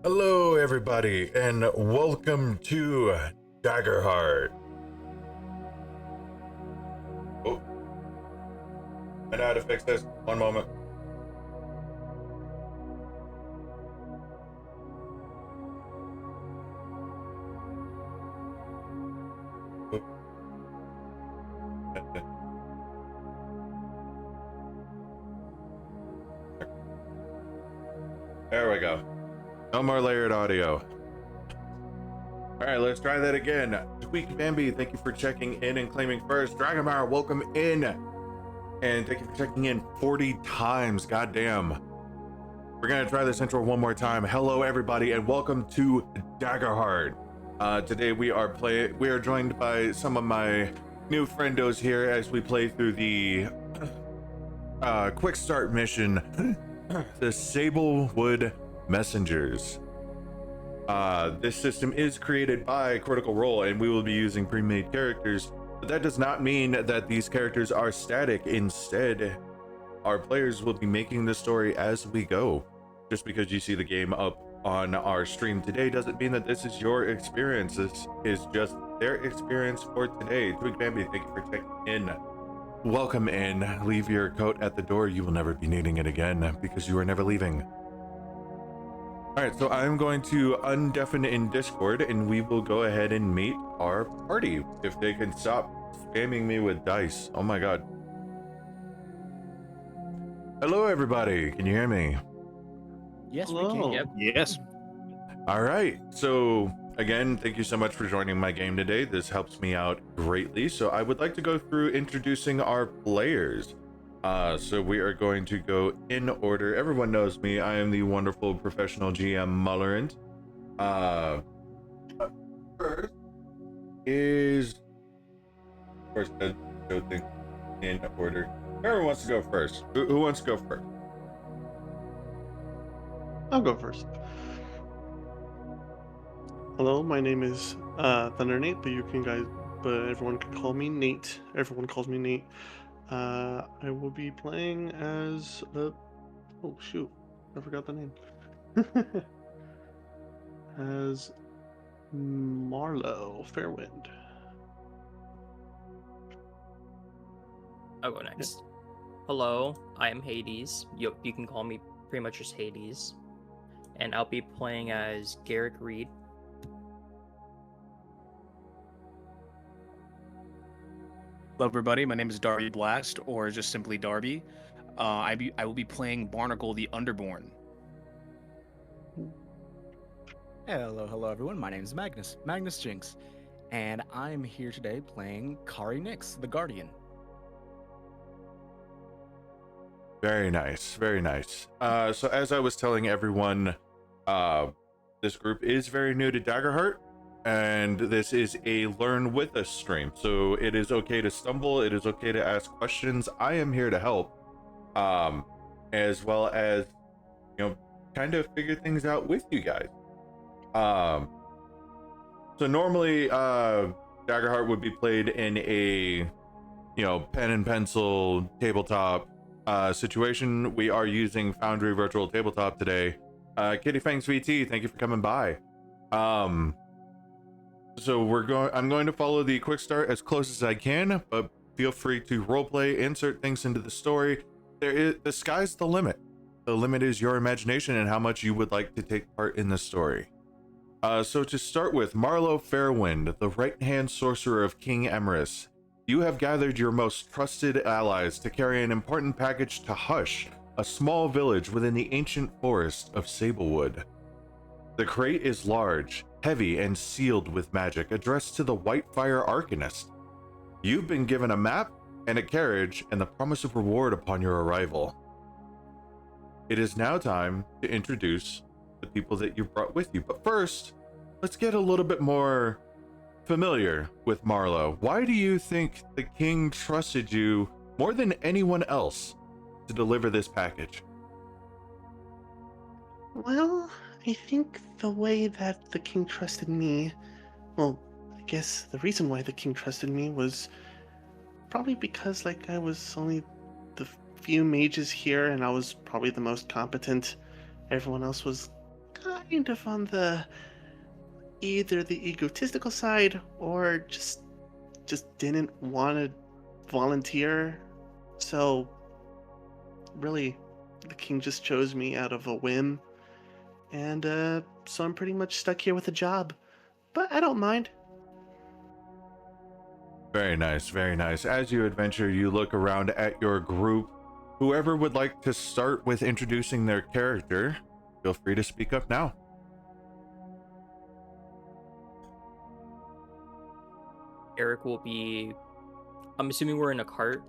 Hello, everybody, and welcome to Daggerheart. Oh, I know how to fix this. One moment. There we go. No more layered audio. All right, let's try that again. Tweak Bambi, thank you for checking in and claiming first. Dragonmar, welcome in. And thank you for checking in 40 times. Goddamn. We're gonna try this intro one more time. Hello, everybody, and welcome to Daggerheart. Today we are joined by some of my new friendos here as we play through the quick start mission, the Sablewood Messengers. This system is created by Critical Role, and we will be using pre-made characters, but that does not mean that these characters are static. Instead, our players will be making the story as we go. Just because you see the game up on our stream today doesn't mean that this is your experience. This is just their experience for today. Twig Bambi, thank you for checking in. Welcome in. Leave your coat at the door. You will never be needing it again because you are never leaving. All right, so I'm going to undeafen in Discord, and we will go ahead and meet our party. If they can stop spamming me with dice. Oh my god. Hello, everybody. Can you hear me? Yes, Hello. we can. Yep. Yes. All right. So again, thank you so much for joining my game today. This helps me out greatly. So I would like to go through introducing our players. So we are going to go in order. Everyone knows me. I am the wonderful professional GM Maulerant. First is, of course, the show thing in order. Whoever wants to go first. Who wants to go first? I'll go first. Hello, my name is Thunder Nate, but everyone can call me Nate. Everyone calls me Nate. I will be playing as oh shoot, I forgot the name. As Marlowe Fairwind. I'll go next. Hello, I am Hades. You can call me pretty much just Hades. And I'll be playing as Garrick Reed. Hello, everybody. My name is Darby Blast, or just simply Darby. I will be playing Barnacle the Underborn. Hello, everyone. My name is Magnus Jinx, and I'm here today playing Kari Nyx, the Guardian. Very nice, very nice. So as I was telling everyone, this group is very new to Daggerheart, and this is a learn with us stream. So it is okay to stumble, it is okay to ask questions. I am here to help, as well as, kind of figure things out with you guys. So normally, Daggerheart would be played in a, pen and pencil tabletop situation. We are using Foundry Virtual Tabletop today. Kitty Fangs VT, thank you for coming by. So I'm going to follow the quick start as close as I can, but feel free to roleplay, insert things into the story. The sky's the limit. The limit is your imagination and how much you would like to take part in the story. So to start with, Marlowe Fairwind, the right-hand sorcerer of King Emerus. You have gathered your most trusted allies to carry an important package to Hush, a small village within the ancient forest of Sablewood. The crate is large, heavy, and sealed with magic, addressed to the Whitefire Arcanist. You've been given a map and a carriage and the promise of reward upon your arrival. It is now time to introduce the people that you brought with you, but first, let's get a little bit more familiar with Marlowe. Why do you think the king trusted you more than anyone else to deliver this package? Well, I think the way that the king trusted me, well, I guess the reason why the king trusted me was probably because, I was only the few mages here and I was probably the most competent. Everyone else was kind of on the either the egotistical side or just didn't want to volunteer. So really, the king just chose me out of a whim, and so I'm pretty much stuck here with a job. But I don't mind. Very nice, very nice. As you adventure, you look around at your group. Whoever would like to start with introducing their character, feel free to speak up now. Eric will be. I'm assuming we're in a cart.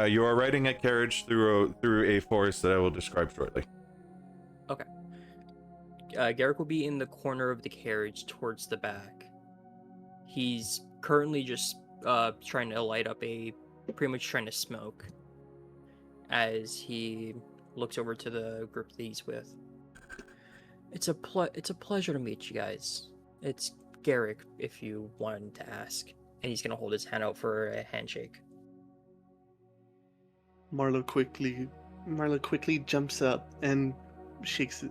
You are riding a carriage through a forest that I will describe shortly. Garrick will be in the corner of the carriage towards the back. He's currently just trying to light up pretty much trying to smoke as he looks over to the group that he's with. It's a pleasure to meet you guys. It's Garrick, if you wanted to ask. And he's gonna hold his hand out for a handshake. Marlo quickly jumps up and shakes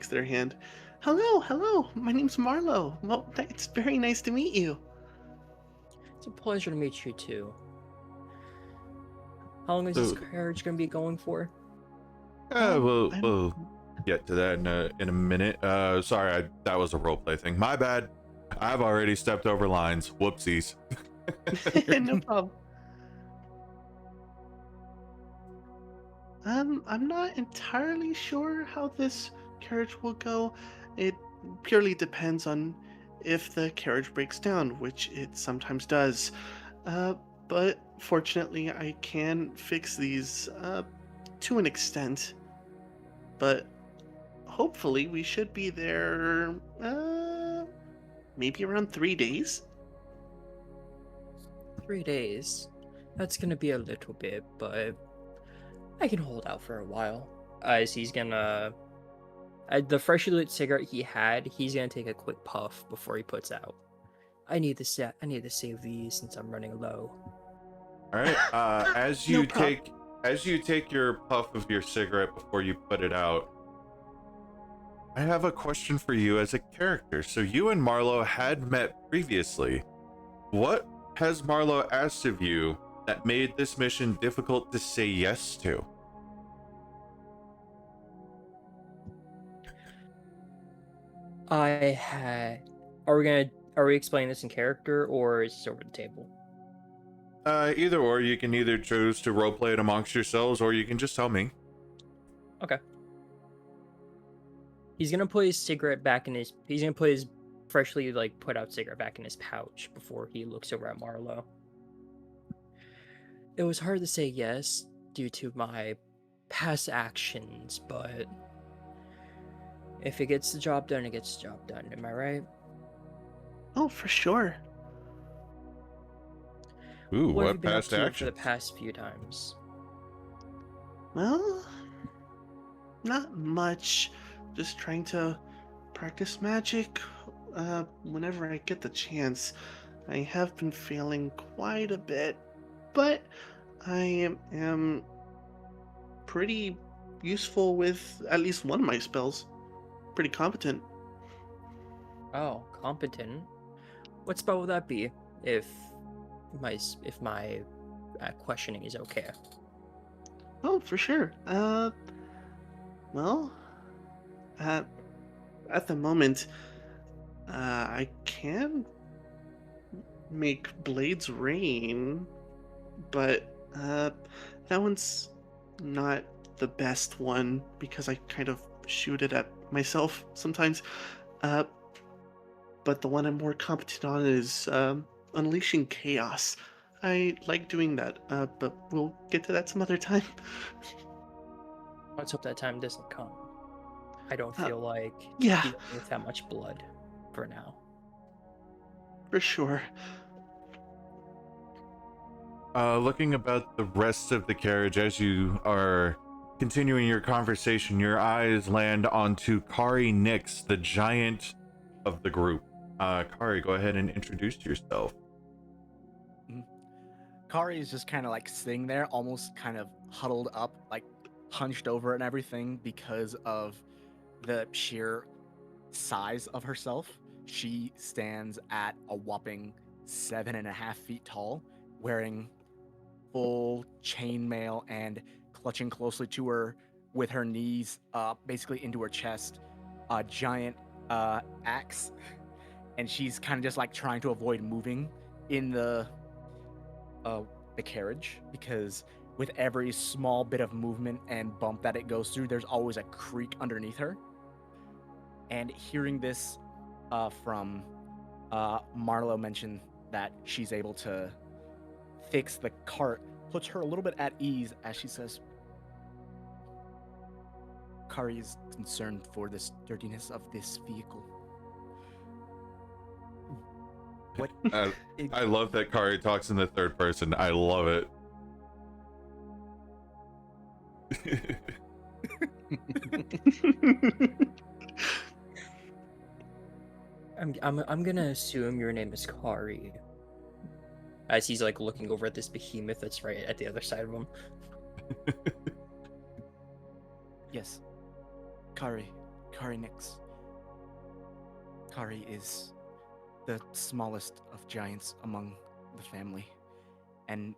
their hand. Hello, my name's Marlo. Well, it's very nice to meet you. It's a pleasure to meet you too. How long is this carriage gonna be going for? We'll get to that in a minute. Sorry, that was a roleplay thing. My bad. I've already stepped over lines. Whoopsies. No problem. I'm not entirely sure how this carriage will go. It purely depends on if the carriage breaks down, which it sometimes does. But fortunately, I can fix these to an extent. But hopefully, we should be there maybe around 3 days. 3 days. That's gonna be a little bit, but I can hold out for a while. As he's gonna, the freshly lit cigarette he had, he's gonna take a quick puff before he puts out. I need to save these since I'm running low. All right. As you take your puff of your cigarette before you put it out, I have a question for you as a character. So you and Marlo had met previously. What has Marlo asked of you that made this mission difficult to say yes to? Are we explaining this in character or is this over the table? Either or. You can either choose to roleplay it amongst yourselves, or you can just tell me. Okay. He's gonna put his freshly put out cigarette back in his pouch before he looks over at Marlo. It was hard to say yes due to my past actions, but if it gets the job done, it gets the job done. Am I right? Oh, for sure. Ooh, What have what you been up past to action? for the past few times? Well, not much. Just trying to practice magic whenever I get the chance. I have been failing quite a bit, but I am pretty useful with at least one of my spells. Pretty competent. Oh, competent. What spell would that be? If my questioning is okay. Oh, for sure. Well, at the moment, I can make blades rain, but that one's not the best one because I kind of shoot it at myself sometimes. But the one I'm more competent on is unleashing chaos. I like doing that, but we'll get to that some other time. Let's hope that time doesn't come. I don't feel like yeah. dealing with that much blood for now. For sure. Looking about the rest of the carriage as you are continuing your conversation, your eyes land onto Kari Nix, the giant of the group. Kari, go ahead and introduce yourself. Kari is just kind of like sitting there, almost kind of huddled up, like hunched over and everything because of the sheer size of herself, she stands at a whopping 7.5 feet tall, wearing full chainmail and clutching closely to her with her knees basically into her chest, a giant axe, and she's kind of just like trying to avoid moving in the carriage, because with every small bit of movement and bump that it goes through, there's always a creak underneath her. And hearing this from Marlo mention that she's able to fix the cart puts her a little bit at ease as she says, Kari is concerned for the sturdiness of this vehicle. What? I love that Kari talks in the third person. I love it. I'm gonna assume your name is Kari. As he's like looking over at this behemoth that's right at the other side of him. Yes. Kari Nix. Kari is the smallest of giants among the family, and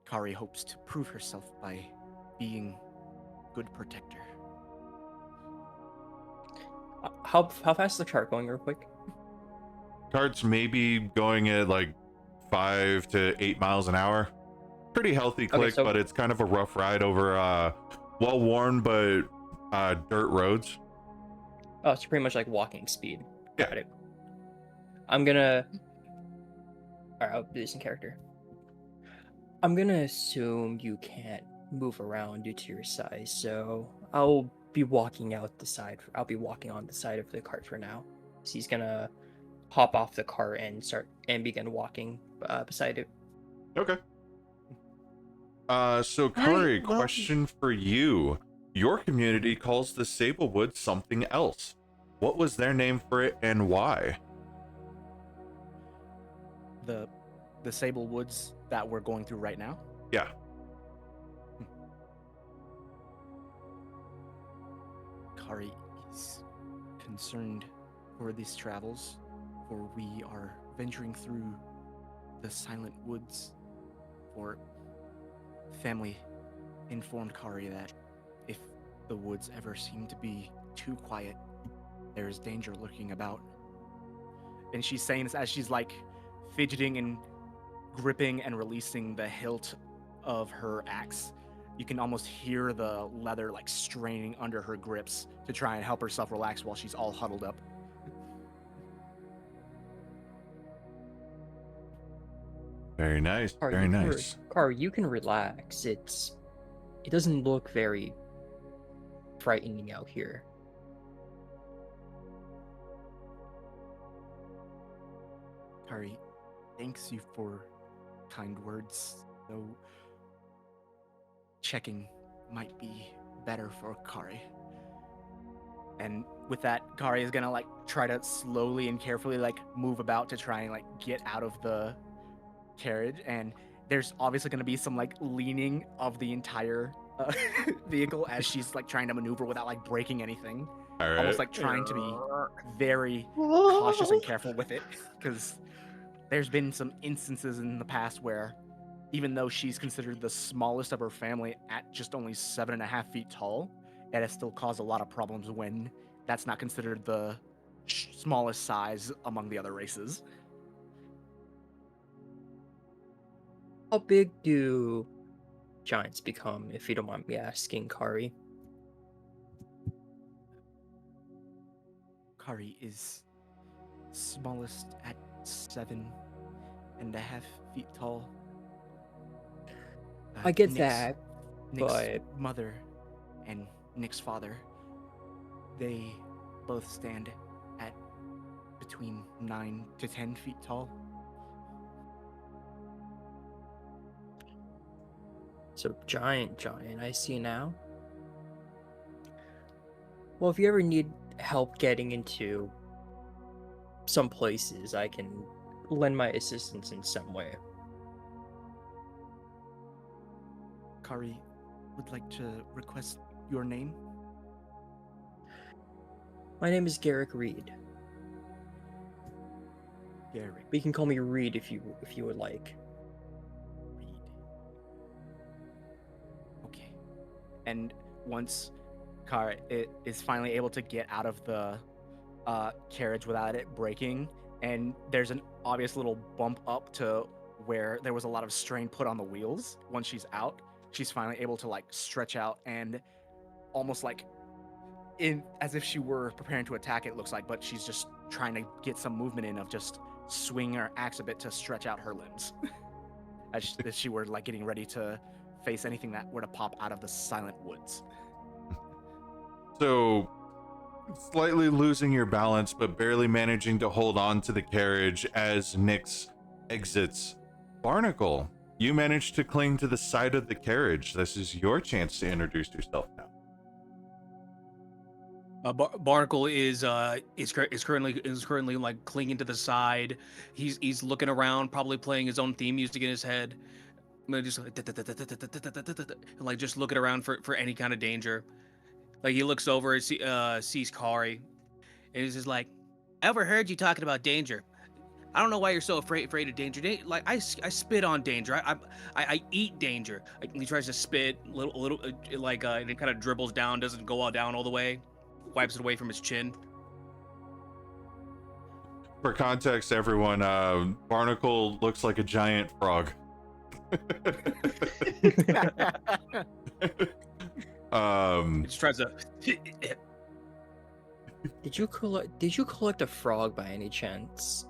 Kari hopes to prove herself by being good protector. How fast is the chart going, real quick? Cart's maybe going at like 5 to 8 miles an hour. Pretty healthy click, so- but it's kind of a rough ride over well-worn but dirt roads. Oh, it's pretty much like walking speed. Yeah. Got it. I'm gonna. Alright, I'll do this in character. I'm gonna assume you can't move around due to your size, so I'll be walking out the side. I'll be walking on the side of the cart for now. So he's gonna hop off the cart and begin walking beside it. Okay. So Kari, well- question for you. Your community calls the Sablewood something else. What was their name for it and why? The Sable Woods that we're going through right now. Yeah. Kari is concerned for these travels, for we are venturing through the silent woods. For family informed Kari that if the woods ever seem to be too quiet, there is danger lurking about. And she's saying this as she's like fidgeting and gripping and releasing the hilt of her axe. You can almost hear the leather like straining under her grips to try and help herself relax while she's all huddled up. Very nice. Kari, Very nice. Kari, you can relax. It doesn't look very frightening out here. Kari, thanks you for kind words, though checking might be better for Kari. And with that, Kari is gonna like try to slowly and carefully like move about to try and like get out of the carriage. And there's obviously gonna be some like leaning of the entire vehicle as she's like trying to maneuver without like breaking anything. All right. Almost like trying to be very cautious and careful with it, because there's been some instances in the past where even though she's considered the smallest of her family at just only 7.5 feet tall, it has still caused a lot of problems when that's not considered the smallest size among the other races. How big do giants become, if you don't mind me asking, Kari? Kari is smallest at 7.5 feet tall. I get Nick's- that, Nick's but mother and Nick's father, they both stand at between 9 to 10 feet tall. so giant, I see now. Well, if you ever need help getting into some places, I can lend my assistance in some way. Kari would like to request your name. My name is Garrick Reed. Garrick But you can call me Reed if you would like. Reed. Okay. And once Car is finally able to get out of the carriage without it breaking, and there's an obvious little bump up to where there was a lot of strain put on the wheels. Once she's out, she's finally able to like stretch out and almost like in as if she were preparing to attack, it looks like, but she's just trying to get some movement in of just swinging her axe a bit to stretch out her limbs as she were like getting ready to face anything that were to pop out of the silent woods. So, slightly losing your balance, but barely managing to hold on to the carriage as Nyx exits. Barnacle, you manage to cling to the side of the carriage. This is your chance to introduce yourself now. Barnacle is currently like clinging to the side. He's looking around, probably playing his own theme music in his head. Just like just looking around for any kind of danger. Like he looks over and sees Kari, and he's just like, "I overheard you talking about danger. I don't know why you're so afraid of danger. Like I spit on danger. I eat danger." Like, he tries to spit little like and it kind of dribbles down, doesn't go all down all the way, wipes it away from his chin. For context, everyone, Barnacle looks like a giant frog. He just tries to. Did you collect a frog by any chance?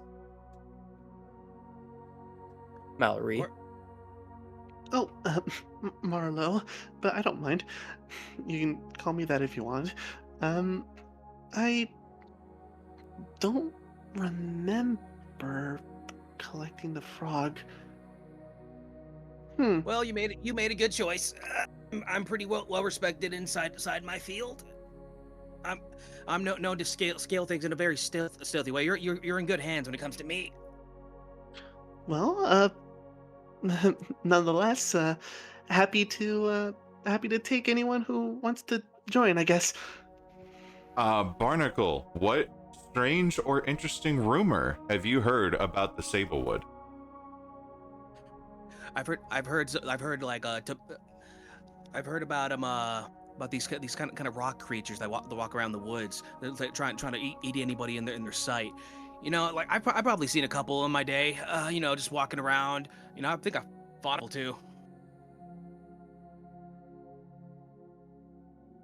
Mallory. Oh, Marlo, but I don't mind. You can call me that if you want. I don't remember collecting the frog. Well, you made a good choice. I'm pretty well respected inside my field. I'm known to scale things in a very stealthy way. You're in good hands when it comes to me. Well, nonetheless, happy to take anyone who wants to join, I guess. Barnacle, what strange or interesting rumor have you heard about the Sablewood? I've heard about these kind of rock creatures that walk around the woods. They're like trying to eat anybody in their sight. You know, like I've probably seen a couple in my day. Just walking around. You know, I think I fought a too.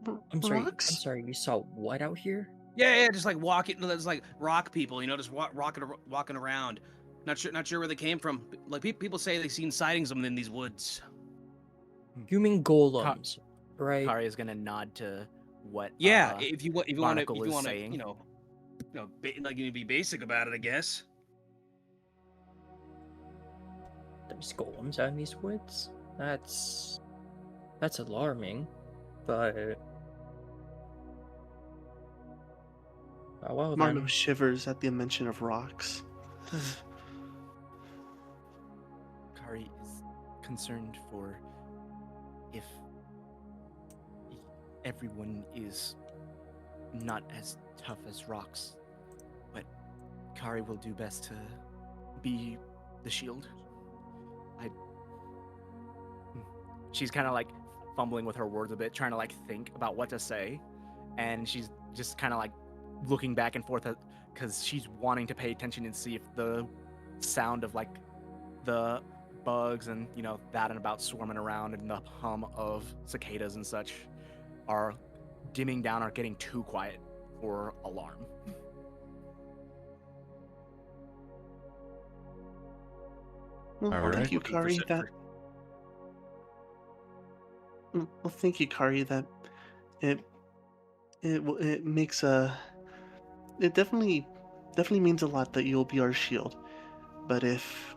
I'm Rocks? sorry. You saw what out here? Yeah, just like walking. There's like rock people. You know, just walking around. Not sure where they came from. Like people say they've seen sightings of them in these woods. You mean golems, right? Kari is gonna nod to what Yeah, if you want to, Barnacle is saying. like you be basic about it, I guess. There's golems out in these woods. That's alarming, but oh well Marlo then. shivers at the mention of rocks. Kari is concerned for if everyone is not as tough as rocks, but Kari will do best to be the shield. She's kind of like fumbling with her words a bit, trying to like think about what to say, and she's just kind of like looking back and forth because she's wanting to pay attention and see if the sound of like the bugs and that and about swarming around and the hum of cicadas and such are dimming down or getting too quiet for alarm. Well, All right. thank you, Kari. Well, thank you, Kari. That it makes it definitely means a lot that you'll be our shield. But if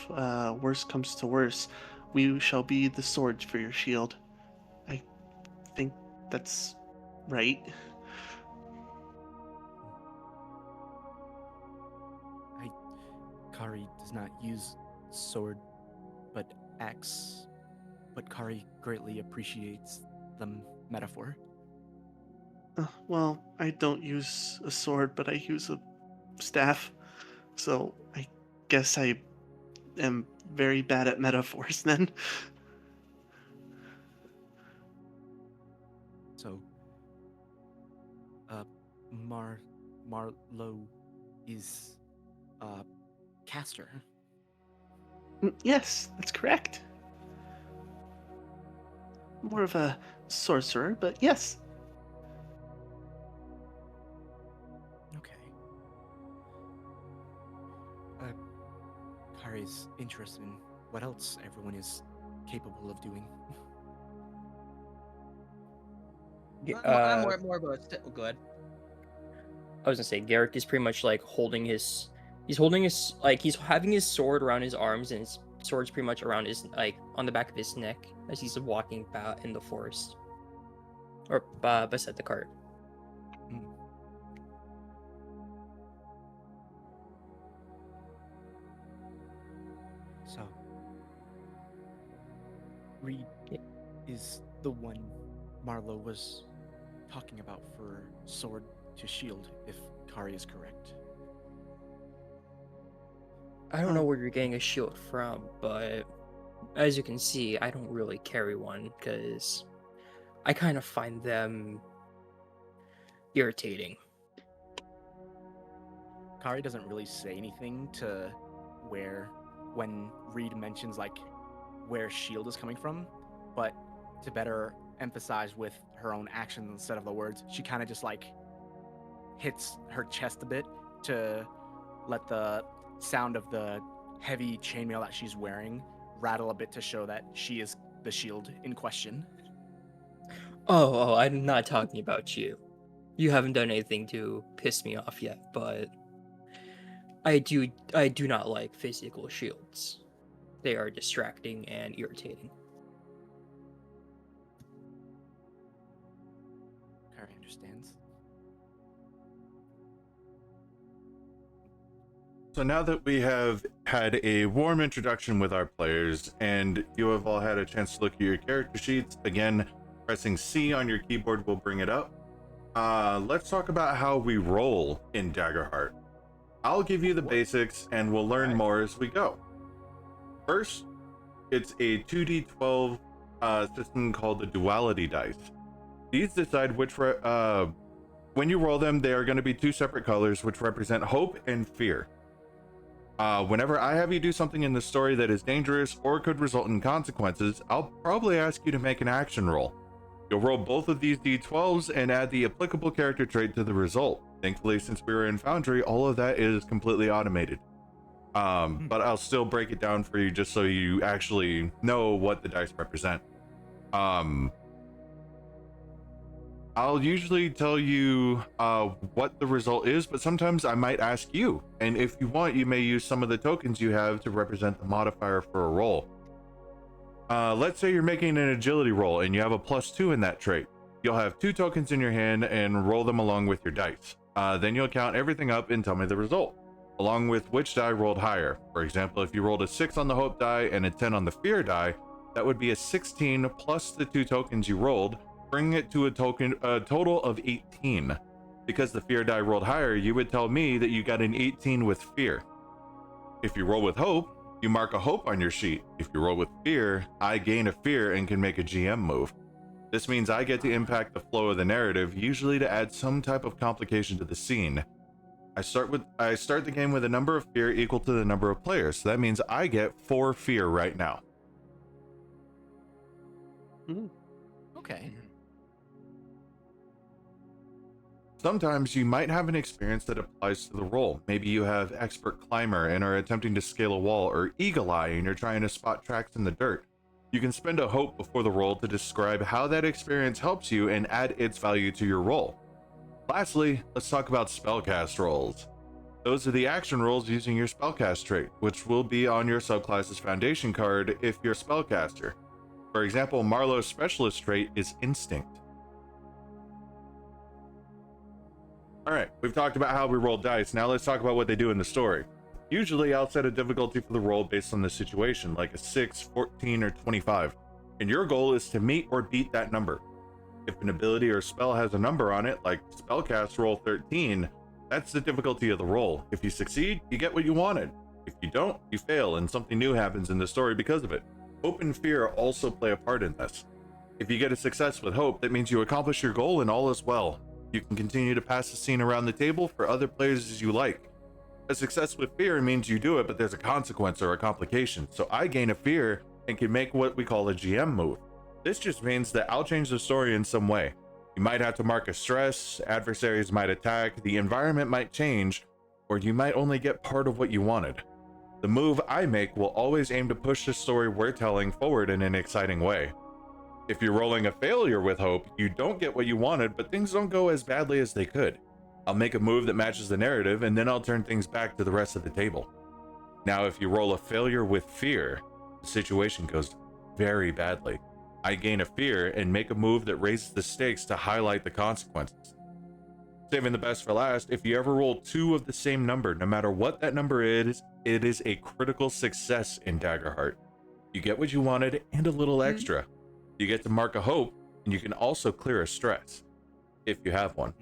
worse comes to worse, we shall be the swords for your shield. I think that's right. Kari does not use sword, but axe. But Kari greatly appreciates the metaphor. Well, I don't use a sword, but I use a staff. So I guess I am very bad at metaphors then. So, Marlowe is a caster. Yes, that's correct. More of a sorcerer, but yes. Okay. Kari's interested in what else everyone is capable of doing. I'm more of a good. I was gonna say Garrick is pretty much like holding his he's having his sword around his arms, and his sword's pretty much around his like on the back of his neck as he's walking about in the forest or beside the cart. Mm. So, Reed is the one Marlowe was talking about for sword to shield, if Kari is correct. I don't know where you're getting a shield from, but as you can see, I don't really carry one because I kind of find them irritating. Kari doesn't really say anything to when Reed mentions like where shield is coming from, but to better emphasize with her own actions instead of the words, she kind of just like hits her chest a bit to let the sound of the heavy chainmail that she's wearing rattle a bit to show that she is the shield in question. Oh, I'm not talking about you. You haven't done anything to piss me off yet, but I do not like physical shields. They are distracting and irritating. Kari understands. So now that we have had a warm introduction with our players and you have all had a chance to look at your character sheets, again, pressing C on your keyboard will bring it up. Let's talk about how we roll in Daggerheart. I'll give you the basics and we'll learn more as we go. First, it's a 2d12 system called the duality dice. These decide which, when you roll them, they are going to be two separate colors which represent hope and fear. Whenever I have you do something in the story that is dangerous or could result in consequences, I'll probably ask you to make an action roll. You'll roll both of these d12s and add the applicable character trait to the result. Thankfully, since we were in Foundry, all of that is completely automated. But I'll still break it down for you just so you actually know what the dice represent. I'll usually tell you what the result is, but sometimes I might ask you. And if you want, you may use some of the tokens you have to represent the modifier for a roll. Let's say you're making an agility roll and you have a +2 in that trait. You'll have 2 tokens in your hand and roll them along with your dice. Then you'll count everything up and tell me the result, along with which die rolled higher. For example, if you rolled a 6 on the hope die and a 10 on the fear die, that would be a 16 plus the 2 tokens you rolled, bringing it to a total of 18. Because the fear die rolled higher, you would tell me that you got an 18 with fear. If you roll with hope, you mark a hope on your sheet. If you roll with fear, I gain a fear and can make a GM move. This means I get to impact the flow of the narrative, usually to add some type of complication to the scene. I start the game with a number of fear equal to the number of players. So that means I get 4 fear right now. Okay. Sometimes you might have an experience that applies to the role. Maybe you have expert climber and are attempting to scale a wall, or eagle eye and you're trying to spot tracks in the dirt. You can spend a hope before the roll to describe how that experience helps you and add its value to your roll. Lastly, let's talk about spellcast rolls. Those are the action rolls using your spellcast trait, which will be on your subclass's foundation card if you're a spellcaster. For example, Marlowe's specialist trait is Instinct. Alright, we've talked about how we roll dice, now let's talk about what they do in the story. Usually I'll set a difficulty for the roll based on the situation, like a 6, 14, or 25, and your goal is to meet or beat that number. If an ability or spell has a number on it, like spellcast roll 13, that's the difficulty of the roll. If you succeed, you get what you wanted. If you don't, you fail and something new happens in the story because of it. Hope and fear also play a part in this. If you get a success with hope, that means you accomplish your goal and all is well. You can continue to pass the scene around the table for other players as you like. A success with fear means you do it, but there's a consequence or a complication. So I gain a fear and can make what we call a GM move. This just means that I'll change the story in some way. You might have to mark a stress, adversaries might attack, the environment might change, or you might only get part of what you wanted. The move I make will always aim to push the story we're telling forward in an exciting way. If you're rolling a failure with hope, you don't get what you wanted, but things don't go as badly as they could. I'll make a move that matches the narrative, and then I'll turn things back to the rest of the table. Now, if you roll a failure with fear, the situation goes very badly. I gain a fear and make a move that raises the stakes to highlight the consequences. Saving the best for last, if you ever roll 2 of the same number, no matter what that number is, it is a critical success in Daggerheart. You get what you wanted and a little extra. You get to mark a hope, and you can also clear a stress, if you have one.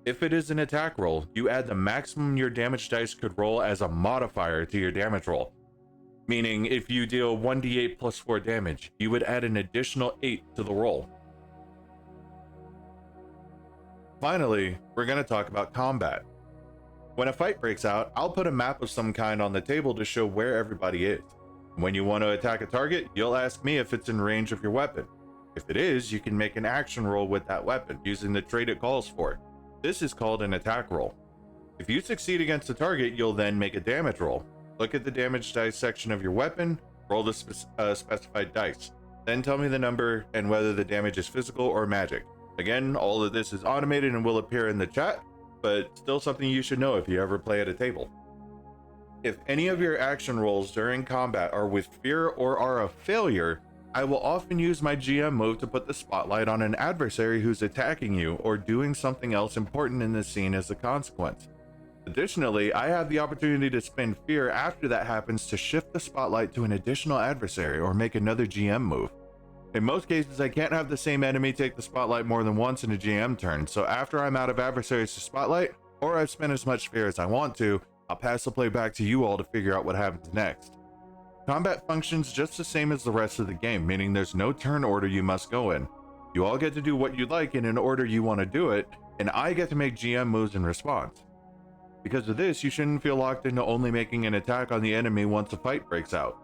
If it is an attack roll, you add the maximum your damage dice could roll as a modifier to your damage roll. Meaning, if you deal 1d8 plus 4 damage, you would add an additional 8 to the roll. Finally, we're going to talk about combat. When a fight breaks out, I'll put a map of some kind on the table to show where everybody is. When you want to attack a target, you'll ask me if it's in range of your weapon. If it is, you can make an action roll with that weapon, using the trait it calls for. This is called an attack roll. If you succeed against the target, you'll then make a damage roll. Look at the damage dice section of your weapon, roll the specified dice. Then tell me the number and whether the damage is physical or magic. Again, all of this is automated and will appear in the chat, but still something you should know if you ever play at a table. If any of your action rolls during combat are with fear or are a failure, I will often use my GM move to put the spotlight on an adversary who's attacking you or doing something else important in the scene as a consequence. Additionally, I have the opportunity to spend fear after that happens to shift the spotlight to an additional adversary or make another GM move. In most cases, I can't have the same enemy take the spotlight more than once in a GM turn, so after I'm out of adversaries to spotlight, or I've spent as much fear as I want to, I'll pass the play back to you all to figure out what happens next. Combat functions just the same as the rest of the game, meaning there's no turn order you must go in. You all get to do what you like in an order you want to do it, and I get to make GM moves in response. Because of this, you shouldn't feel locked into only making an attack on the enemy once a fight breaks out.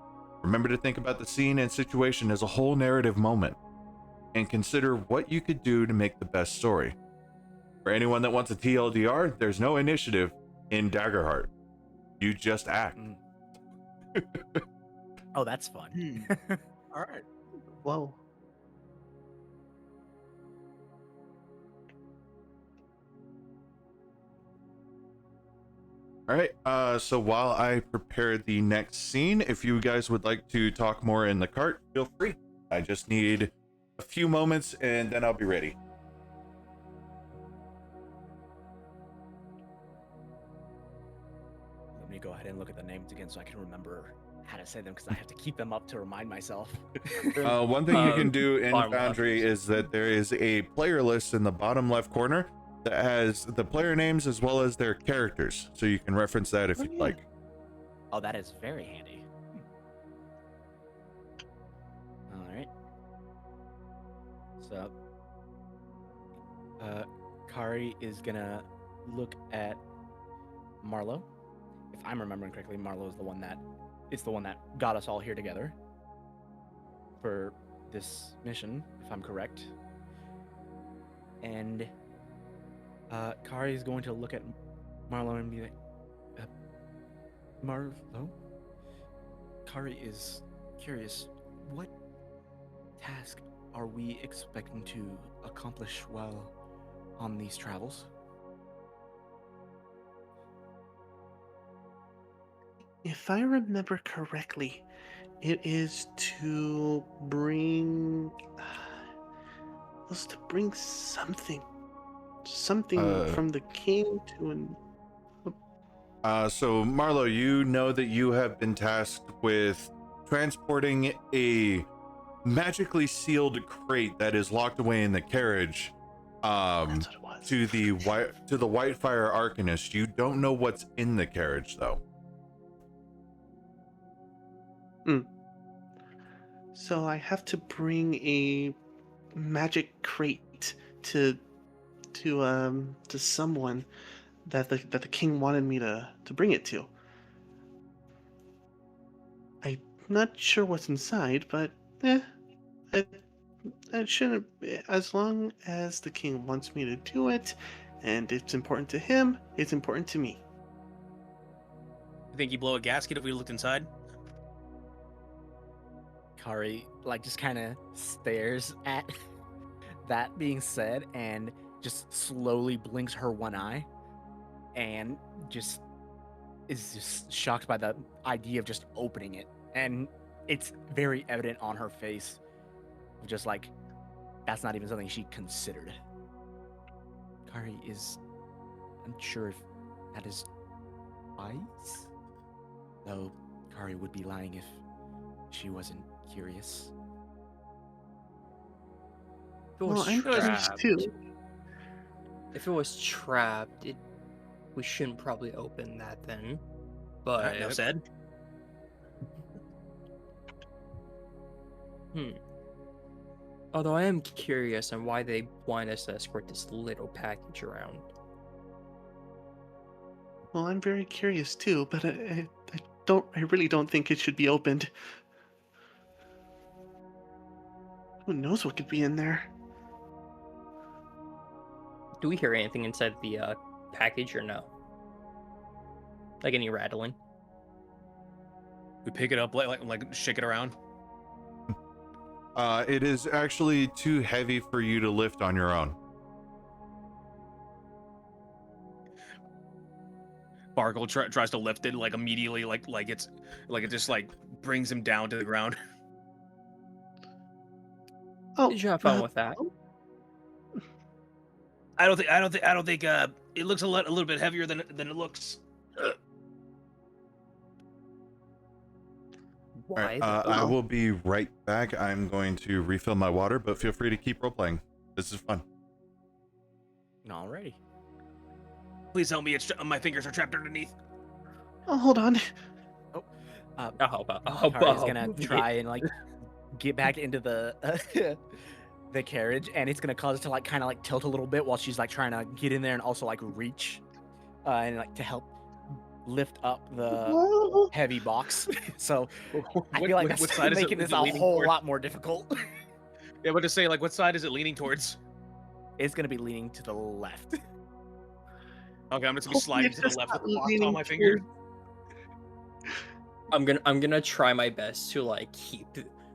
Remember to think about the scene and situation as a whole narrative moment, and consider what you could do to make the best story. For anyone that wants a TLDR, there's no initiative in Daggerheart. You just act. Oh, that's fun. All right. Well. All right, so while I prepare the next scene, if you guys would like to talk more in the cart, feel free. I just need a few moments and then I'll be ready. Let me go ahead and look at the names again so I can remember how to say them, because I have to keep them up to remind myself. One thing you can do in bottom Foundry left. is that there is a player list in the bottom left corner that has the player names as well as their characters, so you can reference that if you'd like. Oh, that is very handy. All right. So, Kari is gonna look at Marlo. If I'm remembering correctly, Marlo is the one that got us all here together for this mission, if I'm correct. And Kari is going to look at Marlo and be like, Marlo? Kari is curious, what task are we expecting to accomplish while on these travels? If I remember correctly, it is to bring something from the king to an. So Marlo, you know that you have been tasked with transporting a magically sealed crate that is locked away in the carriage. That's what it was. To the Whitefire Arcanist. You don't know what's in the carriage though. So I have to bring a magic crate to someone that the king wanted me to bring it to. I'm not sure what's inside, but it shouldn't. As long as the king wants me to do it, and it's important to him, it's important to me. You think you blow a gasket if we looked inside? Kari like just kind of stares at that being said and just slowly blinks her one eye and just is just shocked by the idea of just opening it, and it's very evident on her face, just like that's not even something she considered. Kari is unsure if that is wise, though Kari would be lying if she wasn't curious. If it was Well, I'm curious trapped, too. if it was trapped, we shouldn't probably open that then. But No said. although I am curious on why they want us to escort this little package around. Well, I'm very curious too, but I really don't think it should be opened. Who knows what could be in there? Do we hear anything inside the package or no? Like any rattling? We pick it up, like shake it around. It is actually too heavy for you to lift on your own. Bargle tries to lift it, like immediately, like it just like brings him down to the ground. Oh, Did you have fun with that? I don't think. It looks a little bit heavier than it looks. All right, Why? I will be right back. I'm going to refill my water, but feel free to keep role playing. This is fun. Alrighty. Please help me. My fingers are trapped underneath. Oh, hold on. Kari's gonna try and like get back into the the carriage, and it's gonna cause it to like kind of like tilt a little bit while she's like trying to get in there and also like reach and like to help lift up the heavy box. So I feel like that's making this a whole lot more difficult. Yeah, but to say, like, what side is it leaning towards? It's gonna be leaning to the left. Okay, I'm just gonna be sliding to the left with the box on my towards- finger. I'm gonna try my best to like keep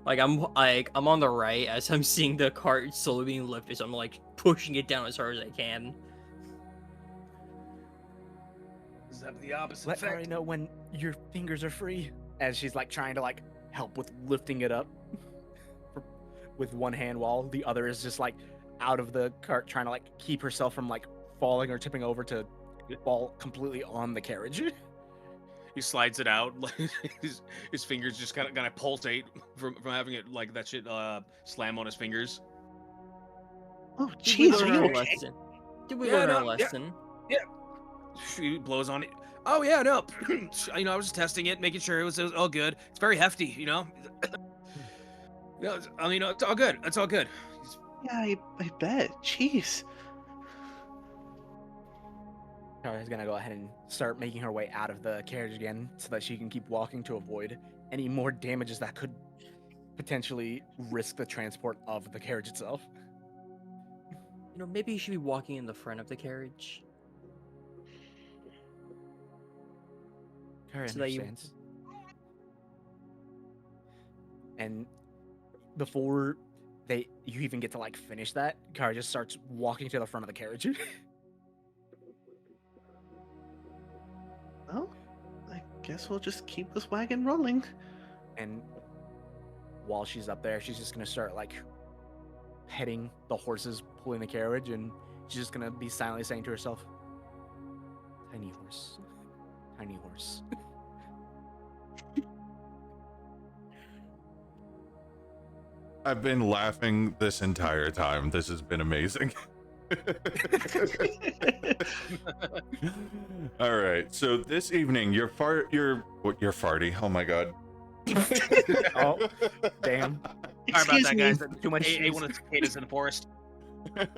I'm on the right as I'm seeing the cart slowly being lifted, so I'm like pushing it down as hard as I can. Does that have the opposite Let effect? Kari know when your fingers are free, as she's like trying to like help with lifting it up with one hand while the other is just like out of the cart trying to like keep herself from like falling or tipping over to fall completely on the carriage. He slides it out. His fingers just kind of pulsate from having it like that shit slam on his fingers. Oh, Did we jeez, learn are you our okay? lesson? Did we Yeah, learn our no, yeah. lesson? He blows on it. Oh yeah, no. I was just testing it, making sure it was all good. It's very hefty, you know. It's all good. It's all good. Yeah, I bet. Jeez. Kari's gonna go ahead and start making her way out of the carriage again so that she can keep walking to avoid any more damages that could potentially risk the transport of the carriage itself. Maybe you should be walking in the front of the carriage. Kari So that you- understands. And before you even get to like finish that, Kari just starts walking to the front of the carriage. Well, I guess we'll just keep this wagon rolling. And while she's up there, she's just gonna start like heading the horses pulling the carriage, and she's just gonna be silently saying to herself, "Tiny horse, tiny horse." I've been laughing this entire time. This has been amazing. All right. So this evening, you're farty. Oh my god. Oh, damn. Sorry about Excuse that, me. guys. Too much One of the cicadas in the forest. The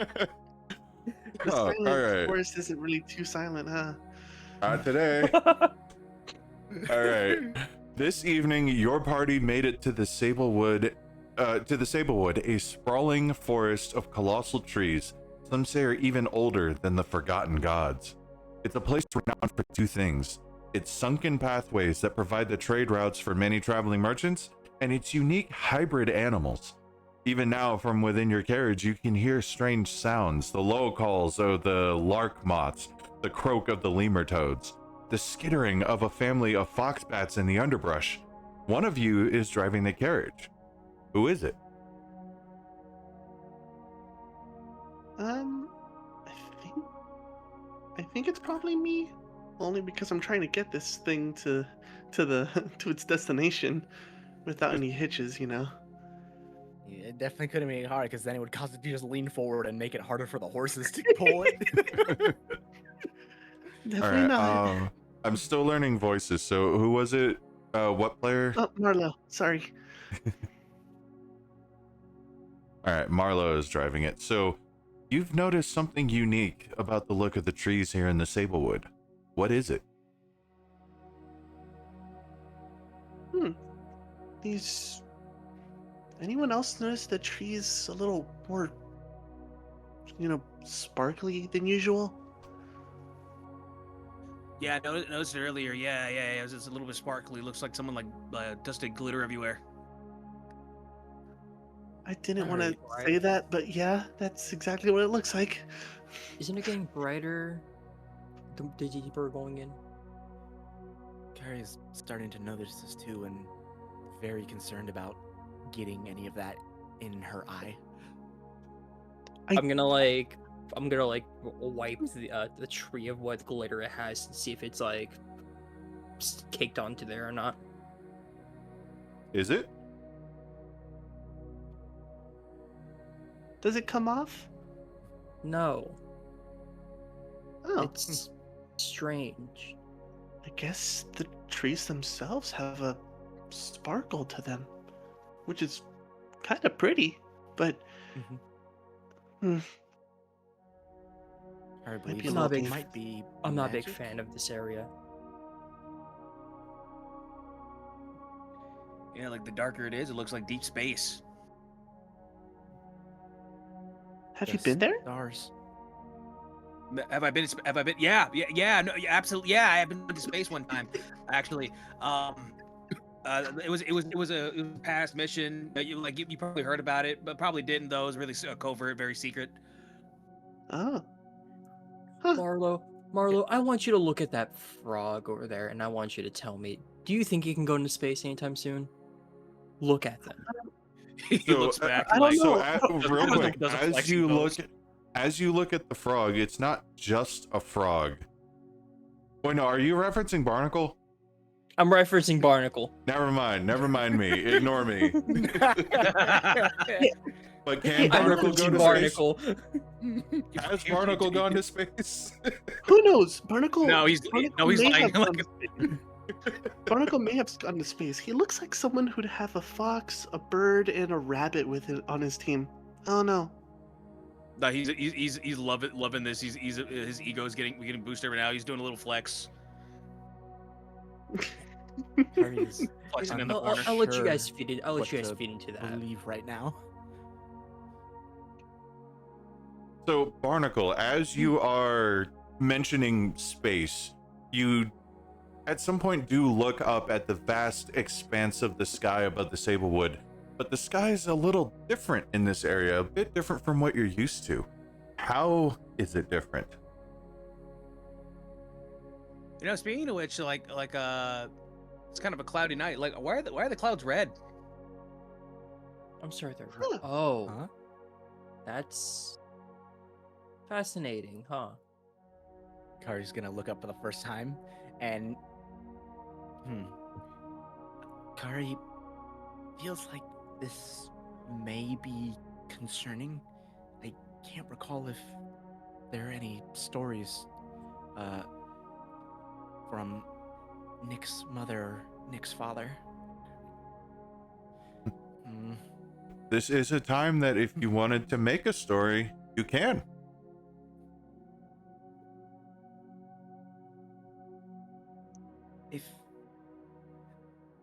Oh, silent all right. forest isn't really too silent, huh? Not today. All right. This evening, your party made it to the Sablewood, a sprawling forest of colossal trees. Some say are even older than the Forgotten Gods. It's a place renowned for two things: its sunken pathways that provide the trade routes for many traveling merchants, and its unique hybrid animals. Even now, from within your carriage, you can hear strange sounds: the low calls of the lark moths, the croak of the lemur toads, the skittering of a family of foxbats in the underbrush. One of you is driving the carriage. Who is it? I think it's probably me, only because I'm trying to get this thing to the to its destination without any hitches, you know. Yeah, it definitely couldn't make it hard, because then it would cause it to just lean forward and make it harder for the horses to pull it. Definitely All not. right. I'm still learning voices. So who was it? What player? Oh, Marlo, sorry. All right, Marlo is driving it. So you've noticed something unique about the look of the trees here in the Sablewood. What is it? These. Anyone else notice the trees a little more, sparkly than usual? Yeah, I noticed it earlier. Yeah. It's a little bit sparkly. Looks like someone like dusted glitter everywhere. I didn't want to Alright. say that, but yeah, that's exactly what it looks like. Isn't it getting brighter the deeper we're going in? Carrie is starting to notice this too, and very concerned about getting any of that in her eye. I'm gonna like wipe the tree of what glitter it has and see if it's like caked onto there or not. Is it? Does it come off? No, Oh, it's strange. I guess the trees themselves have a sparkle to them, which is kind of pretty, but Carrie Might be believes a little it deep. might be I'm not a big magic. fan of this area. Yeah, like the darker it is, it looks like deep space. have you Just been there? Stars. Have I been? Yeah. No, yeah, absolutely. Yeah, I have been to space one time, actually. It was a past mission. You probably heard about it, but probably didn't though. It was really covert, very secret. Oh. Huh. Marlo, I want you to look at that frog over there, and I want you to tell me: do you think you can go into space anytime soon? Look at them. He So, looks back. I don't like, know. Real quick, doesn't as flex, you he goes. look at the frog, it's not just a frog. Wait, no, are you referencing Barnacle? I'm referencing Barnacle. Never mind me. Ignore me. But can I'm Barnacle go referencing to Barnacle. space? Has Barnacle gone to space? Who knows? Barnacle. No, he's Barnacle he's may lying. have gone to space. Barnacle may have gone to space. He looks like someone who'd have a fox, a bird, and a rabbit with it on his team. Oh no. No, he's loving this. His ego's getting boosted right now. He's doing a little flex, Carrie is flexing in I'm the not corner. I'll let you sure guys feed it. I'll let what you guys to feed into that. believe right now. So, Barnacle, as you are mentioning space, you at some point do look up at the vast expanse of the sky above the Sablewood, but the sky is a little different in this area, a bit different from what you're used to. How is it different? You know, speaking of which, it's kind of a cloudy night. Like, why are the clouds red? I'm sorry, they're Huh. Oh, Huh? that's fascinating, huh? Carrie's gonna look up for the first time, and Kari feels like this may be concerning. I can't recall if there are any stories from Nick's mother or Nick's father. Mm, This is a time that if you wanted to make a story, you can. if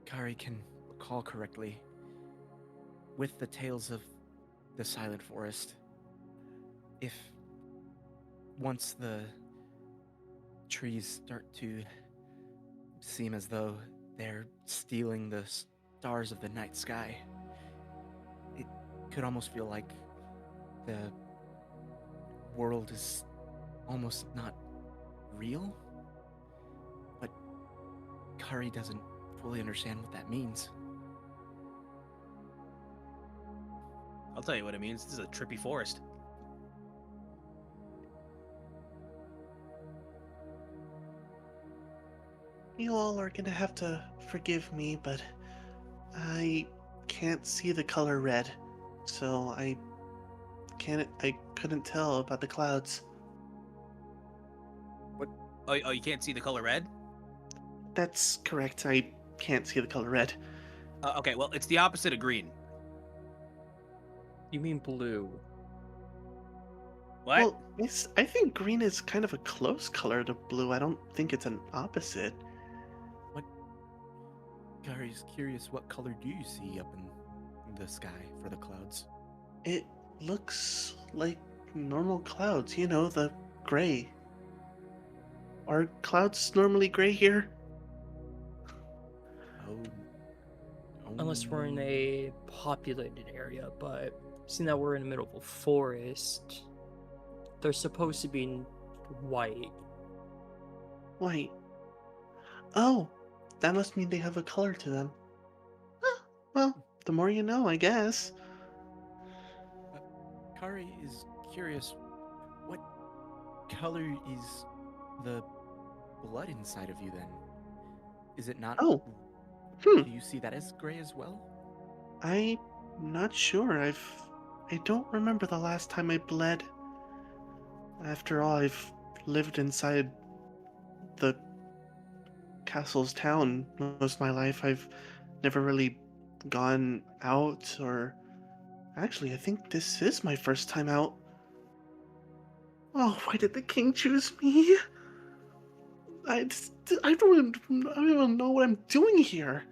Kari can recall correctly, with the tales of the Silent Forest, if once the trees start to seem as though they're stealing the stars of the night sky, it could almost feel like the world is almost not real. But Kari doesn't fully understand what that means. I'll tell you what it means. This is a trippy forest. You all are gonna have to forgive me, but I can't see the color red, so I couldn't tell about the clouds. Oh, you can't see the color red? That's correct. I can't see the color red. Okay, well, it's the opposite of green. You mean blue? What? Well, I think green is kind of a close color to blue. I don't think it's an opposite. Kari's curious, what color do you see up in the sky for the clouds? It looks like normal clouds, the gray. Are clouds normally gray here? Unless we're in a populated area, but seeing that we're in the middle of a forest, they're supposed to be white. White. Oh, that must mean they have a color to them. Well, the more you know, I guess. Kari is curious, what color is the blood inside of you then? Is it not? Oh, Do you see that as gray as well? I'm not sure. I don't remember the last time I bled. After all, I've lived inside the castle's town most of my life. I've never really gone out, or actually, I think this is my first time out. Oh, why did the king choose me? I don't even know what I'm doing here.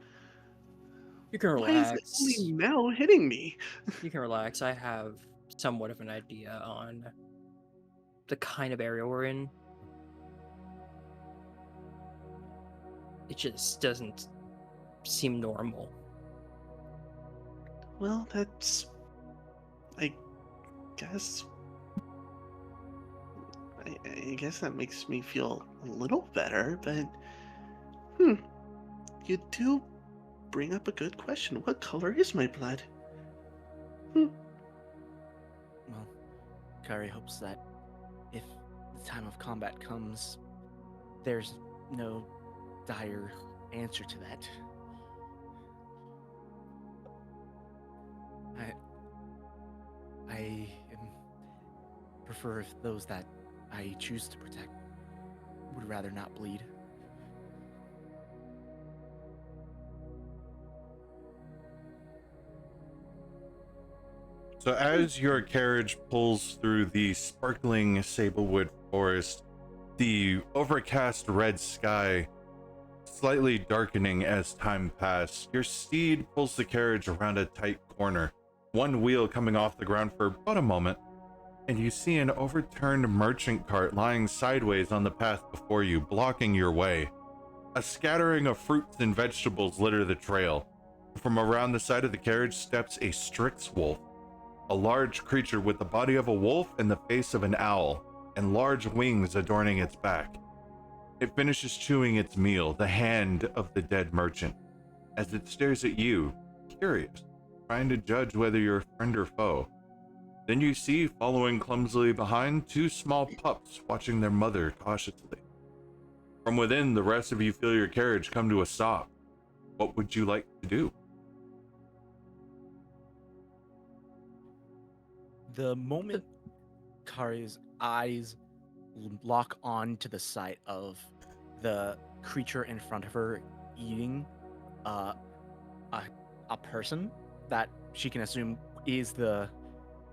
You can Why is it relax. only now hitting me? You can relax. I have somewhat of an idea on the kind of area we're in. It just doesn't seem normal. Well, I guess. I guess that makes me feel a little better, but. You do bring up a good question. What color is my blood? Well, Kari hopes that if the time of combat comes, there's no dire answer to that. I prefer if those that I choose to protect would rather not bleed. So as your carriage pulls through the sparkling Sablewood forest, the overcast red sky slightly darkening as time passes, your steed pulls the carriage around a tight corner, one wheel coming off the ground for but a moment, and you see an overturned merchant cart lying sideways on the path before you, blocking your way. A scattering of fruits and vegetables litter the trail. From around the side of the carriage steps a Strix wolf, a large creature with the body of a wolf and the face of an owl, and large wings adorning its back. It finishes chewing its meal, the hand of the dead merchant, as it stares at you, curious, trying to judge whether you're friend or foe. Then you see, following clumsily behind, two small pups watching their mother cautiously. From within, the rest of you feel your carriage come to a stop. What would you like to do? The moment Kari's eyes lock on to the sight of the creature in front of her eating uh, a person that she can assume is the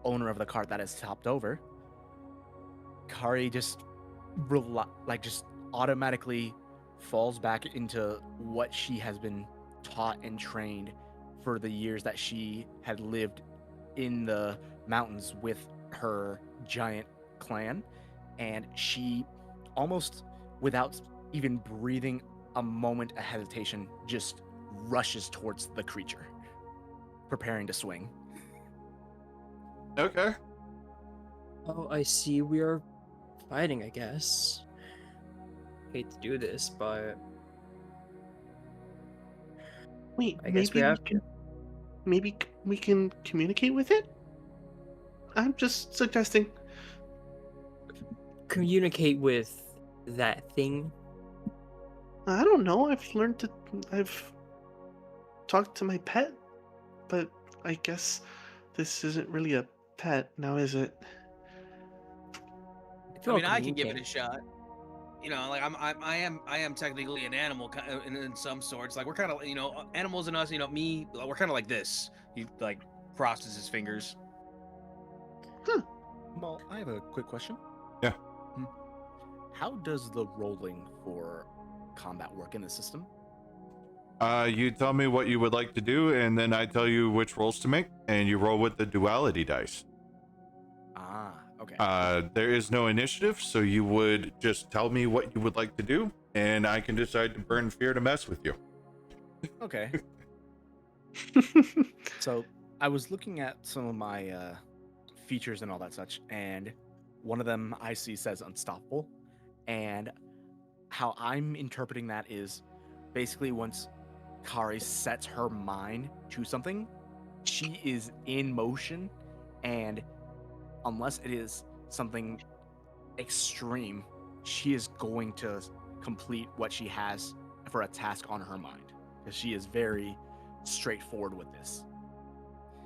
owner of the cart that is topped over, Kari just just automatically falls back into what she has been taught and trained for the years that she had lived in the mountains with her giant clan, and she almost without even breathing a moment of hesitation just rushes towards the creature, preparing to swing. Okay. Oh, I see. We are fighting, I guess. Hate to do this, but Wait, I guess we maybe have to. we can communicate with it? I'm just suggesting. Communicate with that thing. I don't know. I've talked to my pet, but I guess this isn't really a pet now, is it? If I you mean, want I can give it a communicate. shot. You know, like I am technically an animal in some sorts. Like we're kind of, animals and us. Me, we're kind of like this. He like crosses his fingers. Well, I have a quick question. Yeah. How does the rolling for combat work in the system? You tell me what you would like to do, and then I tell you which rolls to make, and you roll with the duality dice. Ah, okay. There is no initiative, so you would just tell me what you would like to do, and I can decide to burn fear to mess with you. Okay. So I was looking at some of my features and all that such, and one of them I see says unstoppable. And how I'm interpreting that is basically once Kari sets her mind to something, she is in motion, and unless it is something extreme, she is going to complete what she has for a task on her mind, because she is very straightforward with this.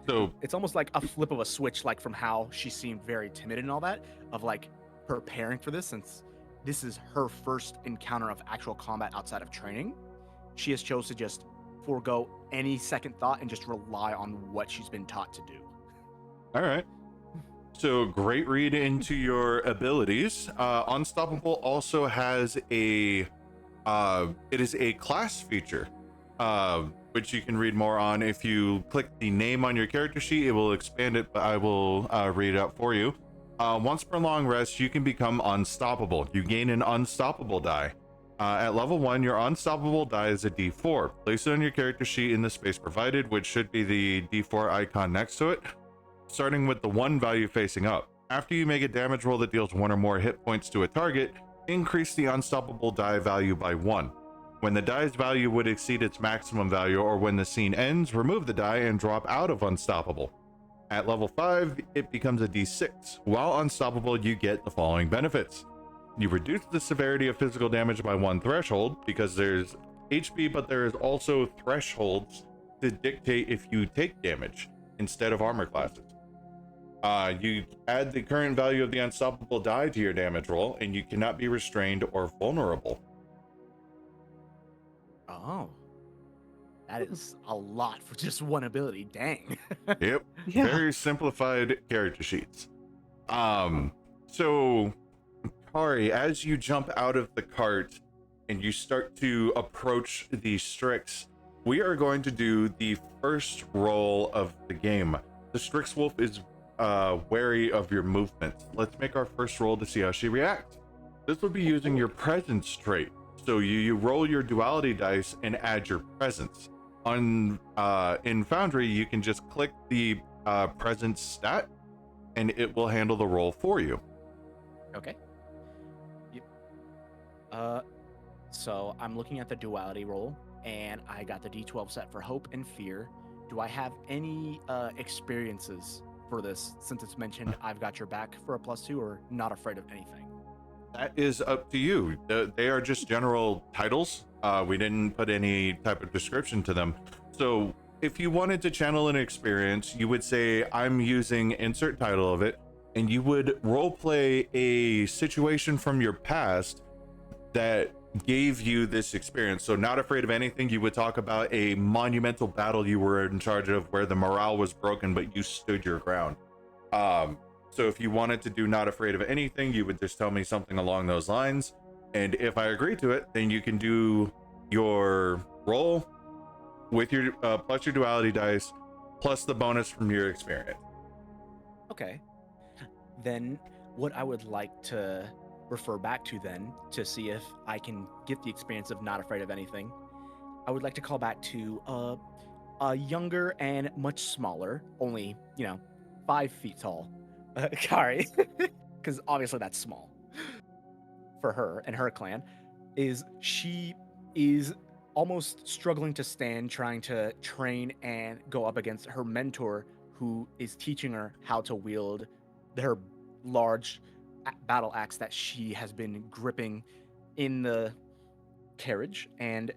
So It's almost like a flip of a switch, like from how she seemed very timid and all that, of like preparing for this, since this is her first encounter of actual combat outside of training. She has chose to just forego any second thought and just rely on what she's been taught to do. all right. So great read into your abilities. Unstoppable also has it is a class feature, which you can read more on. If you click the name on your character sheet, it will expand it, but I will read it out for you. Once per long rest, you can become unstoppable. You gain an unstoppable die. At level 1, your unstoppable die is a d4. Place it on your character sheet in the space provided, which should be the d4 icon next to it, starting with the 1 value facing up. After you make a damage roll that deals 1 or more hit points to a target, increase the unstoppable die value by 1. When the die's value would exceed its maximum value, or when the scene ends, remove the die and drop out of unstoppable. At level 5, it becomes a d6. While unstoppable, you get the following benefits. You reduce the severity of physical damage by 1 threshold, because there's HP, but there is also thresholds to dictate if you take damage instead of armor classes. You add the current value of the unstoppable die to your damage roll, and you cannot be restrained or vulnerable. Oh, that is a lot for just one ability. Dang. Yep. Yeah. Very simplified character sheets. So Kari, as you jump out of the cart and you start to approach the Strix, we are going to do the first roll of the game. The Strix Wolf is wary of your movements. Let's make our first roll to see how she reacts. This will be using your presence trait. So you roll your duality dice and add your presence. In Foundry, you can just click the presence stat and it will handle the roll for you. Okay. Yep. So I'm looking at the duality roll, and I got the D12 set for hope and fear. Do I have any experiences for this, since it's mentioned I've got your back for a +2, or not afraid of anything? That is up to you. They are just general titles. We didn't put any type of description to them. So if you wanted to channel an experience, you would say, I'm using insert title of it, and you would role play a situation from your past that gave you this experience. So not afraid of anything, you would talk about a monumental battle you were in charge of where the morale was broken, but you stood your ground. So if you wanted to do not afraid of anything, you would just tell me something along those lines. And if I agree to it, then you can do your roll with your plus your duality dice, plus the bonus from your experience. Okay. Then what I would like to refer back to then to see if I can get the experience of not afraid of anything, I would like to call back to a younger and much smaller, only 5 feet tall, Kari, because obviously that's small for her and her clan. She is almost struggling to stand, trying to train and go up against her mentor, who is teaching her how to wield her large battle axe that she has been gripping in the carriage, and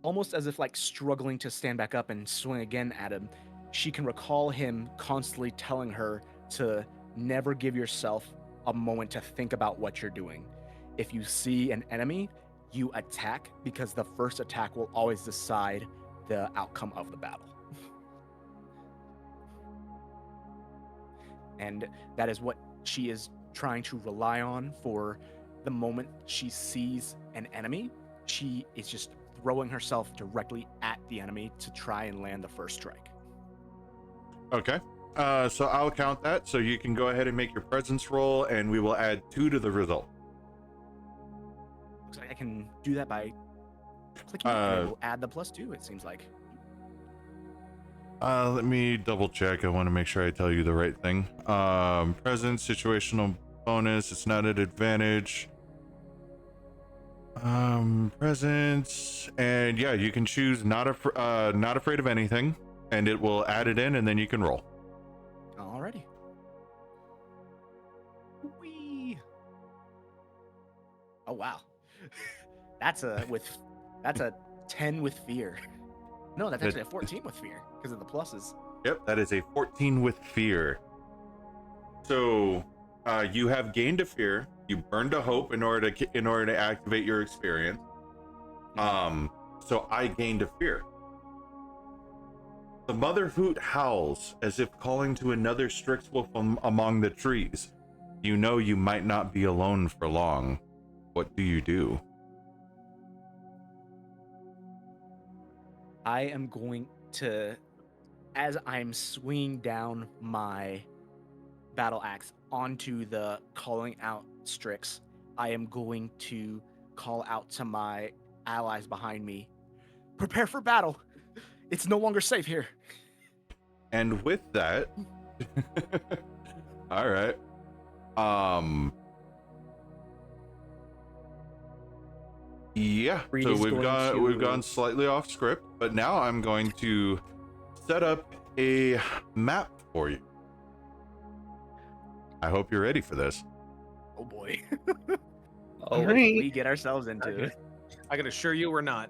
almost as if like struggling to stand back up and swing again at him. She can recall him constantly telling her to never give yourself a moment to think about what you're doing. If you see an enemy, you attack, because the first attack will always decide the outcome of the battle. And that is what she is trying to rely on for the moment she sees an enemy. She is just throwing herself directly at the enemy to try and land the first strike. Okay. So I'll count that. So you can go ahead and make your presence roll, and we will add 2 to the result. Looks like I can do that by clicking and it will add the +2, it seems like. Let me double check. I want to make sure I tell you the right thing. Presence, situational bonus. It's not at advantage. Presence, and yeah, you can choose not afraid of anything, and it will add it in, and then you can roll. Alrighty. Whee! Oh wow. That's a 10 with fear. No, that's actually a 14 with fear because of the pluses. Yep, that is a 14 with fear. So you have gained a fear. You burned a hope in order to activate your experience. So I gained a fear. The mother hoot howls as if calling to another Strix wolf among the trees. You know you might not be alone for long. What do you do? I am going to, as I'm swinging down my battle axe onto the calling out Strix, I am going to call out to my allies behind me. Prepare for battle. It's no longer safe here. And with that, all right. Yeah. Reed So is we've going gone to- slightly off script, but now I'm going to set up a map for you. I hope you're ready for this. Oh boy. Oh, All right. We get ourselves into it. I can assure you we're not.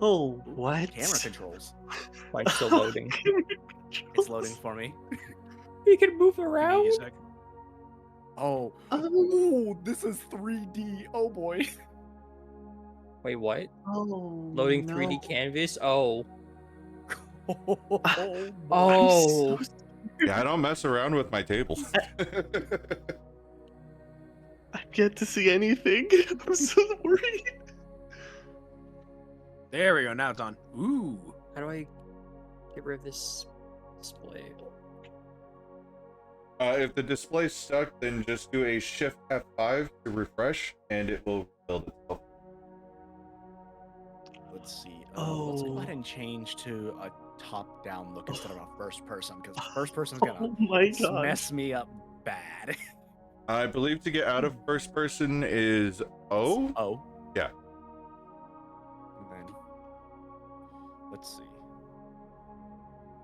Oh, what? Camera controls. Mike's still loading. It's loading for me. We can move Give me around. a sec. Oh. Oh, Ooh, this is 3D. Oh boy. Wait, what? oh, Loading no. 3D canvas? Oh. Oh. I'm Oh. so Yeah, I don't mess around with my tables. I can't to see anything. I'm so worried. There we go. Now it's on. Ooh. How do I get rid of this display? If the display's stuck, then just do a Shift F5 to refresh, and it will build itself. Let's see. Let's go ahead Oh. and change to a top-down look instead of a first person, because first person's gonna Oh my god. mess me up bad. I believe to get out of first person is O. Oh. Yeah. And then let's see.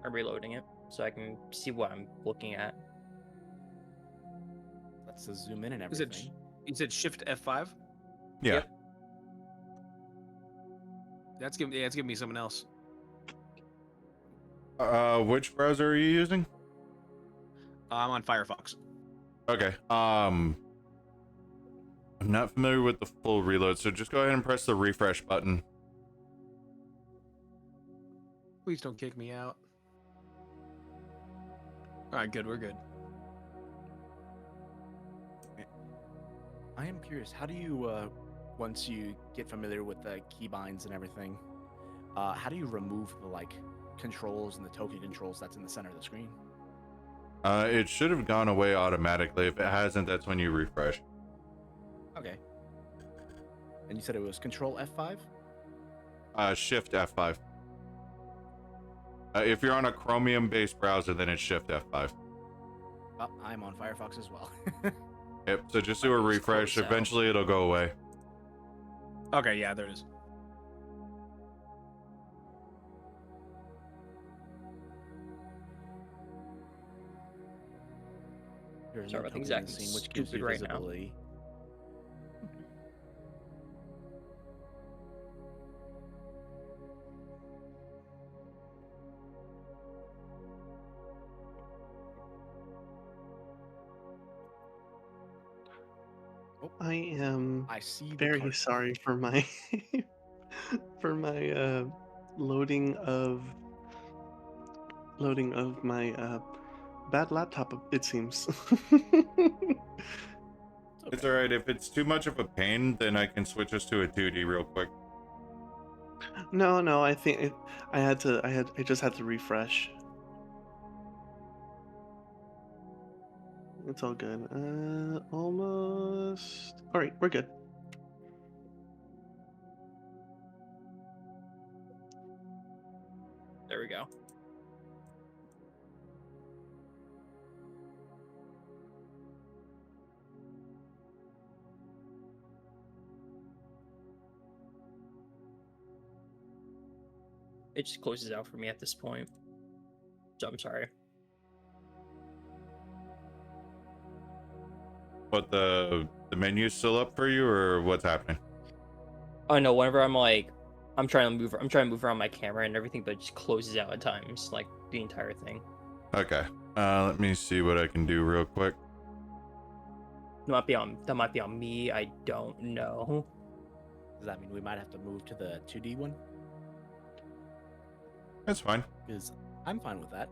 I'm reloading it so I can see what I'm looking at. Let's zoom in and Is it? everything. You said Shift F5. Yeah. Yep. That's giving me something else. Which browser are you using? I'm on Firefox. Okay. I'm not familiar with the full reload, so just go ahead and press the refresh button. Please don't kick me out. All right, good. We're good. I am curious. How do you, once you get familiar with the keybinds and everything, how do you remove the controls and the token controls that's in the center of the screen? It should have gone away automatically. If it hasn't, that's when you refresh. Okay. And you said it was Control F5? Shift F5. If you're on a Chromium-based browser, then it's Shift F5. Oh, I'm on Firefox as well. Yep. So just do a Just refresh. close out. Eventually, it'll go away. Okay, yeah, there it is. There's Sorry no about things tokens in the acting scene, which gives stupid you right now. visibility. I am I see the very cart. sorry for my for my loading of my bad laptop. It seems. It's all right. If it's too much of a pain, then I can switch us to a 2D real quick. No, I think I just had to refresh. It's all good. Almost. All right, we're good. There we go. It just closes out for me at this point. So I'm sorry. But the menu's still up for you, or what's happening? Oh no, whenever I'm trying to move around my camera and everything, but it just closes out at times, like the entire thing. Okay. Let me see what I can do real quick. That might be on me. I don't know. Does that mean we might have to move to the 2D one? That's fine. Because I'm fine with that.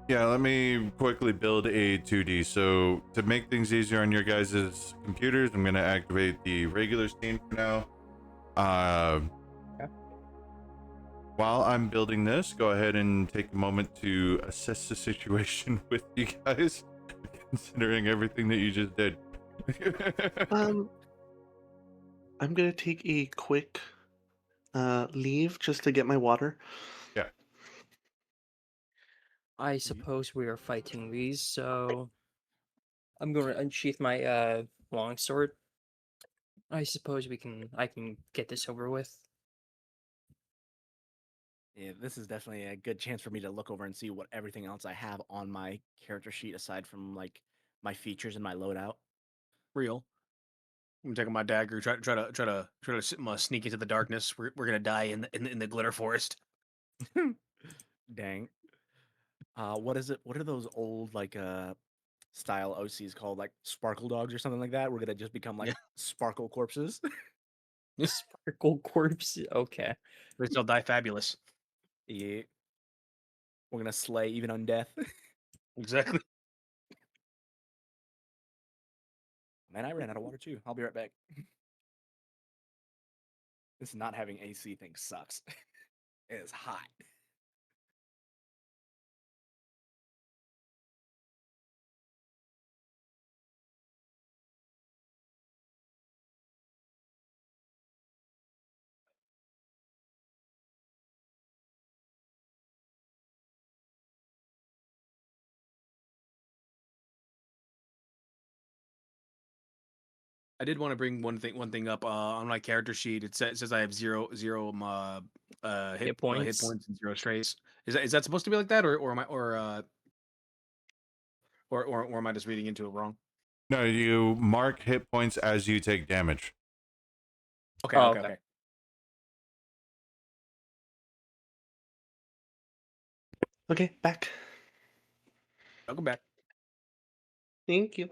Yeah, let me quickly build a 2D. So to make things easier on your guys' computers, I'm going to activate the regular scene for now. Okay. While I'm building this, go ahead and take a moment to assess the situation with you guys, considering everything that you just did. I'm gonna take a quick leave just to get my water. Yeah. I suppose we are fighting these, so I'm going to unsheath my longsword. I suppose I can get this over with. Yeah, this is definitely a good chance for me to look over and see what everything else I have on my character sheet aside from my features and my loadout. Real. I'm taking my dagger. Try to sneak into the darkness. We're gonna die in the glitter forest. Dang. What is it? What are those old style OCs called? Like sparkle dogs or something like that? We're gonna just become like Yeah. sparkle corpses. Sparkle corpse. Okay. They still die fabulous. Yeah. We're gonna slay even undeath. Exactly. Man, I ran out of water too. I'll be right back. This not having AC thing sucks. It is hot. I did want to bring one thing up on my character sheet. It says I have zero hit points. points and 0 strays. Is that supposed to be like that, or am I or am I just reading into it wrong? No, you mark hit points as you take damage. Okay, Oh, okay, okay. okay. Okay, back. Welcome back. Thank you.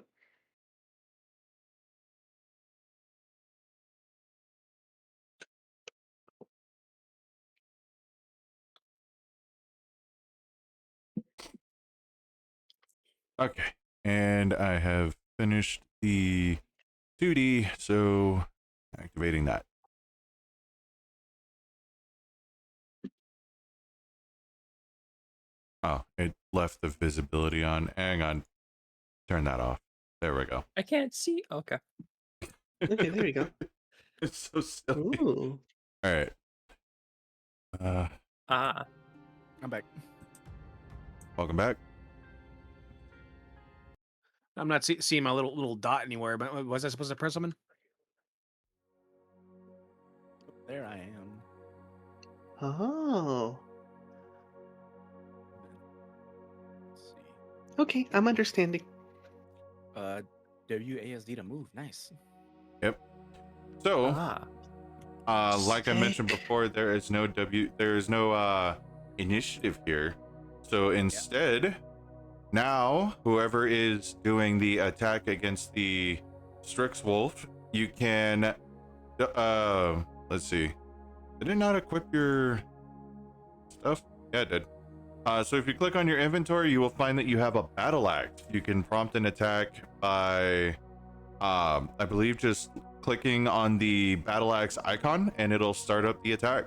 Okay, and I have finished the 2D, so activating that. Oh, it left the visibility on. Hang on. Turn that off. There we go. I can't see. Okay. Okay, there you go. It's so silly. Ooh. All right. Ah. I'm back. Welcome back. I'm not seeing my little dot anywhere, but was I supposed to press something? There I am. Oh. Let's see. Okay, I'm understanding. WASD to move. Nice. Yep. So, like I mentioned Sick. before, there is no initiative here. So instead, now whoever is doing the attack against the Strix Wolf, you can let's see. Did it not equip your stuff? Yeah, it did. So if you click on your inventory, you will find that you have a battle axe. You can prompt an attack by I believe just clicking on the battle axe icon and it'll start up the attack.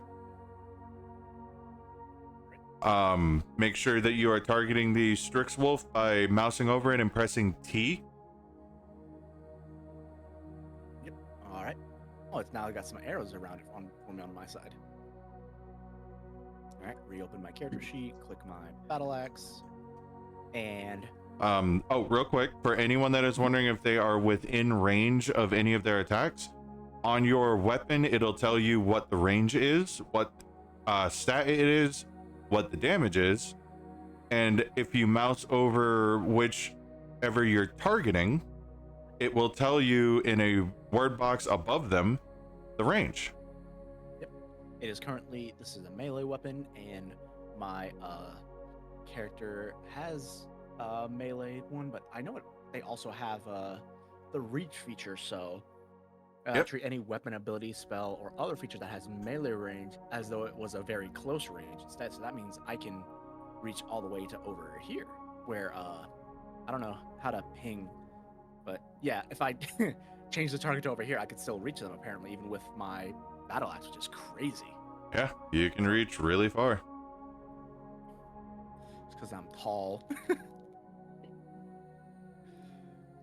Make sure that you are targeting the Strix Wolf by mousing over it and pressing T. Yep. All right. Oh, it's now got some arrows around it for me on my side. All right. Reopen my character sheet. Click my battle axe, and Oh, real quick, for anyone that is wondering if they are within range of any of their attacks, on your weapon it'll tell you what the range is, what stat it is, what the damage is, and if you mouse over whichever you're targeting, it will tell you in a word box above them the range. it is currently, this is a melee weapon, and my character has a melee one, but I know they also have the reach feature, so Yep. treat any weapon, ability, spell, or other feature that has melee range as though it was a very close range instead. So that means I can reach all the way to over here, where I don't know how to ping, but yeah, if I change the target to over here, I could still reach them apparently, even with my battle axe, which is crazy. Yeah, you can reach really far. It's because I'm tall.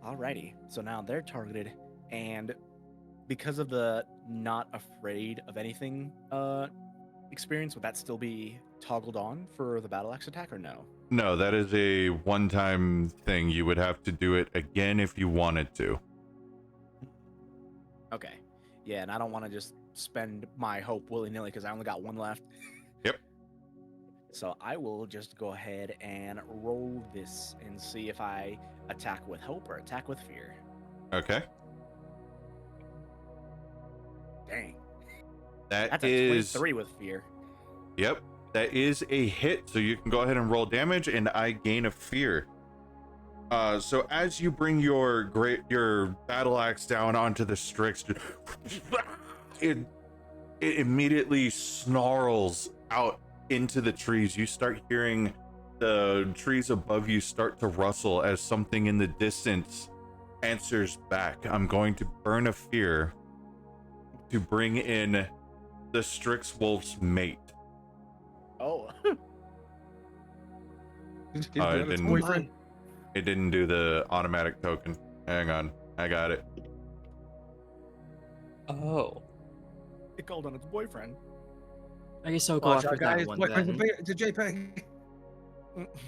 Alrighty, so now they're targeted, and because of the not afraid of anything experience, would that still be toggled on for the battle axe attack or no? No, that is a one-time thing. You would have to do it again if you wanted to. Okay. Yeah, and I don't want to just spend my hope willy-nilly because I only got one left. Yep. So I will just go ahead and roll this and see if I attack with hope or attack with fear. Okay. Dang. That's That's a 23 with fear. Yep. That is a hit. So you can go ahead and roll damage and I gain a fear. So as you bring your battle axe down onto the Strix, it immediately snarls out into the trees. You start hearing the trees above you start to rustle as something in the distance answers back. I'm going to burn a fear to bring in the Strix Wolf's mate. Oh. It didn't do the automatic token. Hang on, I got it. Oh. It called on its boyfriend. I guess I'll go Watch after out, that guys. one Boyfriend's then. a JPEG.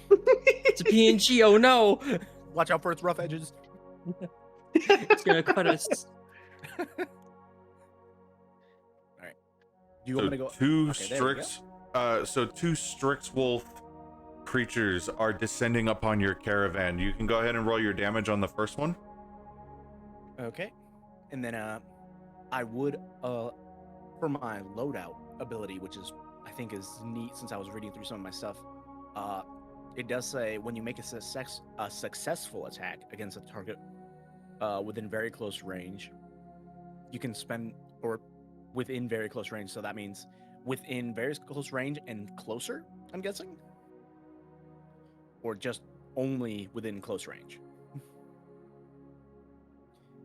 It's a PNG. Oh no! Watch out for its rough edges. It's gonna cut us. All right. Do you So want me to go? two Okay, there we go. Strix, two Strix Wolf creatures are descending upon your caravan. You can go ahead and roll your damage on the first one. Okay. And then I would for my loadout ability, which is I think is neat since I was reading through some of my stuff, It does say when you make a successful attack against a target within very close range, you can spend, or within very close range. So that means within very close range and closer, I'm guessing, or just only within close range.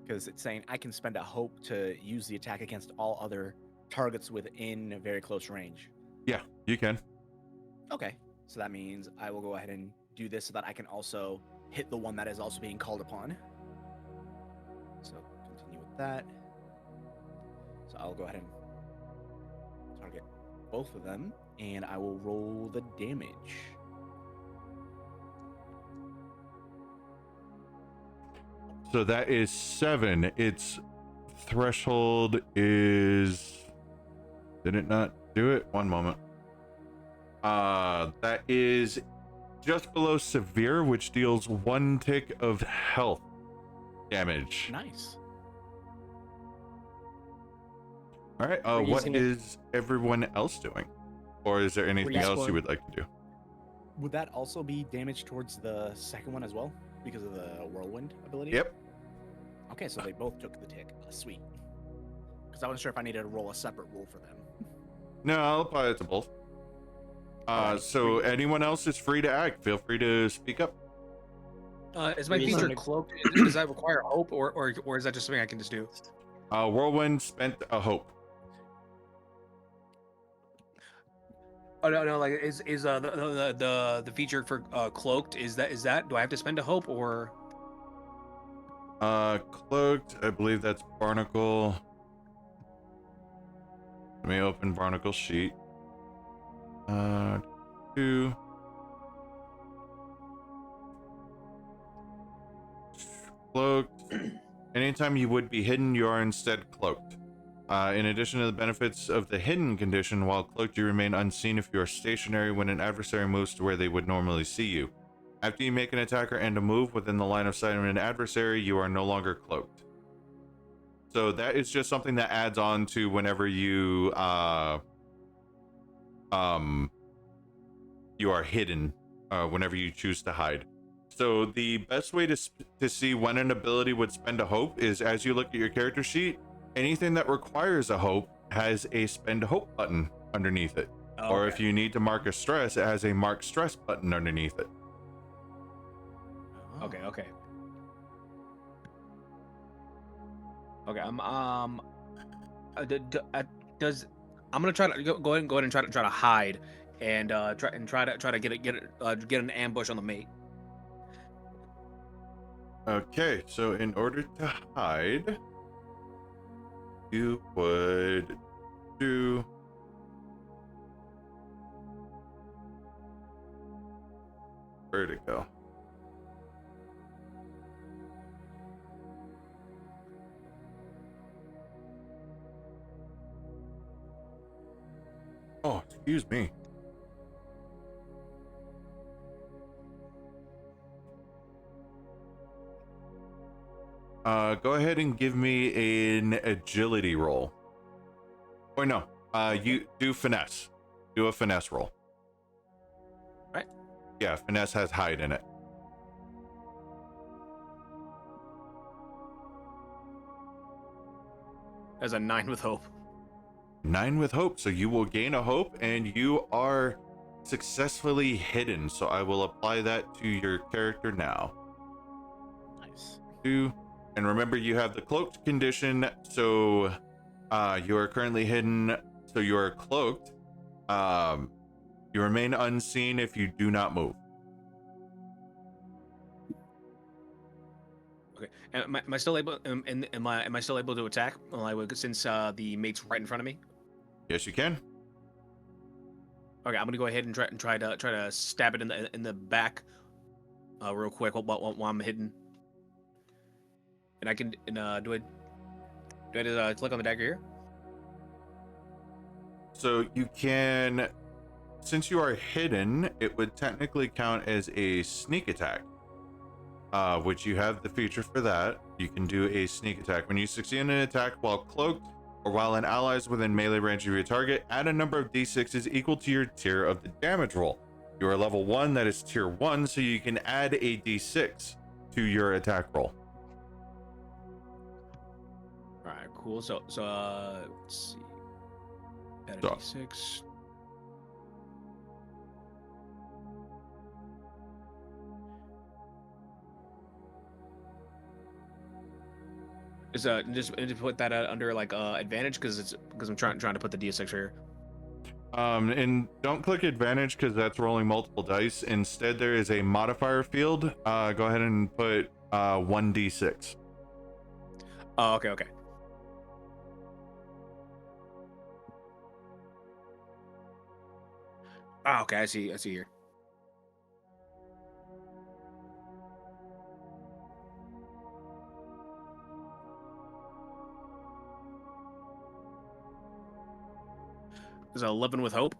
Because it's saying I can spend a hope to use the attack against all other targets within very close range. Yeah, you can. Okay, so that means I will go ahead and do this so that I can also hit the one that is also being called upon. So continue with that. So I'll go ahead and target both of them, and I will roll the damage. So that is 7. Its threshold is... Did it not do it? One moment. That is just below severe, which deals 1 tick of health damage. Nice. All right. We're What using it- is everyone else doing? Or is there anything using else one. you would like to do? Would that also be damage towards the second one as well? Because of the whirlwind ability? Yep. Okay, so they both took the tick. Sweet. Because I wasn't sure if I needed to roll a separate roll for them. No, I'll apply it to both. Alright, So sweet. anyone else is free to act. Feel free to speak up. Is my We're feature using it- cloaked? Does that require hope, or is that just something I can just do? Whirlwind spent a hope. Oh no, like is the feature for cloaked? Is that do I have to spend a hope or? Cloaked, I believe that's Barnacle. Let me open Barnacle's sheet. 2. Cloaked. Anytime you would be hidden, you are instead cloaked. In addition to the benefits of the hidden condition, while cloaked, you remain unseen if you are stationary when an adversary moves to where they would normally see you. After you make an attack or end a move within the line of sight of an adversary, you are no longer cloaked. So that is just something that adds on to whenever you you are hidden, whenever you choose to hide. So the best way to see when an ability would spend a hope is as you look at your character sheet, anything that requires a hope has a spend hope button underneath it. Oh, Or if you need to mark a stress, it has a mark stress button underneath it. Okay. Okay. Does I'm gonna try to go ahead and try to hide and try to get an ambush on the mate. Okay, so in order to hide, you would do... Where'd it go? Oh, excuse me. Go ahead and give me an agility roll. Or no, you do finesse. Do a finesse roll. Right. Yeah, finesse has hide in it. As a 9 with hope. 9 with hope, so you will gain a hope and you are successfully hidden. So I will apply that to your character now. Nice. 2. And remember, you have the cloaked condition, so you are currently hidden, so you are cloaked. You remain unseen if you do not move. Okay. Am I still able? Am I still able to attack? Since the mate's right in front of me. Yes, you can. Okay, I'm gonna go ahead and try to stab it in the back, real quick while I'm hidden. And I can do I just click on the dagger here? So you can, since you are hidden, it would technically count as a sneak attack, which you have the feature for that. You can do a sneak attack. When you succeed in an attack while cloaked or while an ally is within melee range of your target, add a number of d6s equal to your tier of the damage roll. You are level 1, that is tier 1, so you can add a d6 to your attack roll. All right, cool. So let's see. Add a So- d6. Just put that under like advantage because I'm trying to put the d6 here. And don't click advantage because that's rolling multiple dice. Instead, there is a modifier field. Go ahead and put 1d6. Oh, okay. Ah, okay. I see here. Is it 11 with hope?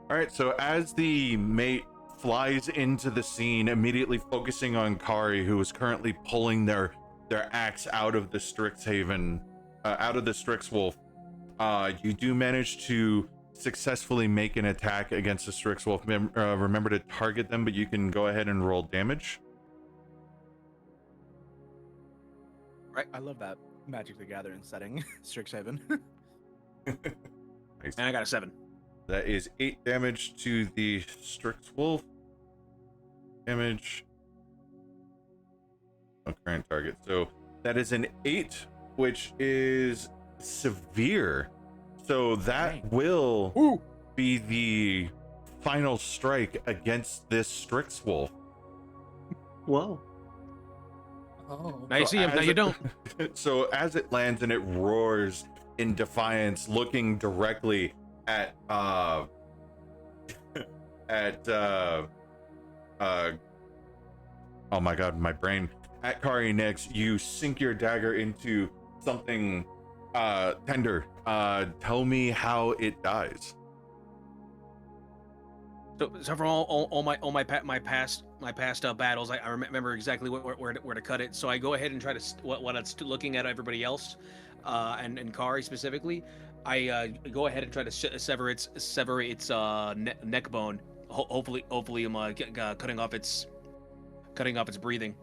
All right, so as the mate flies into the scene, immediately focusing on Kari, who is currently pulling their axe out of the Strixhaven, out of the Strixwolf, you do manage to successfully make an attack against the Strixwolf. Remember to target them, but you can go ahead and roll damage. Right. I love that Magic the Gathering setting, Strixhaven. Nice. And I got a 7. That is 8 damage to the Strixwolf. Damage. No current target. So that is an 8, which is severe. So that Dang. will be the final strike against this Strixwolf. Wow. Oh. Now you see him. Now as you it- don't. So as it lands and it roars in defiance, looking directly at oh my god, my brain, at Kari next, you sink your dagger into something tender. Tell me how it dies. So from all my past battles, I remember exactly where to cut it. So I go ahead and try to what it's looking at everybody else, and Kari specifically. I go ahead and try to sever its neck bone. Hopefully I'm cutting off its breathing.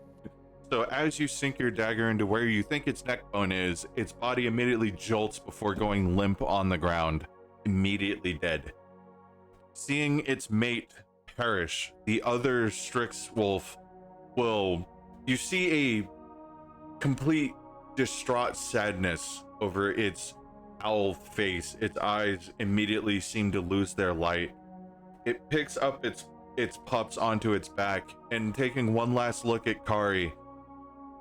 So as you sink your dagger into where you think its neck bone is, its body immediately jolts before going limp on the ground, immediately dead. Seeing its mate perish, the other Strixwolf you see a complete distraught sadness over its owl face. Its eyes immediately seem to lose their light. It picks up its pups onto its back, and taking one last look at Kari,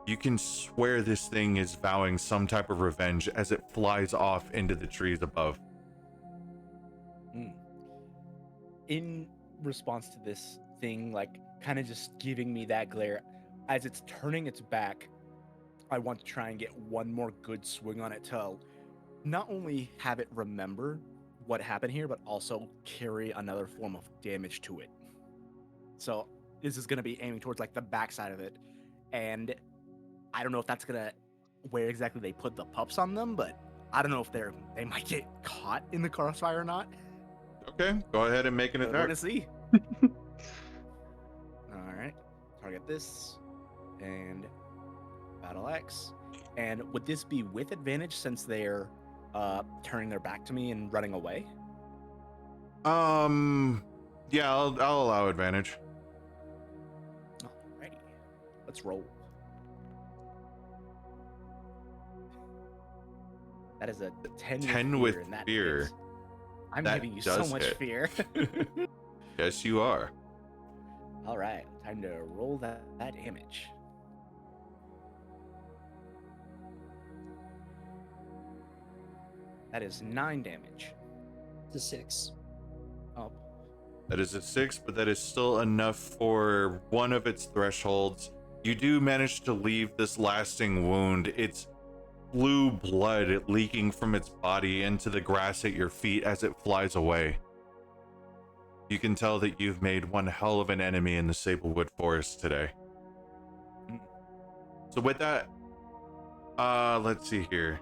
you can swear this thing is vowing some type of revenge as it flies off into the trees above. In response to this thing, like, kind of just giving me that glare, as it's turning its back, I want to try and get one more good swing on it to not only have it remember what happened here, but also carry another form of damage to it. So this is going to be aiming towards like the backside of it. And I don't know if that's going to where exactly they put the pups on them, but I don't know if they might get caught in the crossfire or not. Okay, go ahead and make an We're attack. gonna see. All right, target this and battle axe. And would this be with advantage since they're turning their back to me and running away? Yeah, I'll allow advantage. Alrighty, let's roll. That is a 10, 10 with with fear, and that fear. hits. I'm That giving you so does much hit. fear. Yes, you are. All right, time to roll that damage. That is 9 damage. It's a 6. Oh, That is a 6, but that is still enough for one of its thresholds. You do manage to leave this lasting wound. It's blue blood leaking from its body into the grass at your feet as it flies away. You can tell that you've made one hell of an enemy in the Sablewood Forest today. So with that, let's see here.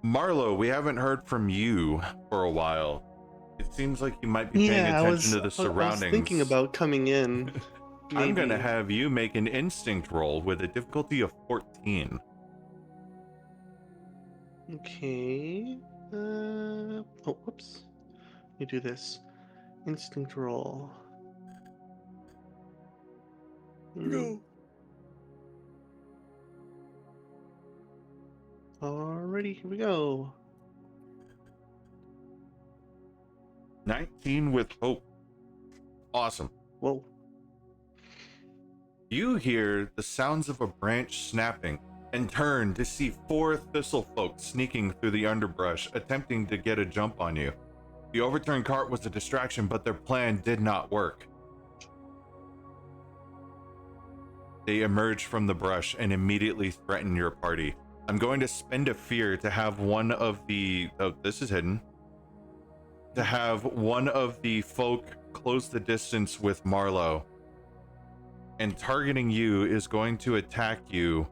Marlo, we haven't heard from you for a while. It seems like you might be paying Yeah, attention to the I was surroundings. thinking about coming in. I'm gonna maybe. have you make an instinct roll with a difficulty of 14. Okay. Oh, whoops. Let me do this. Instinct roll. Go. Alrighty, here we go. 19 with hope. Awesome. Whoa. You hear the sounds of a branch snapping and turn to see 4 thistle folk sneaking through the underbrush, attempting to get a jump on you. The overturned cart was a distraction, but their plan did not work. They emerge from the brush and immediately threaten your party. I'm going to spend a fear to have one of the... Oh, this is hidden. To have one of the folk close the distance with Marlo. And targeting you is going to attack you.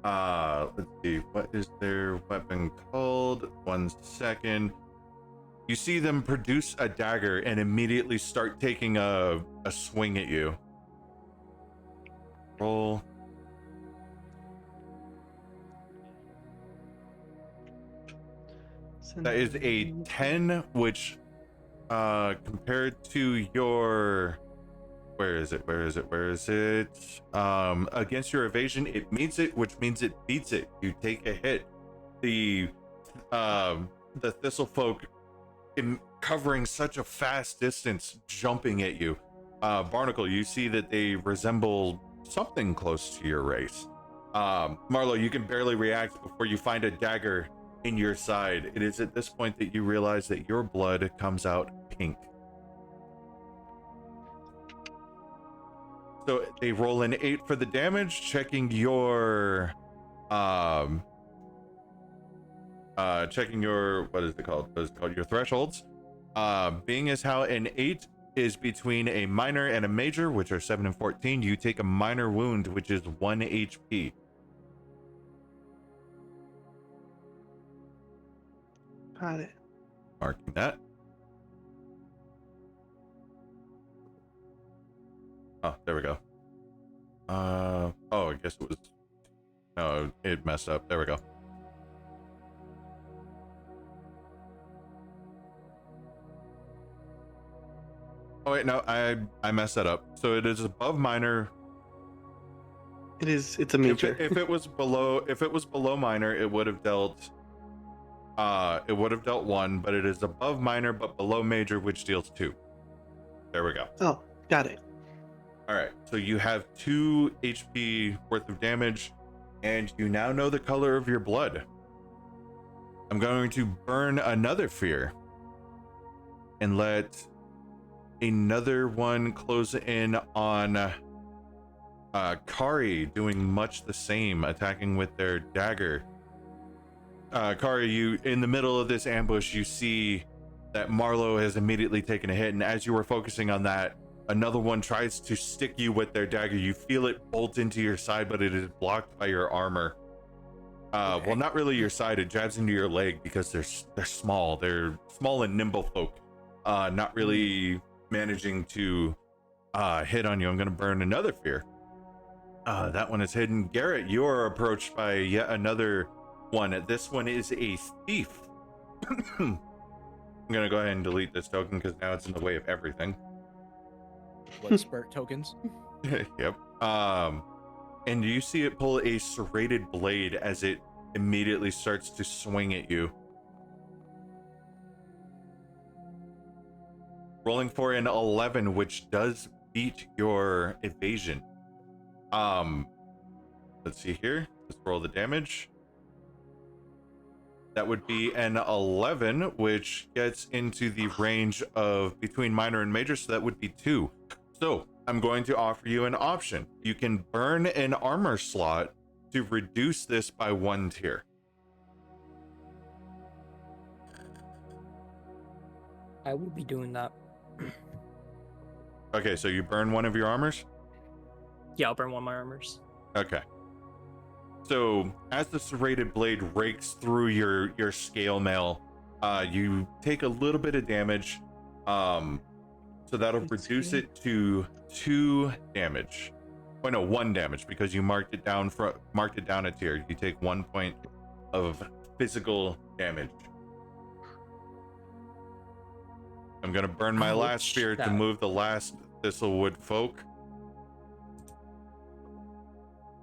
Let's see, what is their weapon called? 1 second. You see them produce a dagger and immediately start taking a swing at you. Roll. That is a 10, which compared to your... Where is it? Against your evasion, it meets it, which means it beats it. You take a hit. The thistle folk covering such a fast distance, jumping at you. Barnacle, you see that they resemble something close to your race. Marlo, you can barely react before you find a dagger in your side. It is at this point that you realize that your blood comes out pink. So they roll an 8 for the damage, checking your what is it called? Your thresholds. Being as how an 8 is between a minor and a major, which are 7 and 14, you take a minor wound, which is 1 HP. Got it. Marking that. Oh, there we go. Oh, I guess it was... No, it messed up. There we go. Oh wait, no, I messed that up. So it is above minor. It's a major. If it was below minor, it would have dealt 1, but it is above minor but below major, which deals 2. There we go. Oh, got it. All right, so you have 2 HP worth of damage, and you now know the color of your blood. I'm going to burn another fear and let another one close in on Kari, doing much the same, attacking with their dagger. Kari, you in the middle of this ambush, you see that Marlo has immediately taken a hit, and as you were focusing on that, another one tries to stick you with their dagger. You feel it bolt into your side, but it is blocked by your armor. Okay. Well, not really your side. It jabs into your leg because they're small. They're small and nimble folk. Not really managing to hit on you. I'm going to burn another fear. That one is hidden. Garrett, you are approached by yet another one. This one is a thief. I'm going to go ahead and delete this token because now it's in the way of everything. Blood spurt tokens. Yep. And you see it pull a serrated blade as it immediately starts to swing at you. Rolling for an 11, which does beat your evasion. Let's see here. Let's roll the damage. That would be an 11, which gets into the range of between minor and major, so that would be 2. So I'm going to offer you an option. You can burn an armor slot to reduce this by 1 tier. I will be doing that. Okay, so you burn one of your armors? Yeah, I'll burn one of my armors. Okay. So as the serrated blade rakes through your scale mail, you take a little bit of damage. So that'll reduce it to 2 damage. Oh no, 1 damage because you marked it down a tier. You take 1 point of physical damage. I'm gonna burn my last spear to move the last Thistlewood folk.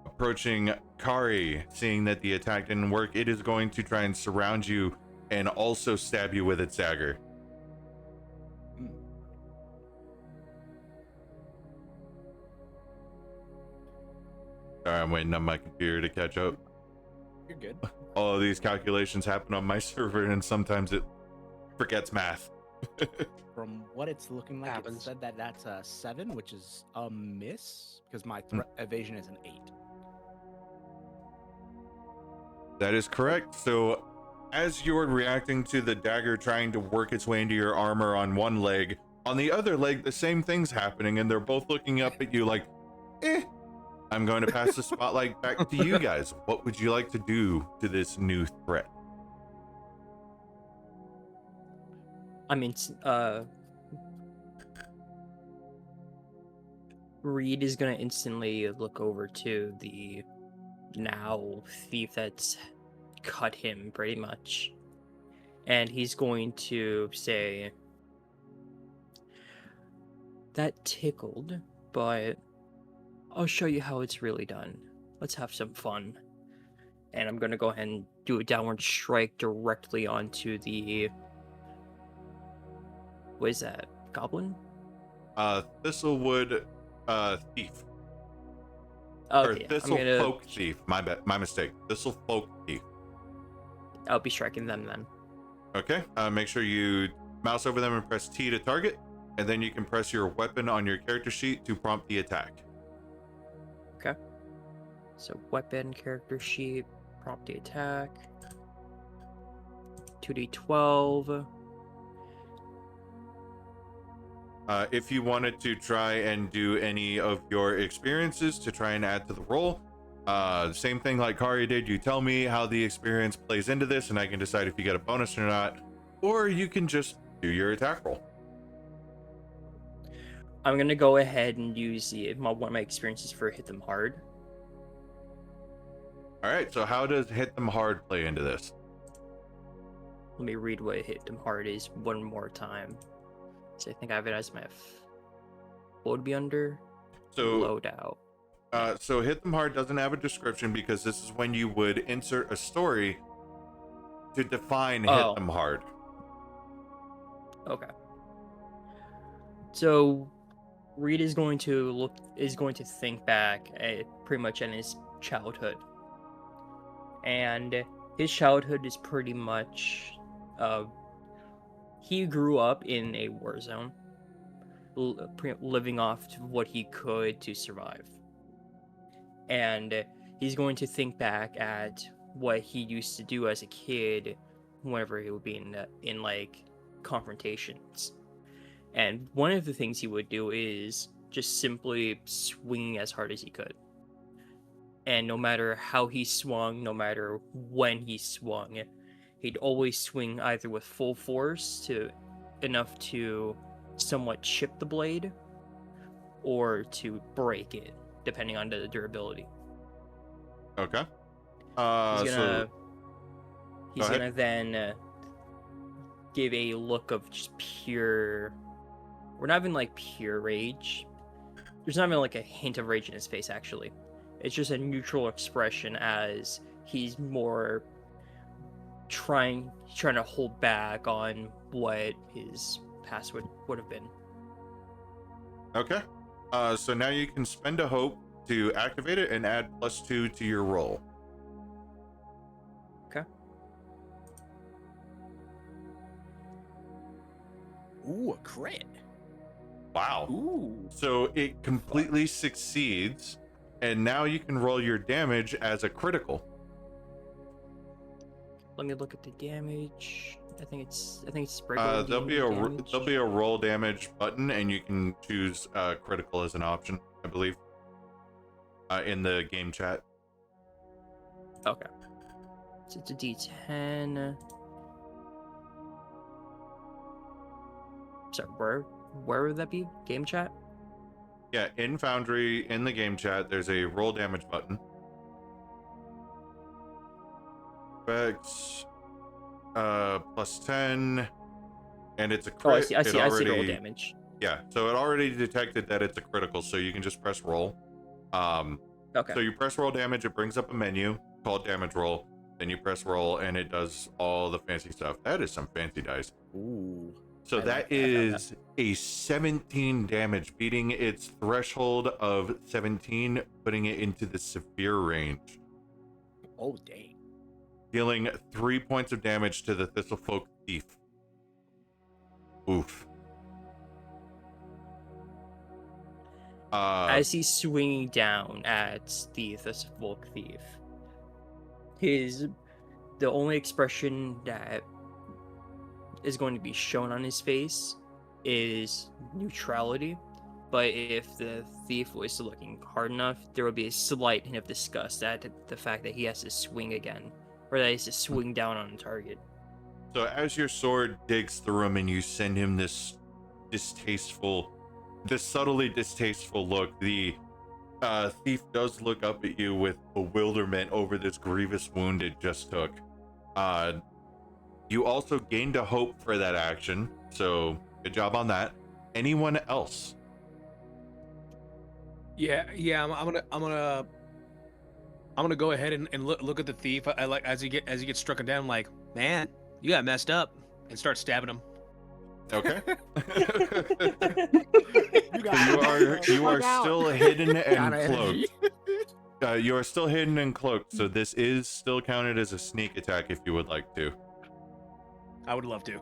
Approaching Kari, seeing that the attack didn't work, it is going to try and surround you and also stab you with its dagger. Sorry, I'm waiting on my computer to catch up. You're good. All of these calculations happen on my server, and sometimes it forgets math. From what it's looking like, it Happens. said that that's a 7, which is a miss because my evasion is an 8. That is correct. So as you're reacting to the dagger trying to work its way into your armor on one leg, on the other leg, the same thing's happening, and they're both looking up at you like, I'm going to pass the spotlight back to you guys. What would you like to do to this new threat? I mean, Reed is gonna instantly look over to the now thief that's cut him pretty much, and he's going to say, "That tickled, but I'll show you how it's really done. Let's have some fun." And I'm gonna go ahead and do a downward strike directly onto the, what is that, goblin? Thistlewood thief. Okay, Or Thistle folk thief. My mistake. Thistle folk thief. I'll be striking them then. Okay. Make sure you mouse over them and press T to target, and then you can press your weapon on your character sheet to prompt the attack. Okay. So weapon, character sheet, prompt the attack. 2d12. If you wanted to try and do any of your experiences to try and add to the roll, same thing like Kari did. You tell me how the experience plays into this, and I can decide if you get a bonus or not. Or you can just do your attack roll. I'm gonna go ahead and use one of my experiences for hit them hard. All right. So how does hit them hard play into this? Let me read what hit them hard is one more time. So I think I have it as my what would be under So loadout. So hit them hard doesn't have a description because this is when you would insert a story to define hit them hard. Okay. So Reed is going to think back at pretty much in his childhood. And his childhood is pretty much he grew up in a war zone, living off what he could to survive. And he's going to think back at what he used to do as a kid whenever he would be in like confrontations. And one of the things he would do is just simply swinging as hard as he could. And no matter how he swung, no matter when he swung, he'd always swing either with full force enough to somewhat chip the blade or to break it, depending on the durability. Okay. He's gonna then give a look of just pure, we're not even like pure rage. There's not even like a hint of rage in his face, actually. It's just a neutral expression as he's more trying to hold back on what his past would have been. Okay. So now you can spend a hope to activate it and add +2 to your roll. Okay. Ooh, a crit. Wow. Ooh. So it completely succeeds, and now you can roll your damage as a critical. Let me look at the damage. I think it's There'll be a roll damage button, and you can choose critical as an option, I believe, in the game chat. Okay. So it's a D10. Sorry, where would that be? Game chat? Yeah, in Foundry, in the game chat, there's a roll damage button. Effects, +10, and it's a crit. Oh, I see. I see. It I see the roll already- damage. Yeah, so it already detected that it's a critical, so you can just press roll. Okay. So you press roll damage, it brings up a menu called damage roll. Then you press roll, and it does all the fancy stuff. That is some fancy dice. Ooh. So I that like that. is a 17 damage, beating its threshold of 17, putting it into the severe range, Oh dang. dealing 3 points of damage to the Thistlefolk Thief. Oof. As he's swinging down at the Thistlefolk Thief, the only expression that is going to be shown on his face is neutrality. But if the thief was looking hard enough, there would be a slight hint of disgust at the fact that he has to swing again, or that he has to swing down on a target. So as your sword digs through him and you send him this subtly distasteful look, the thief does look up at you with bewilderment over this grievous wound it just took. You also gained a hope for that action, so good job on that. Anyone else? Yeah. I'm gonna go ahead and look at the thief. I like as he gets struck down. I'm like, man, you got messed up, and start stabbing him. Okay. You you are still hidden and Got cloaked. You are still hidden and cloaked, so this is still counted as a sneak attack if you would like to. I would love to.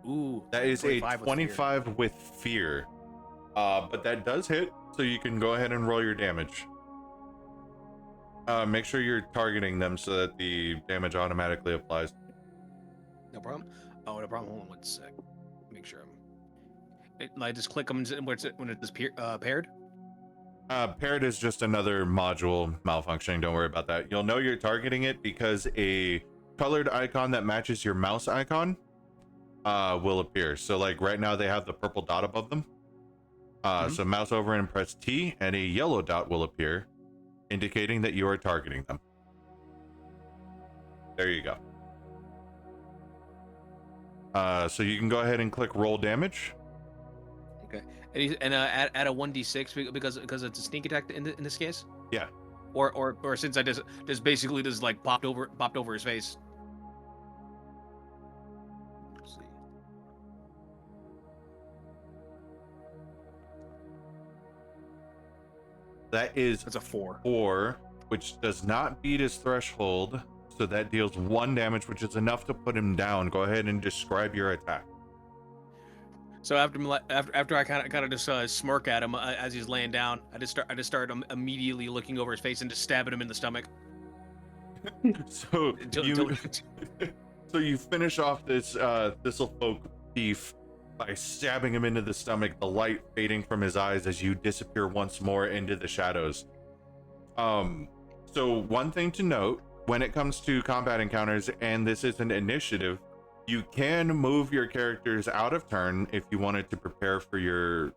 Ooh, That is a 25 with fear. 25 with fear. But that does hit, so you can go ahead and roll your damage. Make sure you're targeting them so that the damage automatically applies. No problem. Oh, no problem. Hold on 1 sec. Make sure I just click them when it is paired. Parrot is just another module malfunctioning. Don't worry about that. You'll know you're targeting it because a colored icon that matches your mouse icon will appear. So like right now they have the purple dot above them. So mouse over and press T and a yellow dot will appear, indicating that you are targeting them. There you go. So you can go ahead and click roll damage. Okay. And add a 1d6 because it's a sneak attack in this case. Yeah. Or since I just basically just like popped over his face. Let's see. That's a 4. 4, which does not beat his threshold. So that deals 1 damage, which is enough to put him down. Go ahead and describe your attack. So after I kind of just smirk at him as he's laying down, I just start immediately looking over his face and just stabbing him in the stomach. So you finish off this Thistlefolk thief by stabbing him into the stomach, the light fading from his eyes as you disappear once more into the shadows. So one thing to note when it comes to combat encounters, and this is an initiative, you can move your characters out of turn if you wanted to prepare for your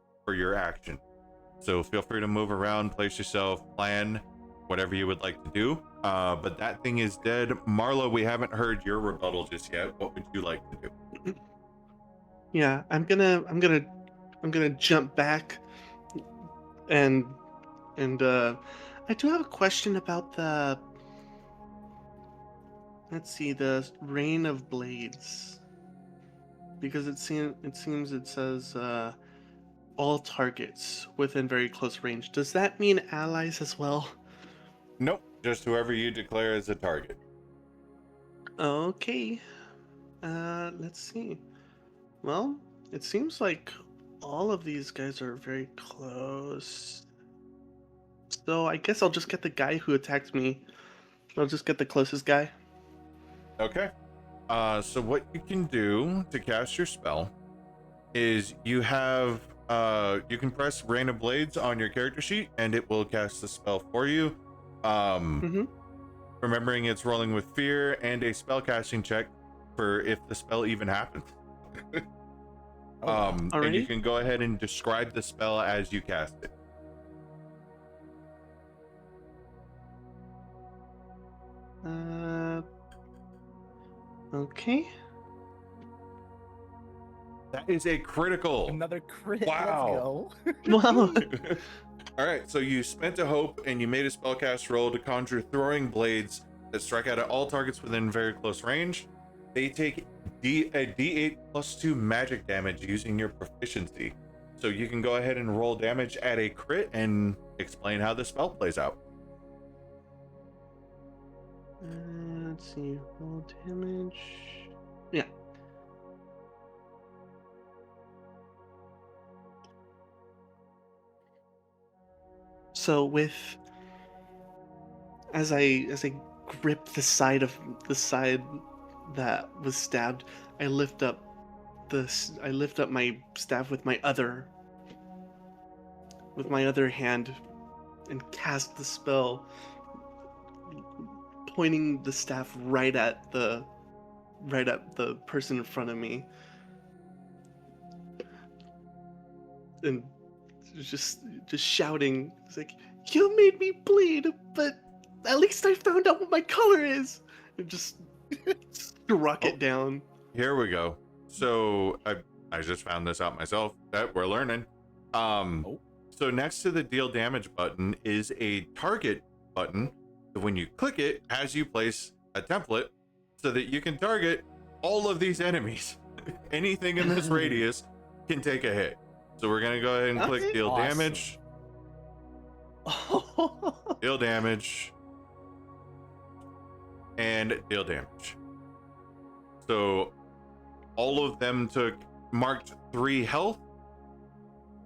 action. So feel free to move around, place yourself, plan whatever you would like to do. But that thing is dead. Marlo, we haven't heard your rebuttal just yet. What would you like to do? Yeah, I'm gonna jump back and I do have a question about the, let's see, the Rain of Blades, because it seems it says all targets within very close range. Does that mean allies as well? Nope, just whoever you declare as a target. Okay. Let's see. Well, it seems like all of these guys are very close. So I guess I'll just get the guy who attacked me. I'll just get the closest guy. Okay. So what you can do to cast your spell is you have you can press random blades on your character sheet and it will cast the spell for you. Mm-hmm. Remembering it's rolling with fear and a spell casting check for if the spell even happens. Oh, wow. And you Alrighty. can go ahead and describe the spell as you cast it. Okay. That is a critical. Another crit. Wow. Let's go. Wow. All right, so you spent a hope and you made a spellcast roll to conjure throwing blades that strike out at all targets within very close range. They take a d8 plus 2 magic damage using your proficiency. So you can go ahead and roll damage at a crit and explain how the spell plays out. Let's see. Roll damage. Yeah. So as I grip the side that was stabbed, I lift up my staff with my other hand and cast the spell, pointing the staff right at the person in front of me, and just shouting. It's like, "You made me bleed, but at least I found out what my color is." And just struck it down. Here we go. So I just found this out myself. That we're learning. So next to the deal damage button is a target button. So when you click it, as you place a template, so that you can target all of these enemies. Anything in this radius can take a hit. So we're gonna go ahead and click Okay. deal Awesome. damage. Deal damage. And deal damage. So all of them took marked 3 health.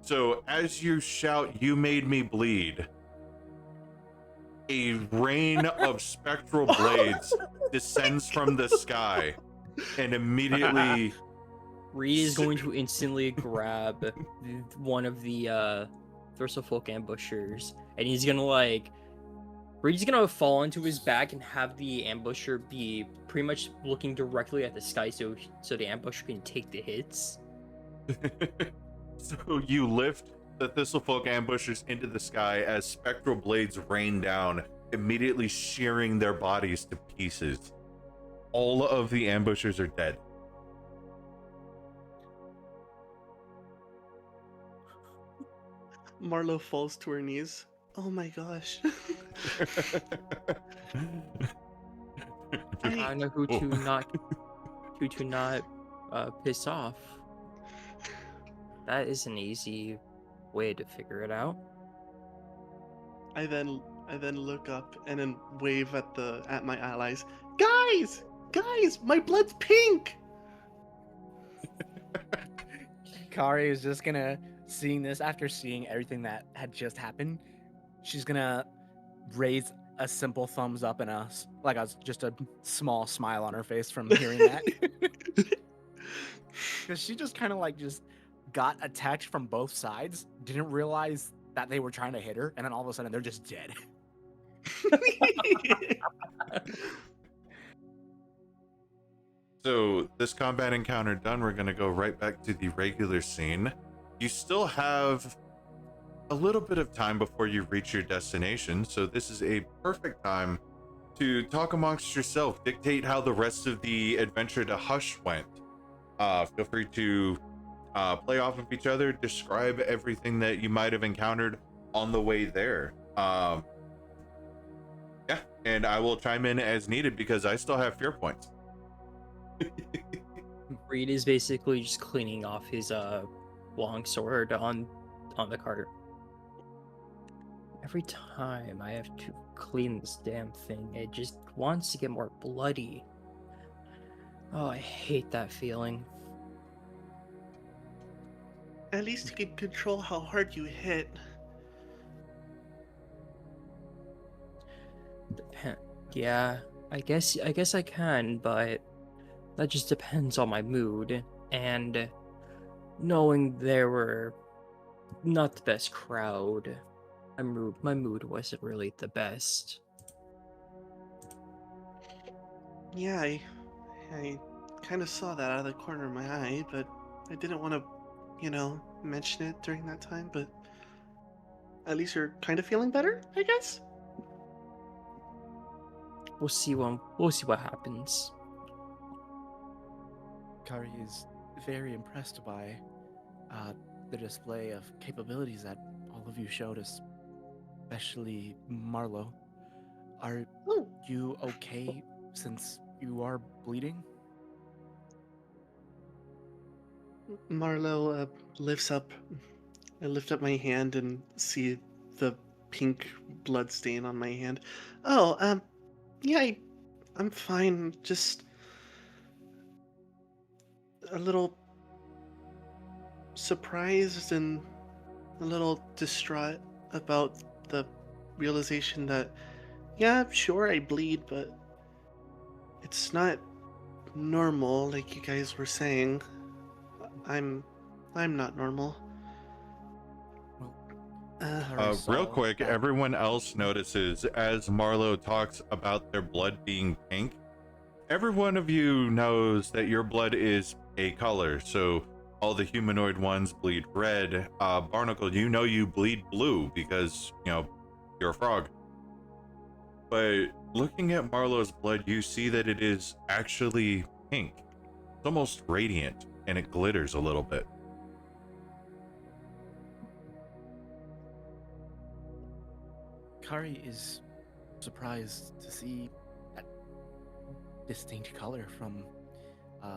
So as you shout, "You made me bleed," a rain of spectral blades descends from the sky and immediately Reed is going to instantly grab one of the Thurselfolk ambushers, and he's gonna Reed's gonna fall onto his back and have the ambusher be pretty much looking directly at the sky, so the ambusher can take the hits. So you lift the Thistlefolk ambushers into the sky as spectral blades rain down, immediately shearing their bodies to pieces. All of the ambushers are dead. Marlo falls to her knees. Oh my gosh. I don't know who to not piss off. That is an easy way to figure it out. I then look up and then wave at my allies. Guys, my blood's pink. Kari is just gonna, seeing this, after seeing everything that had just happened, she's gonna raise a simple thumbs up and just a small smile on her face from hearing that. Because she just kind of just got attacked from both sides, didn't realize that they were trying to hit her, and then all of a sudden they're just dead. So this combat encounter done, we're gonna go right back to the regular scene. You still have a little bit of time before you reach your destination, so this is a perfect time to talk amongst yourself, dictate how the rest of the adventure to Hush went. Feel free to play off of each other, describe everything that you might have encountered on the way there. Yeah, and I will chime in as needed because I still have fear points. Reed is basically just cleaning off his long sword on the cart. Every time I have to clean this damn thing, it just wants to get more bloody. Oh, I hate that feeling. At least you can control how hard you hit. Yeah, I guess I can, but that just depends on my mood. And knowing there were not the best crowd, my mood wasn't really the best. Yeah, I kind of saw that out of the corner of my eye, but I didn't want to, mention it during that time. But at least you're kind of feeling better, I guess. We'll see what happens. Kari is very impressed by the display of capabilities that all of you showed us, especially Marlo. Are Oh, you okay since you are bleeding? Marlo lifts up. I lift up my hand and see the pink blood stain on my hand. Oh, yeah, I'm fine. Just a little surprised and a little distraught about the realization that, yeah, sure, I bleed, but it's not normal like you guys were saying. I'm I'm not normal. Well, Uh, Kari Real saw quick, that- everyone else notices as Marlo talks about their blood being pink, every one of you knows that your blood is a color. So all the humanoid ones bleed red. Barnacle, you know you bleed blue because, you're a frog. But looking at Marlo's blood, you see that it is actually pink. It's almost radiant and it glitters a little bit. Kari is surprised to see that distinct color from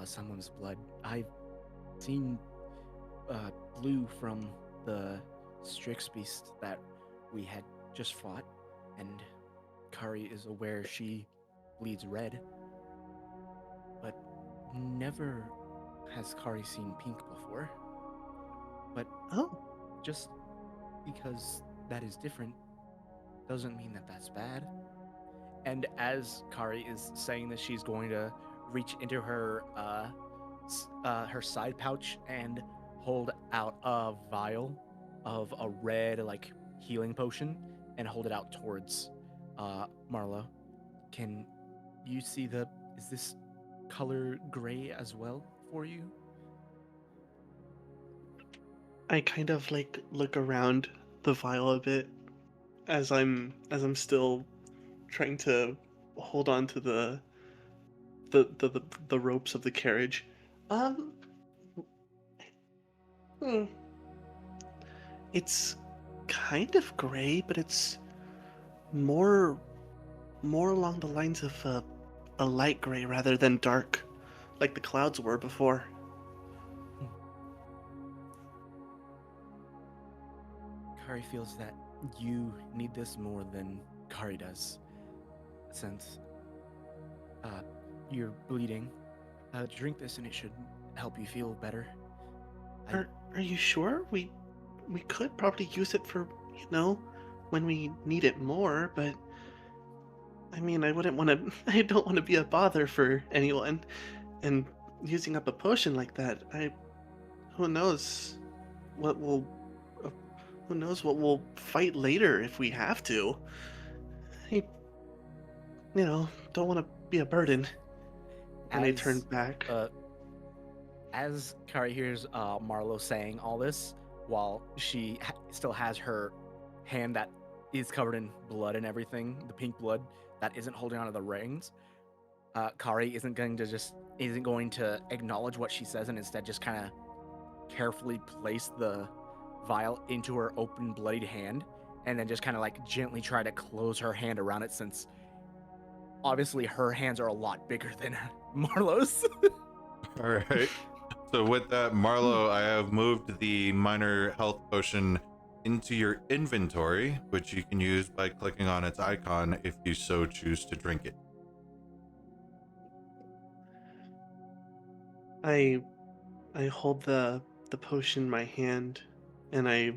someone's blood. I've seen blue from the Strix beast that we had just fought, and Kari is aware she bleeds red, but never has Kari seen pink before. But oh, just because that is different doesn't mean that that's bad. And as Kari is saying this, she's going to reach into her her side pouch and hold out a vial of a red healing potion and hold it out towards Marlo. Can you see is this color gray as well for you? I kind of look around the vial a bit as I'm still trying to hold on to the ropes of the carriage. Um, hmm, it's kind of gray, but it's more more along the lines of a light gray rather than dark, like the clouds were before. Kari feels that you need this more than Kari does, since you're bleeding. Drink this and it should help you feel better. Are you sure? We could probably use it for, when we need it more, but I mean, I wouldn't want to I don't want to be a bother for anyone, and using up a potion like that, who knows what will uh, who knows what we'll fight later if we have to. I, don't want to be a burden. And I turn back. As Kari hears Marlo saying all this, while she still has her hand that is covered in blood and everything, the pink blood that isn't holding onto the reins, Kari isn't going to acknowledge what she says and instead just kind of carefully place the vial into her open, bloodied hand, and then just kind of gently try to close her hand around it, since obviously her hands are a lot bigger than Marlo's. All right. So with that, Marlo, I have moved the minor health potion into your inventory, which you can use by clicking on its icon if you so choose to drink it. I hold the potion in my hand, and I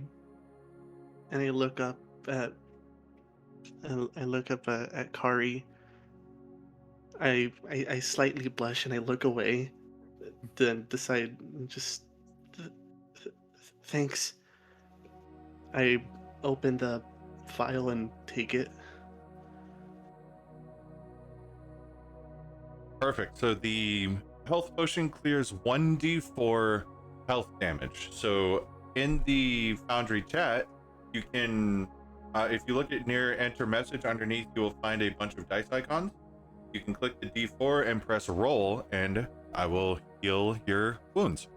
look up at at Kari. I slightly blush and I look away, then decide just Thanks. I open the file and take it. Perfect. So the health potion clears 1d4 health damage. So in the Foundry chat, you can, if you look at near enter message underneath, you will find a bunch of dice icons. You can click the d4 and press roll, and I will heal your wounds.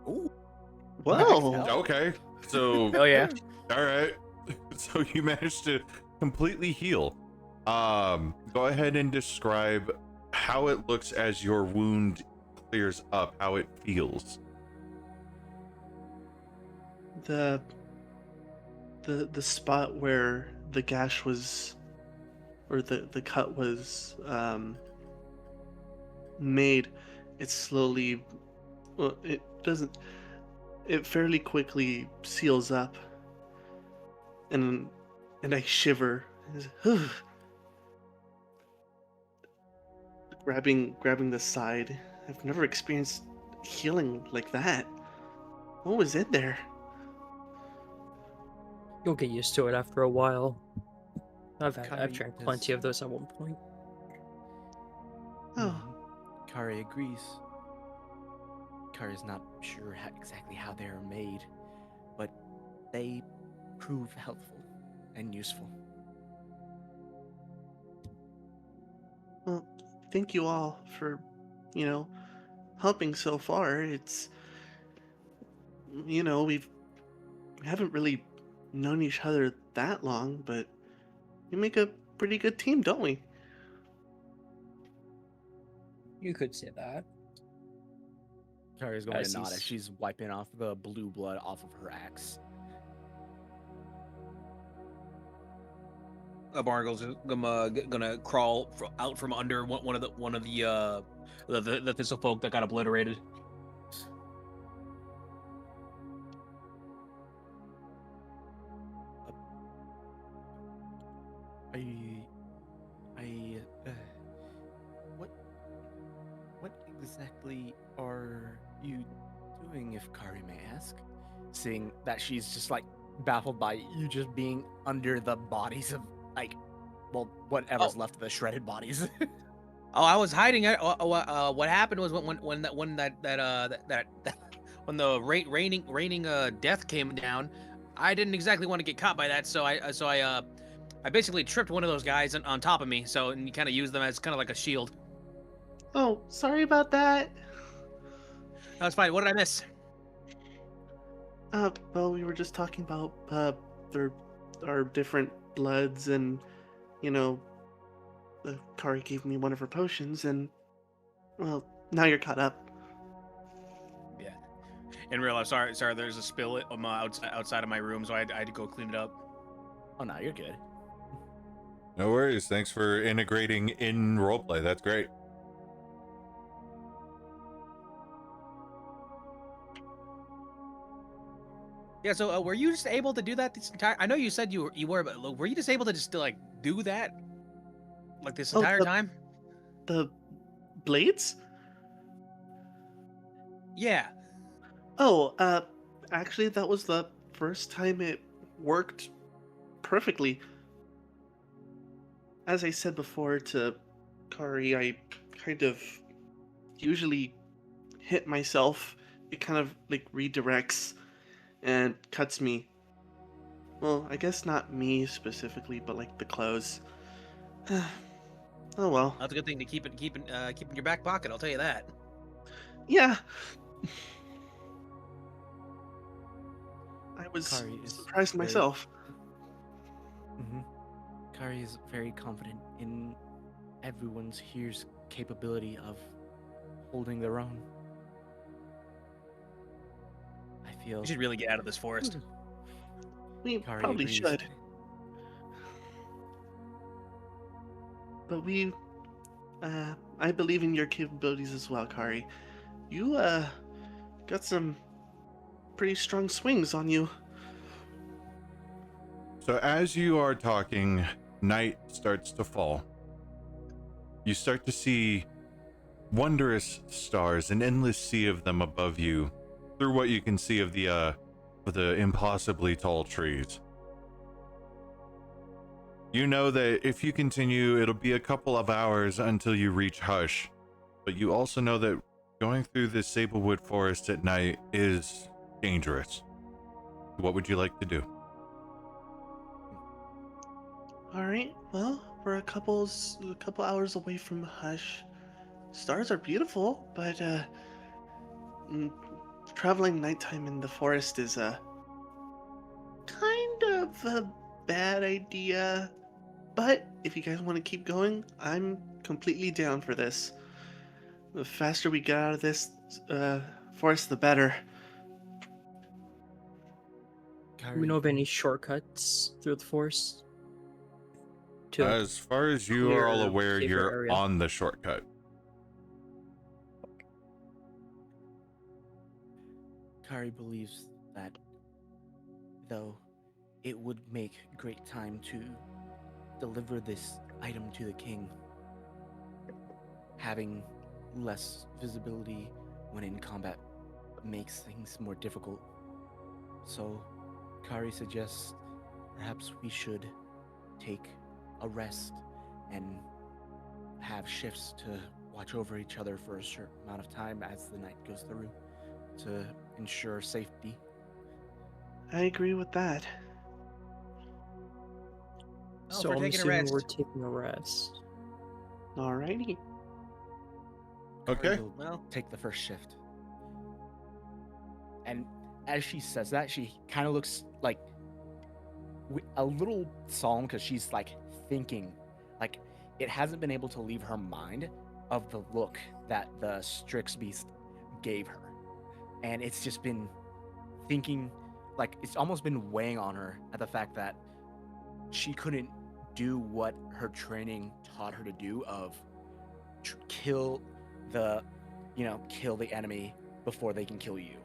Ooh. Whoa. Okay. So, Hell yeah. all right. So you managed to completely heal. Go ahead and describe how it looks as your wound clears up, how it feels. The spot where the gash was, or the cut was made, it slowly, well, it doesn't, it fairly quickly seals up, and I shiver, grabbing the side. I've never experienced healing like that. What was in there? You'll get used to it after a while. I've Kari drank does- plenty of those at one point. Oh, Kari agrees. Kari's not sure exactly how they are made, but they prove helpful and useful. well, thank you all for, helping so far. It's, we haven't really known each other that long, but we make a pretty good team, don't we? You could say that. Kari's going As to nod he's- as she's wiping off the blue blood off of her axe. Bargle's gonna crawl out from under one of the thistle folk that got obliterated. What exactly are you doing, if Kari may ask? Seeing that she's just like baffled by you just being under the bodies of whatever's left of the shredded bodies. Oh, I was hiding it. What happened was when when the raining death came down, I didn't exactly want to get caught by that, so I basically tripped one of those guys on top of me, and you kind of use them as kind of like a shield. Oh, sorry about that. That was fine. What did I miss? Well, we were just talking about our different bloods, and Kari gave me one of her potions, and well, now you're caught up. Yeah. In real life, sorry. There's a spill outside of my room, so I had to go clean it up. Oh no, you're good. No worries. Thanks for integrating in roleplay. That's great. Yeah. So were you just able to do that this entire? I know you said you were, but were you just able to just like do that, like this entire time? The blades? Yeah. Oh, actually, that was the first time it worked perfectly. As I said before to Kari, I kind of usually hit myself. It kind of like redirects and cuts me. Well, I guess not me specifically, but like the clothes. Oh well. That's a good thing to keep in your back pocket. I'll tell you that. Yeah. I was Kari is surprised very- myself. Kari is very confident in everyone's here's capability of holding their own. I feel You should really get out of this forest. We Kari probably agrees. should. But I believe in your capabilities as well, Kari. You, got some pretty strong swings on you. So as you are talking, night starts to fall. You start to see wondrous stars, an endless sea of them above you, through what you can see of the impossibly tall trees. You know that if you continue, it'll be a couple of hours until you reach Hush, but you also know that going through the Sablewood forest at night is dangerous. What would you like to do? All right. Well, we're a couple hours away from Hush. Stars are beautiful, but mm, traveling nighttime in the forest is a kind of a bad idea. But if you guys want to keep going, I'm completely down for this. The faster we get out of this forest, the better. Do we know of any shortcuts through the forest? To a As far as you are all clear, aware, safer you're area? on the shortcut. Kari believes that though it would make great time to deliver this item to the king, having less visibility when in combat makes things more difficult. So Kari suggests perhaps we should take a rest and have shifts to watch over each other for a certain amount of time as the night goes through to ensure safety. I agree with that. Oh, So we're I'm taking a assuming rest. we're taking a rest. Alrighty. Kari Okay. will Well, take the first shift. And as she says that, she kind of looks like a little solemn because she's like thinking, like it hasn't been able to leave her mind of the look that the Strix Beast gave her. And it's just been thinking, like it's almost been weighing on her at the fact that she couldn't do what her training taught her to do of kill the enemy before they can kill you.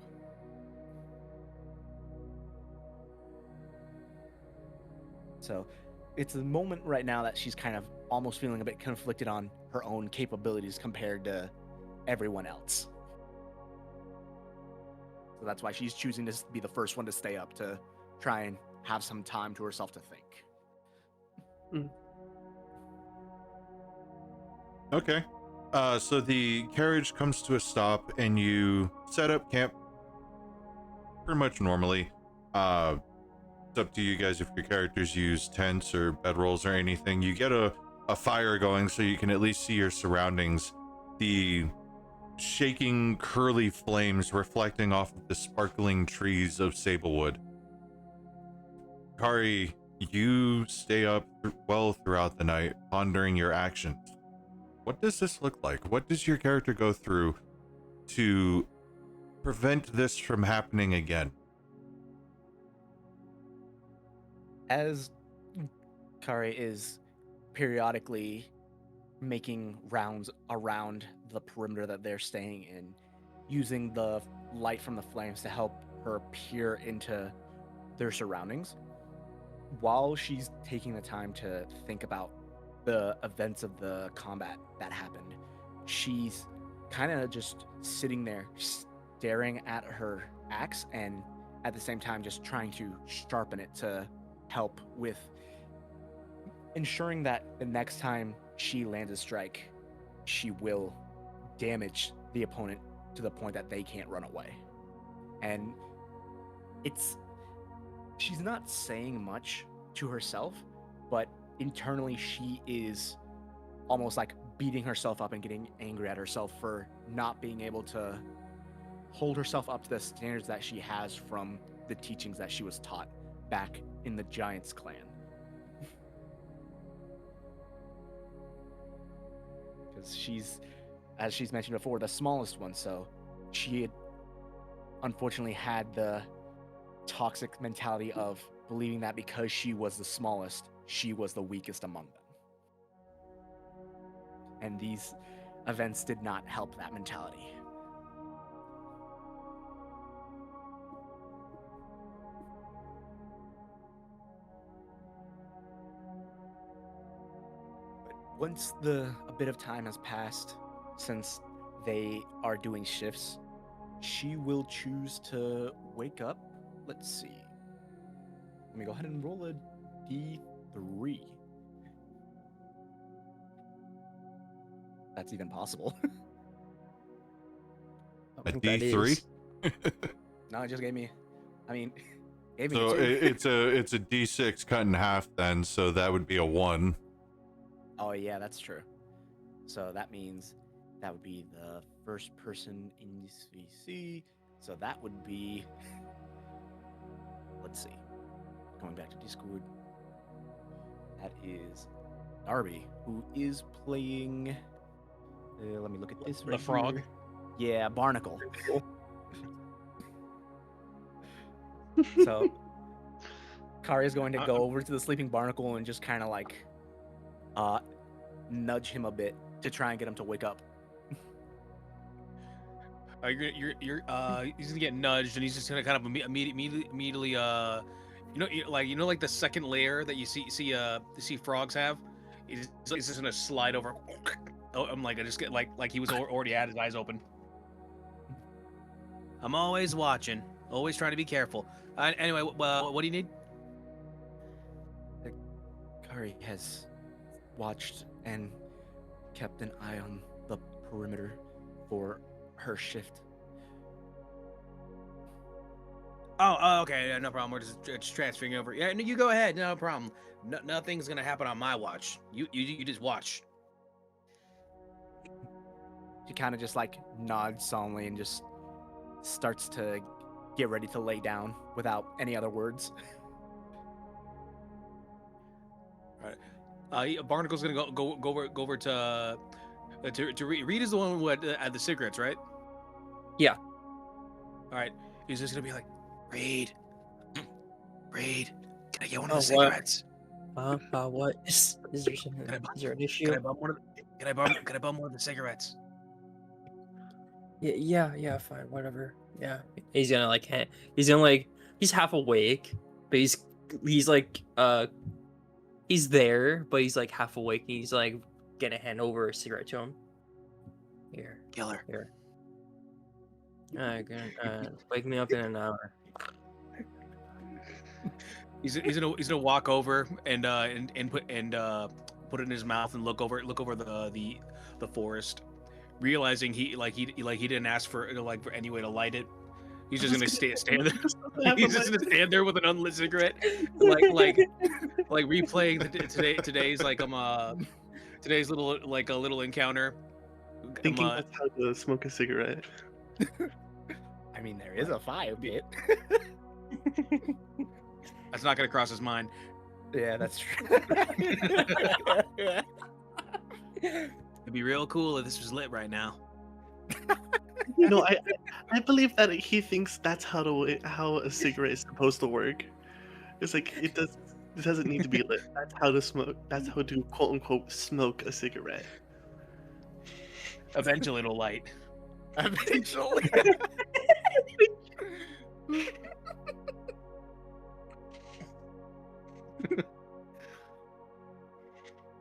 So it's a moment right now that she's kind of almost feeling a bit conflicted on her own capabilities compared to everyone else. So that's why she's choosing to be the first one to stay up to try and have some time to herself to think. Okay. So the carriage comes to a stop and you set up camp pretty much normally. It's up to you guys if your characters use tents or bedrolls or anything. You get a fire going so you can at least see your surroundings. The shaking curly flames reflecting off of the sparkling trees of Sablewood. Kari, you stay up well throughout the night, pondering your actions. What does this look like? What does your character go through to prevent this from happening again? As Kari is periodically making rounds around the perimeter that they're staying in, using the light from the flames to help her peer into their surroundings, while she's taking the time to think about the events of the combat that happened, she's kind of just sitting there staring at her axe and at the same time just trying to sharpen it to help with ensuring that the next time she lands a strike, she will damage the opponent to the point that they can't run away. And she's not saying much to herself, but internally she is almost like beating herself up and getting angry at herself for not being able to hold herself up to the standards that she has from the teachings that she was taught back in the Giants clan. Because she's, as she's mentioned before, the smallest one, so she had unfortunately had the toxic mentality of believing that because she was the smallest, she was the weakest among them. And these events did not help that mentality. But once a bit of time has passed since they are doing shifts, she will choose to wake up. Let's see. Let me go ahead and roll a d3. That's even possible. I A think that D3? is. No, it just gave me. I mean, gave me So a 2. it's a D6 cut in half then, so that would be a 1. Oh yeah, that's true. So that means that would be the first person in CC. So that would be. Let's see. Going back to Discord. That is Darby, who is playing. Let me look at this. The Right frog? here. Yeah, Barnacle. So Kari is going to go over to the sleeping Barnacle and just kind of like nudge him a bit to try and get him to wake up. He's gonna get nudged, and he's just gonna kind of immediately like the second layer that you see frogs have. He's just gonna slide over. Oh, I'm like I just get like he was already had his eyes open. I'm always watching, always trying to be careful. Anyway, what do you need? Kari has watched and kept an eye on the perimeter for her shift. Oh, okay, yeah, no problem. We're just transferring over. Yeah, no, you go ahead, no problem. Nothing's gonna happen on my watch. You just watch. She kind of just like nods solemnly and just starts to get ready to lay down without any other words. Barnacle's gonna go over to Reed. Reed is the one who had the cigarettes, right? Yeah. All right. He's just gonna be like, Reed, can I get one of Oh, the cigarettes? What? Is there something? Is there an issue? Can I bum one of the cigarettes? Yeah, fine, whatever. Yeah. He's gonna like he's half awake, but he's like he's there, but he's like half awake and he's like gonna hand over a cigarette to him. Here. Killer. Here. Wake me up in an hour. He's gonna walk over and put it in his mouth and look over the forest, realizing he didn't ask for any way to light it. He's just gonna stand there. He's just gonna stand there with an unlit cigarette, like replaying today's little encounter. Thinking that's how to smoke a cigarette. I mean, there is a fire pit. That's not gonna cross his mind. Yeah, that's true. It'd be real cool if this was lit right now. No, I believe that he thinks that's how a cigarette is supposed to work. It's like it doesn't need to be lit. That's how to smoke. That's how to quote unquote smoke a cigarette. Eventually it'll light. Eventually.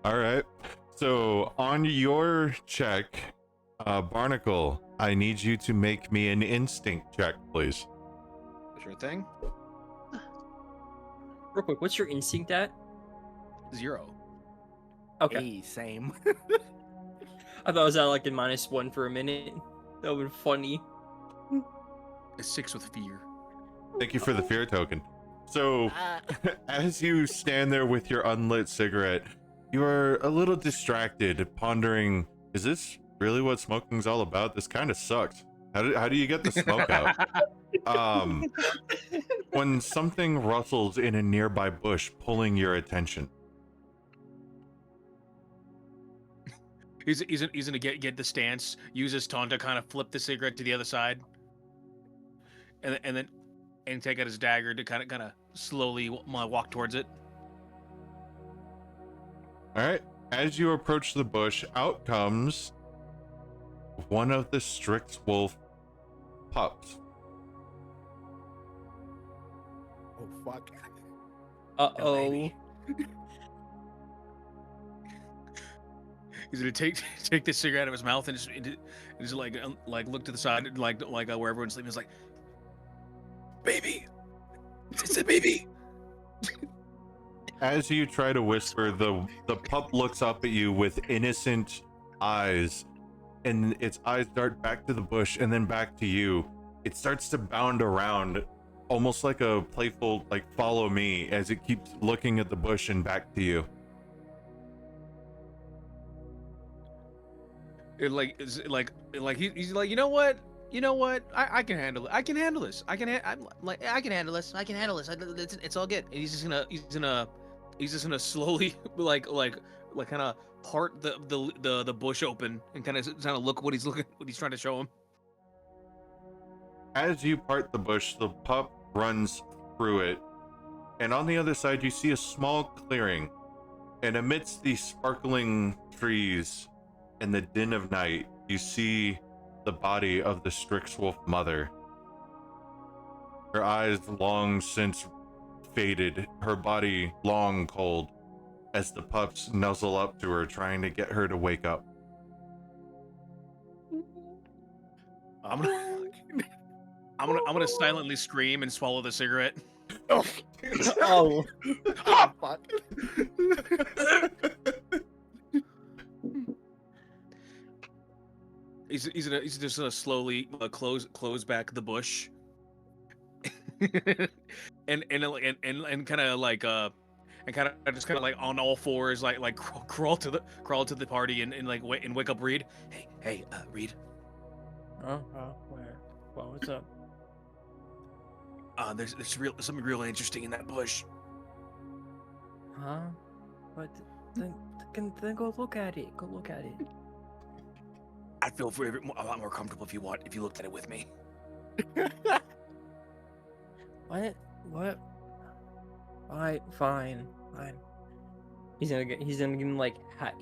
All right. So on your check, Barnacle, I need you to make me an instinct check, please. Sure thing. Real quick, what's your instinct at? 0. Okay. Hey, same. I thought it was at like a -1 for a minute. That would be funny. A 6 with fear. Thank you for the fear token. So, as you stand there with your unlit cigarette, you are a little distracted, pondering, is this really what smoking's all about? This kind of sucks. How do you get the smoke out? When something rustles in a nearby bush, pulling your attention. He's gonna get the stance, use his taunt to kind of flip the cigarette to the other side, and then take out his dagger to kind of slowly walk towards it. All right. As you approach the bush, out comes one of the Strix Wolf pups. Oh fuck. Uh-oh. baby. he's gonna take the cigarette out of his mouth and just like look to the side, like where everyone's sleeping. He's like, baby, it's a baby. As you try to whisper, the pup looks up at you with innocent eyes, and its eyes dart back to the bush and then back to you. It starts to bound around, almost like a playful, like, follow me, as it keeps looking at the bush and back to you. It he's like, you know what? I can handle it. I can handle this. I can handle this. It's all good. And he's just gonna slowly like kind of part the bush open and kind of look what he's trying to show him. As you part the bush, the pup runs through it, and on the other side you see a small clearing, and amidst these sparkling trees and the din of night, you see the body of the Strixwolf mother. Her eyes long since faded, her body long cold, as the pups nuzzle up to her, trying to get her to wake up. I'm gonna silently scream and swallow the cigarette. Oh, oh, oh fuck. He's just gonna slowly close back the bush, and kind of like just kind of like on all fours, like crawl to the party and wake up Reed. Hey, Reed. Oh, where? Well, what's up? There's something real interesting in that bush. Huh? What? Then go look at it. Go look at it. I'd feel a lot more comfortable if you looked at it with me. What? What? Alright, fine. He's gonna give him like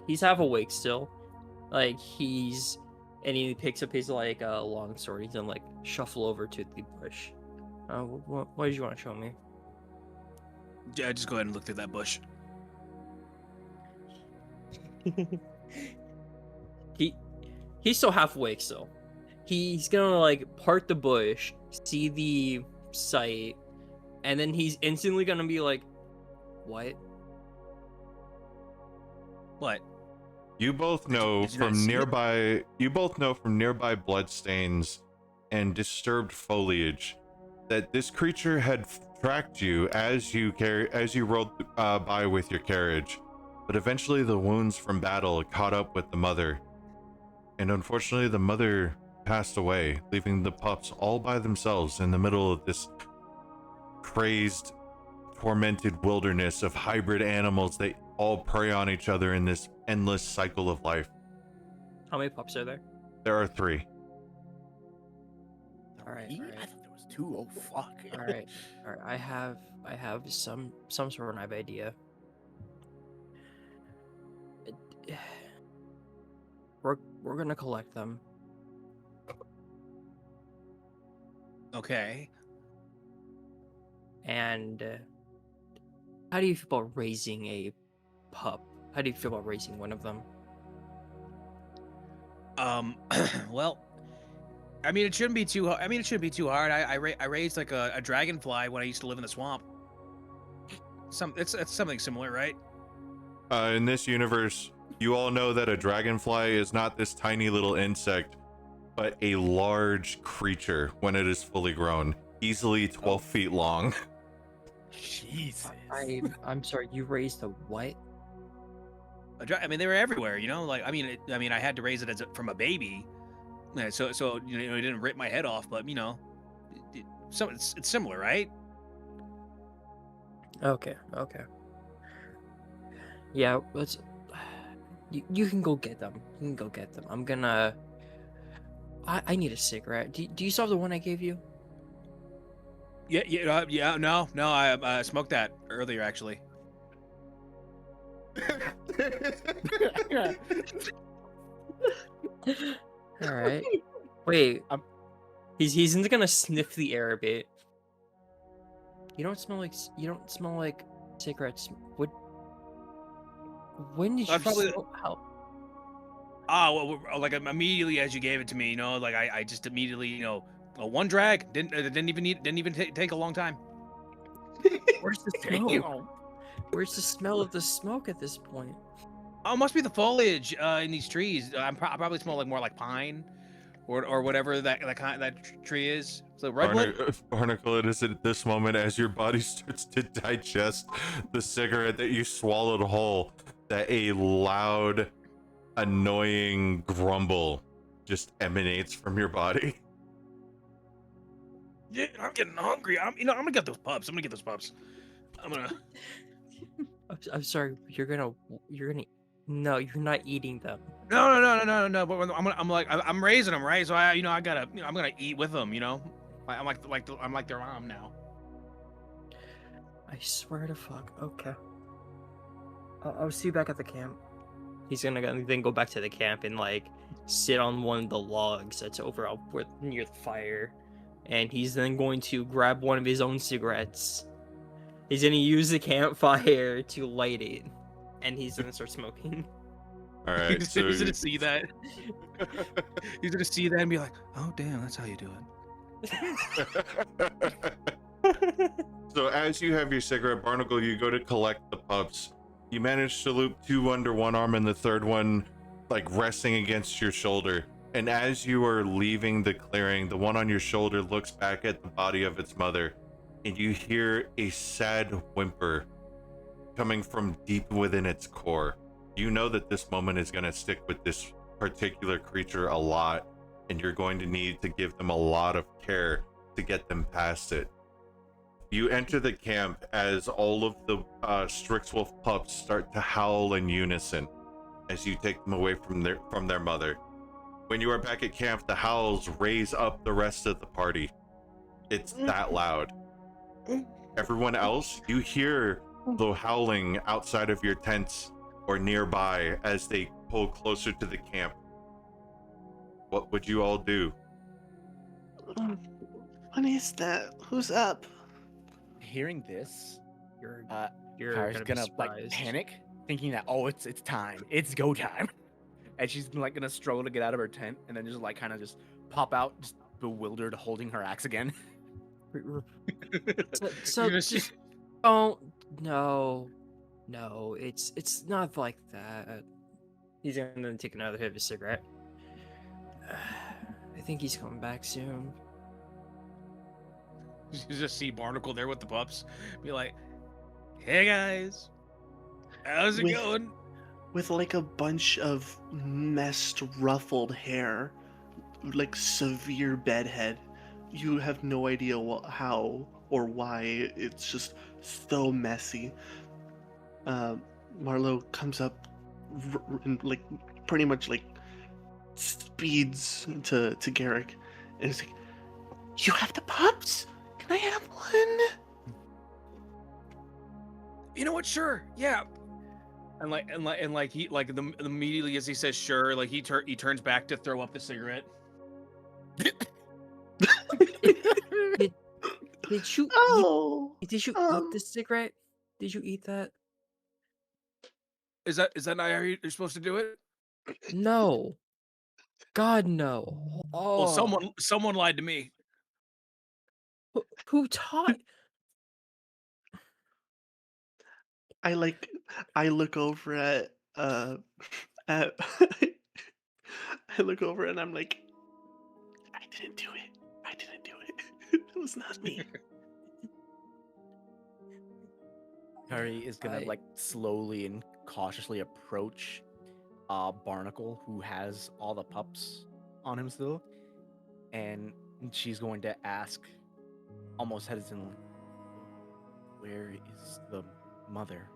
he's half awake still, like and he picks up his like long sword. He's gonna like shuffle over to the bush. What did you want to show me? Yeah, just go ahead and look through that bush. He's still half awake still. He's gonna like part the bush, see the sight, and then he's instantly gonna be like, "What? What?" You both know Did you not from see it? nearby. You both know from nearby bloodstains and disturbed foliage that this creature had tracked you as you rode by with your carriage, but eventually the wounds from battle caught up with the mother, and unfortunately the mother passed away, leaving the pups all by themselves in the middle of this crazed, tormented wilderness of hybrid animals that all prey on each other in this endless cycle of life. How many pups are there?" There are 3. All right. I thought there was 2. Oh fuck. All right. I have some sort of idea. We're gonna collect them. Okay. And how do you feel about raising a pup? How do you feel about raising one of them? Well, I mean, it shouldn't be too hard. I raised like a dragonfly when I used to live in the swamp. It's something similar, right? In this universe, you all know that a dragonfly is not this tiny little insect, but a large creature when it is fully grown, easily 12 feet long. Jesus. I'm sorry. You raised a what? I mean, they were everywhere, you know. Like, I mean, I had to raise it from a baby, yeah, so you know, it didn't rip my head off, but you know, it's similar, right? Okay. Yeah, let's. You can go get them. I'm gonna. I need a cigarette. Do you still have the one I gave you? Yeah. No, I smoked that earlier, actually. All right. Wait. He's gonna sniff the air a bit. You don't smell like cigarettes. When did you probably- smoke? How? Oh, well, like immediately as you gave it to me, like I just immediately, one drag didn't even take a long time. Where's the Damn. smoke? Where's the smell of the smoke at this point? Oh, it must be the foliage in these trees. I probably smell like more like pine, or whatever that tree is. So redwood. Barnacle, it is at this moment as your body starts to digest the cigarette that you swallowed whole that a loud, annoying grumble just emanates from your body. Yeah, I'm getting hungry. I'm gonna get those pups. I'm gonna. I'm sorry. No, you're not eating them. No. But I'm raising them, right? So I'm gonna eat with them. I'm like their mom now. I swear to fuck. Okay. I'll see you back at the camp. He's gonna then go back to the camp and like sit on one of the logs that's over near the fire, and he's then going to grab one of his own cigarettes. He's gonna use the campfire to light it, and he's gonna start smoking. All right, He's so gonna see that. He's gonna see that and be like, "Oh, damn, that's how you do it." So as you have your cigarette, Barnacle, you go to collect the pups. You manage to loop two under one arm and the third one like resting against your shoulder. And as you are leaving the clearing, the one on your shoulder looks back at the body of its mother, and you hear a sad whimper coming from deep within its core. You know that this moment is going to stick with this particular creature a lot, and you're going to need to give them a lot of care to get them past it. You enter the camp as all of the Strixwolf pups start to howl in unison as you take them away from their mother. When you are back at camp, the howls raise up the rest of the party. It's that loud. Everyone else, you hear the howling outside of your tents or nearby as they pull closer to the camp. What would you all do? What is that? Who's up? Hearing this, You're Kara's gonna gonna be like surprised. panic, thinking that it's time, it's go time, and she's like gonna struggle to get out of her tent, and then just like kind of just pop out, just bewildered, holding her axe again. So just oh no, it's not like that. He's gonna take another hit of his cigarette. I think he's coming back soon. You just see Barnacle there with the pups. Be like, "Hey guys, how's it going?" With like a bunch of messed, ruffled hair, like severe bedhead. You have no idea how or why. It's just so messy. Marlowe comes up and like pretty much like speeds to Garrick, and it's like, "You have the pups? Can I have one?" You know what? Sure, yeah. And he immediately as he says sure, like he turns back to throw up the cigarette. Did you Oh, eat the cigarette? Did you eat that? Is that not how you're supposed to do it? No. God no. Oh. Well, someone lied to me. Who taught? I look over at at I look over and I'm like, I didn't do it. It was not me. Kari is gonna like slowly and cautiously approach Barnacle, who has all the pups on him still, and she's going to ask, almost hesitantly, "Where is the mother?"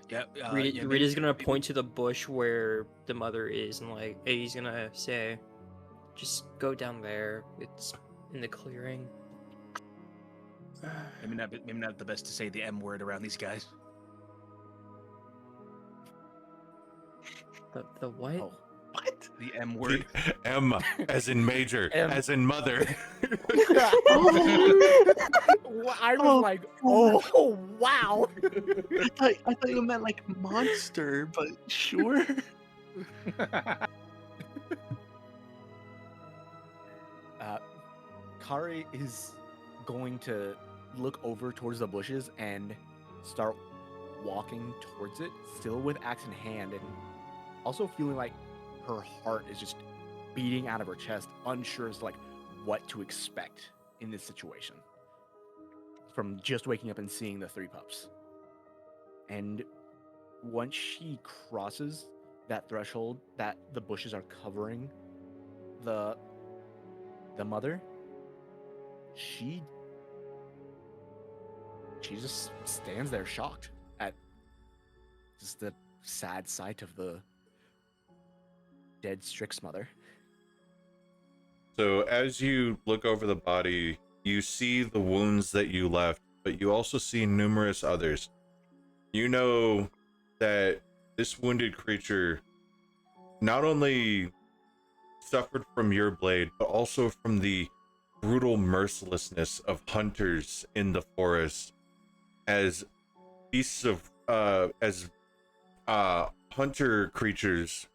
Yeah, Rita's gonna point to the bush where the mother is, and like, he's gonna say, "Just go down there. It's in the clearing." Maybe not the best to say the M word around these guys. The what? Oh, What? The M word. M as in major, M. as in mother. I was Oh, like, God. oh wow. I thought you meant like monster, but sure. Kari is going to look over towards the bushes and start walking towards it, still with axe in hand, and also feeling like her heart is just beating out of her chest, unsure as to, like, what to expect in this situation from just waking up and seeing the three pups. And once she crosses that threshold that the bushes are covering the mother, she just stands there shocked at just the sad sight of the dead Strix mother. So as you look over the body, you see the wounds that you left, but you also see numerous others. You know that this wounded creature not only suffered from your blade, but also from the brutal mercilessness of hunters in the forest, as beasts of hunter creatures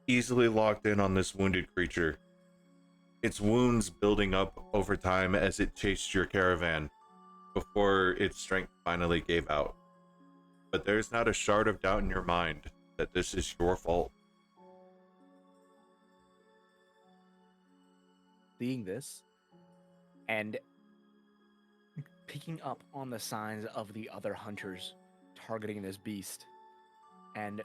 easily locked in on this wounded creature, its wounds building up over time as it chased your caravan before its strength finally gave out. But there's not a shard of doubt in your mind that this is your fault. Seeing this and picking up on the signs of the other hunters targeting this beast, and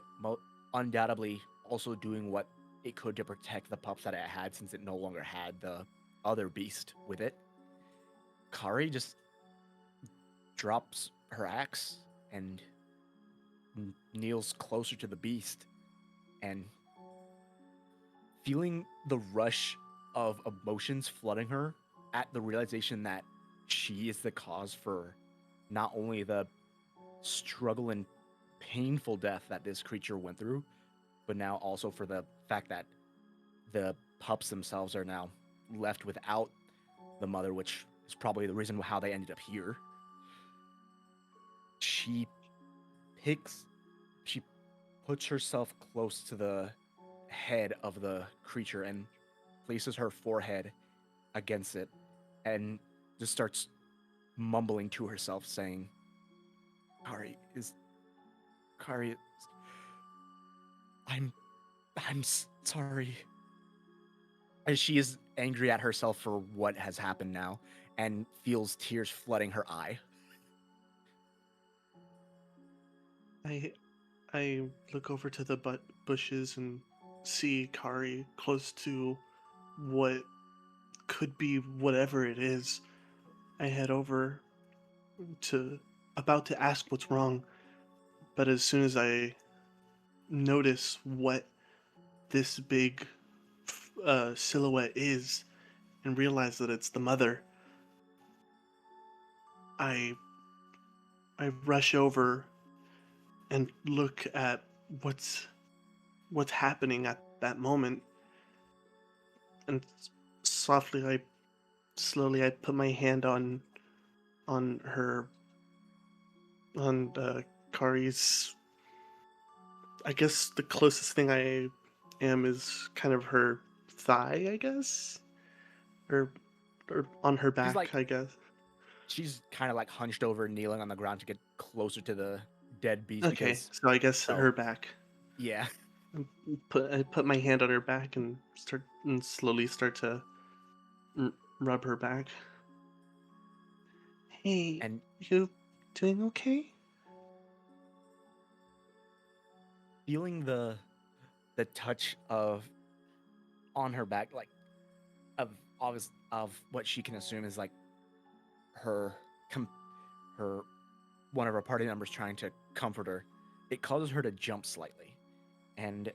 undoubtedly also doing what it could to protect the pups that it had, since it no longer had the other beast with it, Kari just drops her axe and kneels closer to the beast, and feeling the rush of emotions flooding her at the realization that she is the cause for not only the struggle and painful death that this creature went through, but now also for the fact that the pups themselves are now left without the mother, which is probably the reason how they ended up here. She puts herself close to the head of the creature and places her forehead against it and just starts mumbling to herself, saying, Kari, I'm sorry. As she is angry at herself for what has happened now and feels tears flooding her eye. I look over to the bushes and see Kari close to what could be whatever it is. I head over about to ask what's wrong, but as soon as I notice what this big silhouette is and realize that it's the mother, I rush over and look at what's happening at that moment, and slowly I put my hand on her, on Kari's. I guess the closest thing I am is kind of her thigh, I guess, or on her back, like- I guess. She's kind of like hunched over, kneeling on the ground to get closer to the dead beast. Okay, Because, so I guess her back. yeah. I put my hand on her back and slowly start to rub her back. Hey, And you doing okay? feeling the touch of on her back, like of what she can assume is like her one of her party members trying to comfort her, it causes her to jump slightly. And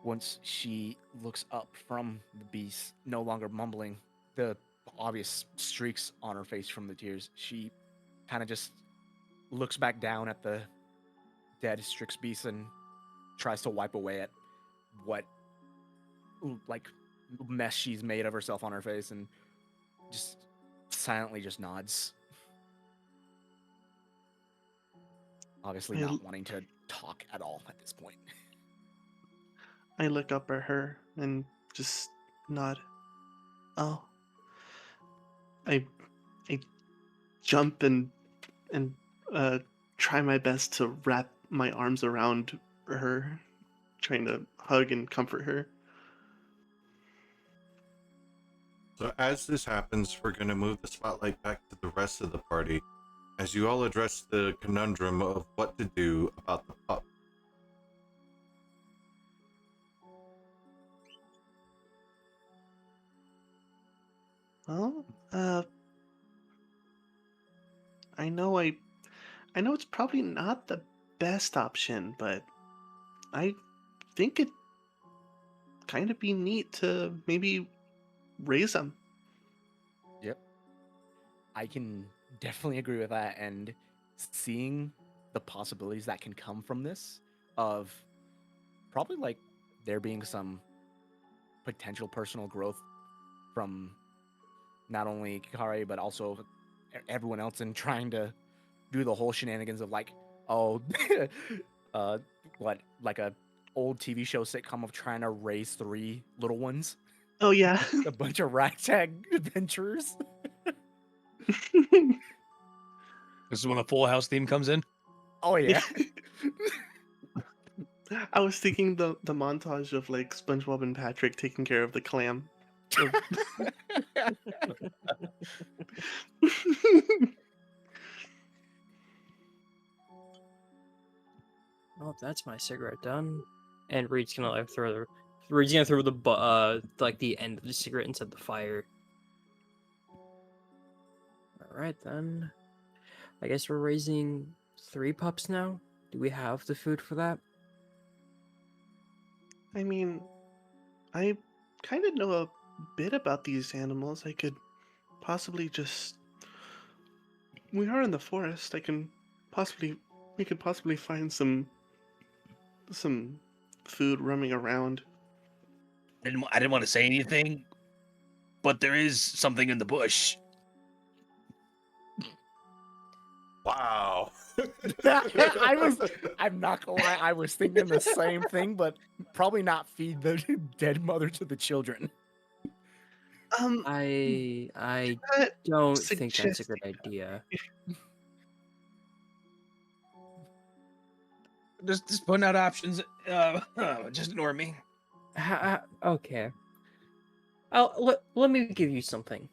once she looks up from the beast, no longer mumbling the obvious streaks on her face from the tears, she kind of just looks back down at the dead Strix beast and tries to wipe away at what like mess she's made of herself on her face and just silently just nods. Obviously I l- not wanting to talk at all at this point. I look up at her and just nod. Oh. I I jump and uh try my best to wrap my arms around her, trying to hug and comfort her. So as this happens, we're going to move the spotlight back to the rest of the party as you all address the conundrum of what to do about the pup. Well, I know I know it's probably not the best option, but I think it kind of be neat to maybe raise them. Yep. I can definitely agree with that, and seeing the possibilities that can come from this of probably like there being some potential personal growth from not only Kikari but also everyone else in trying to do the whole shenanigans of like, oh, what, like a old TV show sitcom of trying to raise 3 little ones, Oh yeah. a bunch of ragtag adventurers. This is when the Full House theme comes in. Oh yeah. I was thinking the montage of like SpongeBob and Patrick taking care of the clam. Oh, that's my cigarette done. And Reed's gonna like throw like the end of the cigarette into the fire. All right then. I guess we're raising 3 pups now. Do we have the food for that? I mean, I kind of know a bit about these animals. I could possibly just. We are in the forest. We could possibly find some food roaming around. I didn't want to say anything, but there is something in the bush. Wow. I'm not gonna lie, I was thinking the same thing, but probably not feed the dead mother to the children. I That don't think that's a suggests- good idea. Just putting out options. Just ignore me. Okay. Let me give you something.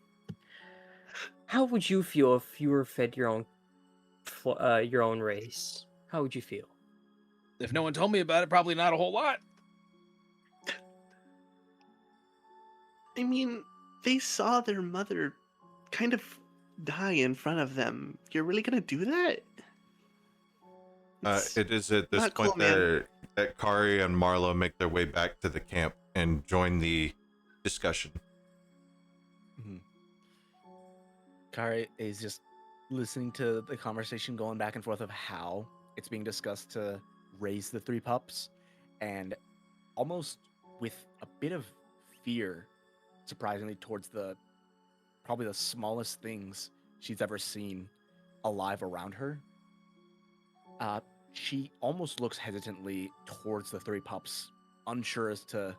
How would you feel if you were fed your own race? How would you feel? If no one told me about it, probably not a whole lot. I mean, they saw their mother kind of die in front of them. You're really gonna do that? It's It is at this not point cool, man. that Kari and Marlo make their way back to the camp and join the discussion. Kari is just listening to the conversation going back and forth of how it's being discussed to raise the 3 pups, and almost with a bit of fear, surprisingly, towards probably the smallest things she's ever seen alive around her. She almost looks hesitantly towards the 3 pups, unsure as to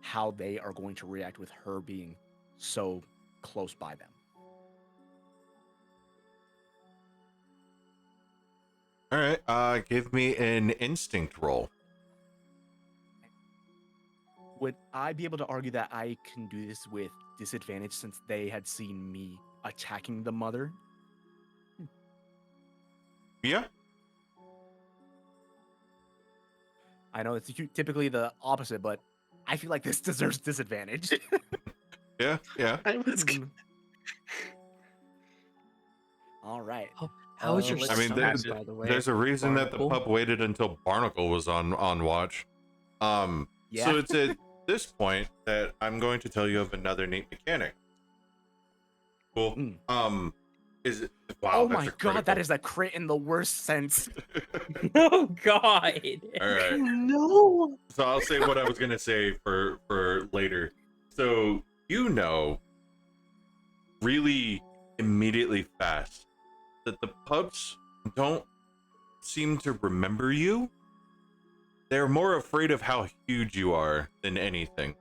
how they are going to react with her being so close by them. All right, give me an instinct roll. Would I be able to argue that I can do this with disadvantage since they had seen me attacking the mother? Yeah. I know it's typically the opposite, but I feel like this deserves disadvantage. Yeah. I was. All right. How is your let's- I mean, stomach, by the way? there's a reason that the Barnacle? pup waited until Barnacle was on watch. So Yeah. it's at this point that I'm going to tell you of another neat mechanic. Cool. Is it? Wow. Oh that's my a god, critical. that is a crit in the worst sense. Oh God! All right. No. So I'll say what I was gonna say for for later. So, really immediately fast that the pups don't seem to remember you. They're more afraid of how huge you are than anything.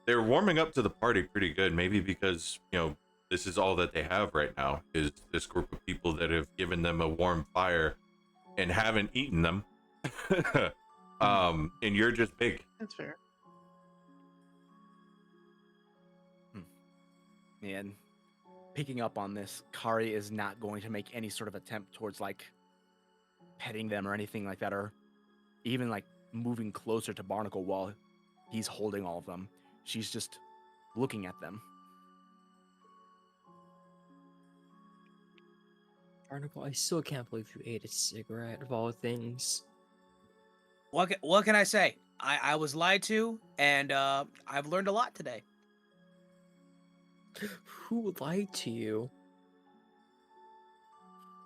They're warming up to the party pretty good, maybe because, this is all that they have right now, is this group of people that have given them a warm fire and haven't eaten them. And you're just big. That's fair. And picking up on this, Kari is not going to make any sort of attempt towards like petting them or anything like that, or even like moving closer to Barnacle while he's holding all of them. She's just looking at them. Barnacle, I still can't believe you ate a cigarette of all things. What can I say? I was lied to, and I've learned a lot today. Who lied to you?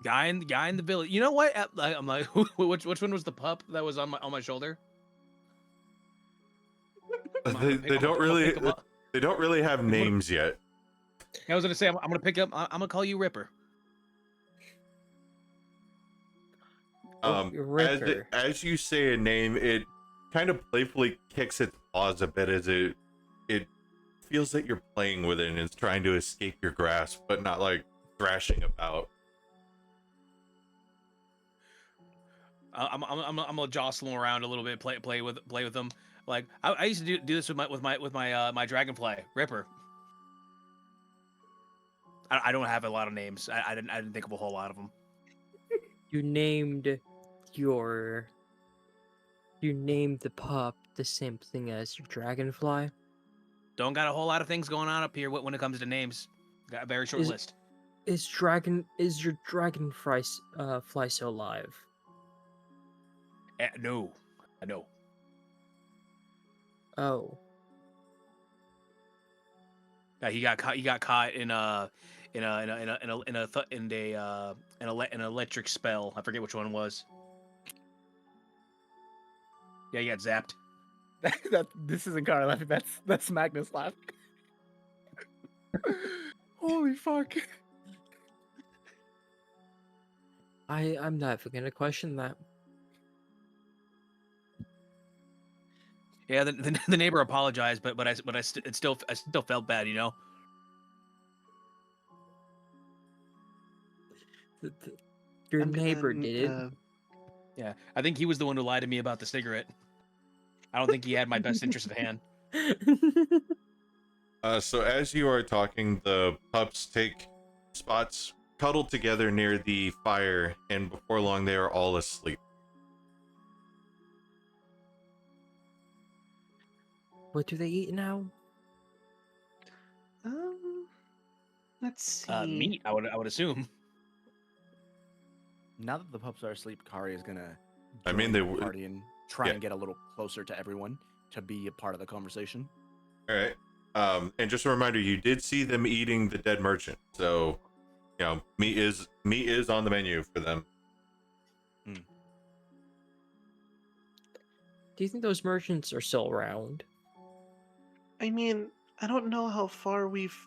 Guy in the village. You know what? I'm like, which one was the pup that was on my shoulder? They don't really have names yet. I was gonna say I'm gonna pick up. I'm gonna call you Ripper. Ripper. As you say a name, it kind of playfully kicks its paws a bit as it feels that you're playing with it and it's trying to escape your grasp, but not like thrashing about. I'm gonna jostle him around a little bit, play with them. Like I used to do this with my dragonfly Ripper. I don't have a lot of names. I didn't think of a whole lot of them. You named the pup the same thing as your dragonfly? Don't got a whole lot of things going on up here when it comes to names. Got a very short list. Is your dragonfly fly so alive? No. Oh. He got caught in an electric spell. I forget which one it was. Yeah, he got zapped. This isn't Kari laughing. That's Magnus laughing. Holy fuck! I'm never gonna question that. Yeah, the neighbor apologized, but I still felt bad, you know. Your neighbor did it. Yeah, I think he was the one who lied to me about the cigarette. I don't think he had my best interest at hand. So as you are talking, the pups take spots, cuddle together near the fire, and before long they are all asleep. What do they eat now? Let's see. Meat, I would assume. Now that the pups are asleep, Kari is gonna I mean, join the party and try yeah. and get a little closer to everyone to be a part of the conversation. All right. And just a reminder, you did see them eating the dead merchant, so meat is on the menu for them. Do you think those merchants are still around? I mean, I don't know how far we've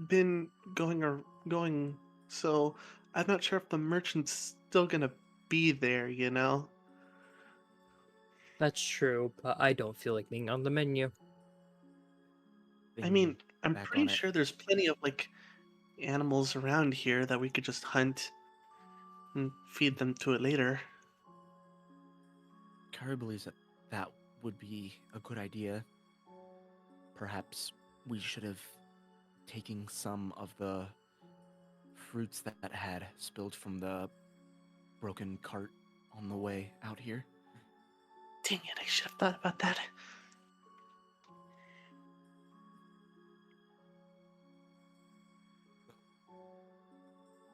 been going, so I'm not sure if the merchant's still gonna be there, you know? That's true, but I don't feel like being on the menu. I mean, I'm Back pretty on it. sure there's plenty of, like, animals around here that we could just hunt and feed them to it later. Kari believes that would be a good idea. Perhaps we should have taken some of the fruits that had spilled from the broken cart on the way out here. Dang it, I should have thought about that.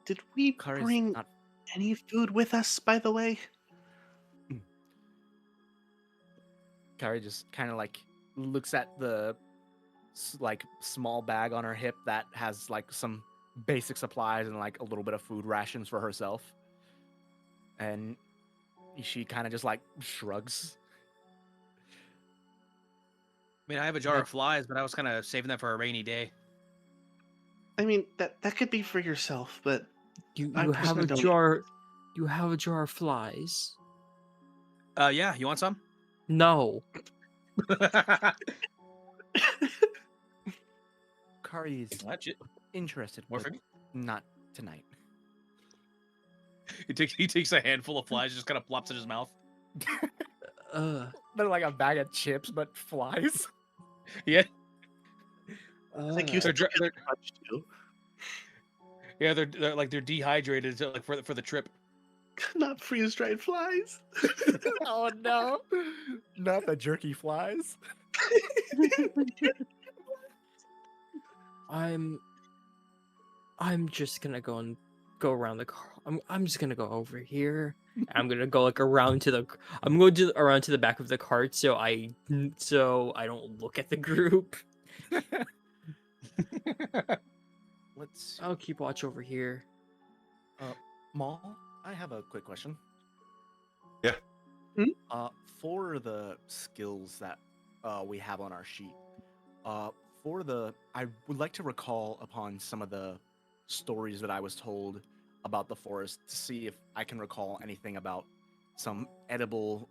Did we Kari's bring not. any food with us, by the way? Kari just kind of like looks at the like small bag on her hip that has like some basic supplies and like a little bit of food rations for herself, and she kind of just like shrugs. mean, I have a jar of flies, but I was kind of saving that for a rainy day. I mean, that could be for yourself, but You I you have personally a don't. jar. You have a jar of flies. Yeah, you want some? No. Kari is That's it. interested, More but for me? not tonight. He takes a handful of flies, just kind of plops in his mouth. They're like a bag of chips, but flies. Yeah, Like you they're, said, dr- they're touch too. yeah they're dehydrated for the trip. Not freeze dried flies. Oh no, not the jerky flies. I'm just gonna go around the car. I'm just gonna go over here. I'm gonna go like around to the. I'm going to around to the back of the cart so I don't look at the group. Let's. I'll keep watch over here. Maul, I have a quick question. Yeah. For the skills that we have on our sheet, I would like to recall upon some of the stories that I was told about the forest to see if I can recall anything about some edible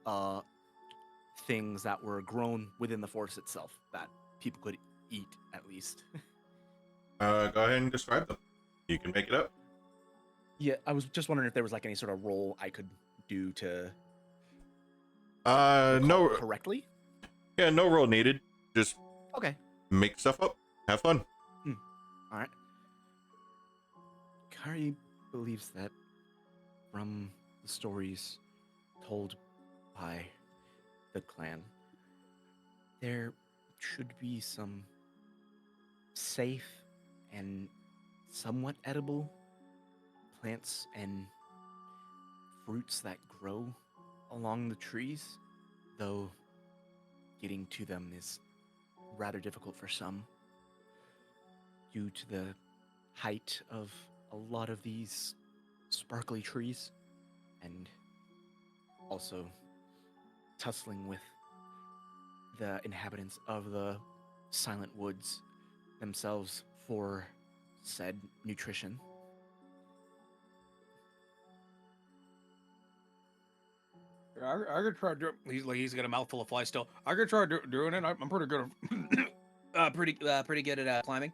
things that were grown within the forest itself that people could eat at least. Go ahead and describe them. You can make it up. Yeah, I was just wondering if there was like any sort of role I could do to No. recall correctly. Yeah, no roll needed. Just Okay. make stuff up. Have fun. All right. Kari believes that from the stories told by the clan, there should be some safe and somewhat edible plants and fruits that grow along the trees, though getting to them is rather difficult for some due to the height of a lot of these sparkly trees and also tussling with the inhabitants of the silent woods themselves for said nutrition. I could try doing. He's got a mouthful of flies still. I could try doing it. I'm pretty good. Pretty good at climbing.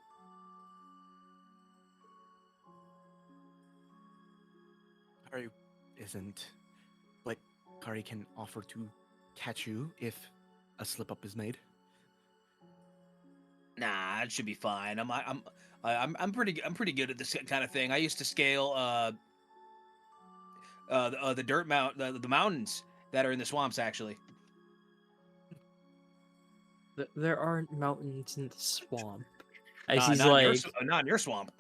Kari isn't, but Kari can offer to catch you if a slip up is made. Nah, it should be fine. I'm pretty good at this kind of thing. I used to scale the the mountains that are in the swamps actually. There aren't mountains in the swamp. As Nah, he's not like, not in your swamp.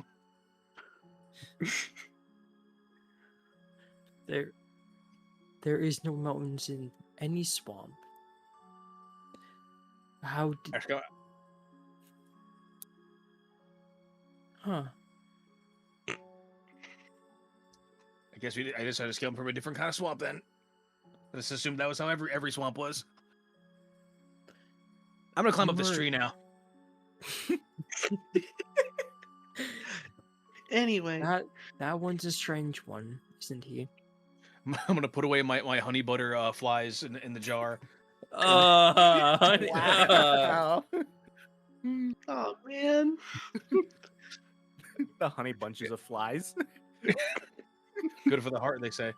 there is no mountains in any swamp. How did? Let's go. Huh? I guess I just had to scale them from a different kind of swamp then. I just assumed that was how every swamp was. I'm gonna climb up this tree now. Anyway, That one's a strange one, isn't he? I'm gonna put away my honey butter flies in the jar. Wow. oh man, The honey bunches of flies. Good for the heart, they say.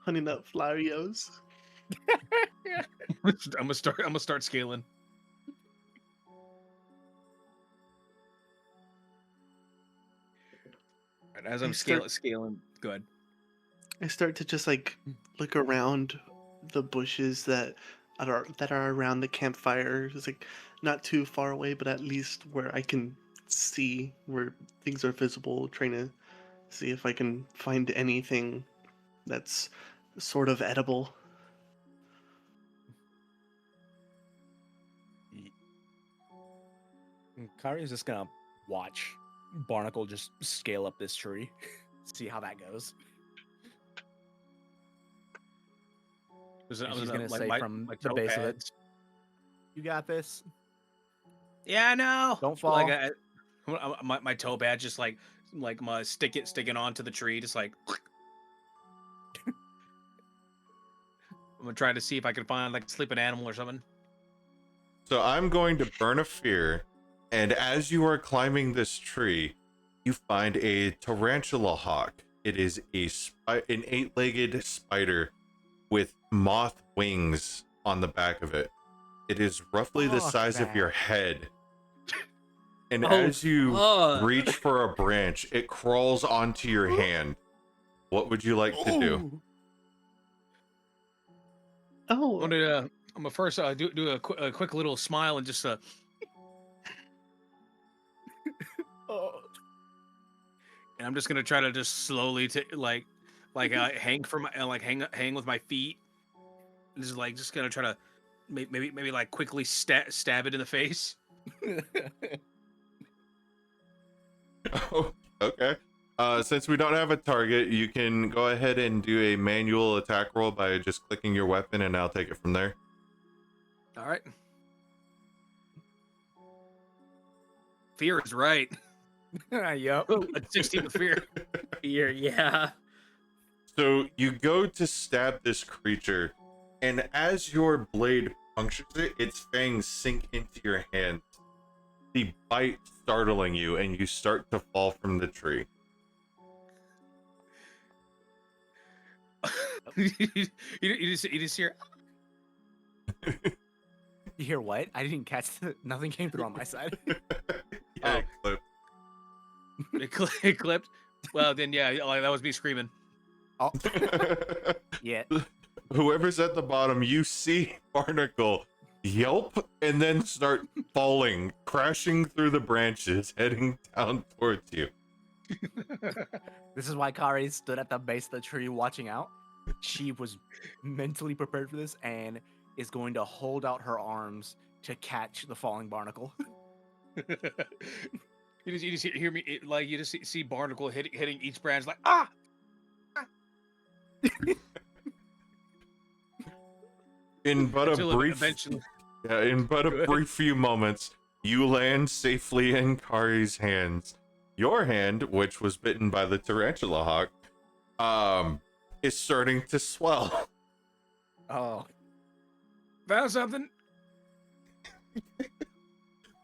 honey nut flarios. I'm gonna start scaling. And as I'm scaling, good. I start to just like look around the bushes that are around the campfire. It's like not too far away, but at least where I can see where things are visible. Trying to see if I can find anything that's sort of edible. Kari is just gonna watch Barnacle just scale up this tree, see how that goes. She's She's gonna say from the base of it, "You got this." Yeah, I know. Don't fall. Like my toe badge just like my sticking onto the tree, just like. I'm gonna try to see if I can find like a sleeping animal or something. So I'm going to burn a fear, and as you are climbing this tree, you find a tarantula hawk. It is an 8-legged spider with moth wings on the back of it. It is roughly the Fuck size of that. your head. And Oh, as you fuck. reach for a branch, it crawls onto your hand. What would you like to do? Ooh. Oh, I'm gonna first do a quick little smile and just Oh. and I'm just gonna try to just slowly hang from my hang with my feet. And just gonna try to maybe like quickly stab it in the face. Oh, okay. Since we don't have a target, you can go ahead and do a manual attack roll by just clicking your weapon, and I'll take it from there. All right. Fear is right. Yup. A 16 with fear. Fear, yeah. So you go to stab this creature, and as your blade punctures it, its fangs sink into your hand. The bite startling you, and you start to fall from the tree. you just hear. You hear what? I didn't catch nothing came through on my side. Yeah, It clipped. Well, then yeah, like that was me screaming. Oh, yeah. Whoever's at the bottom, you see Barnacle yelp and then start falling, crashing through the branches, heading down towards you. This is why Kari stood at the base of the tree watching out. She was mentally prepared for this and is going to hold out her arms to catch the falling barnacle. You just hear me you just see Barnacle hitting each branch like ah. In but a Until brief, eventually. yeah, in but a brief few moments, you land safely in Kari's hands. Your hand, which was bitten by the tarantula hawk, is starting to swell. Oh, Found something.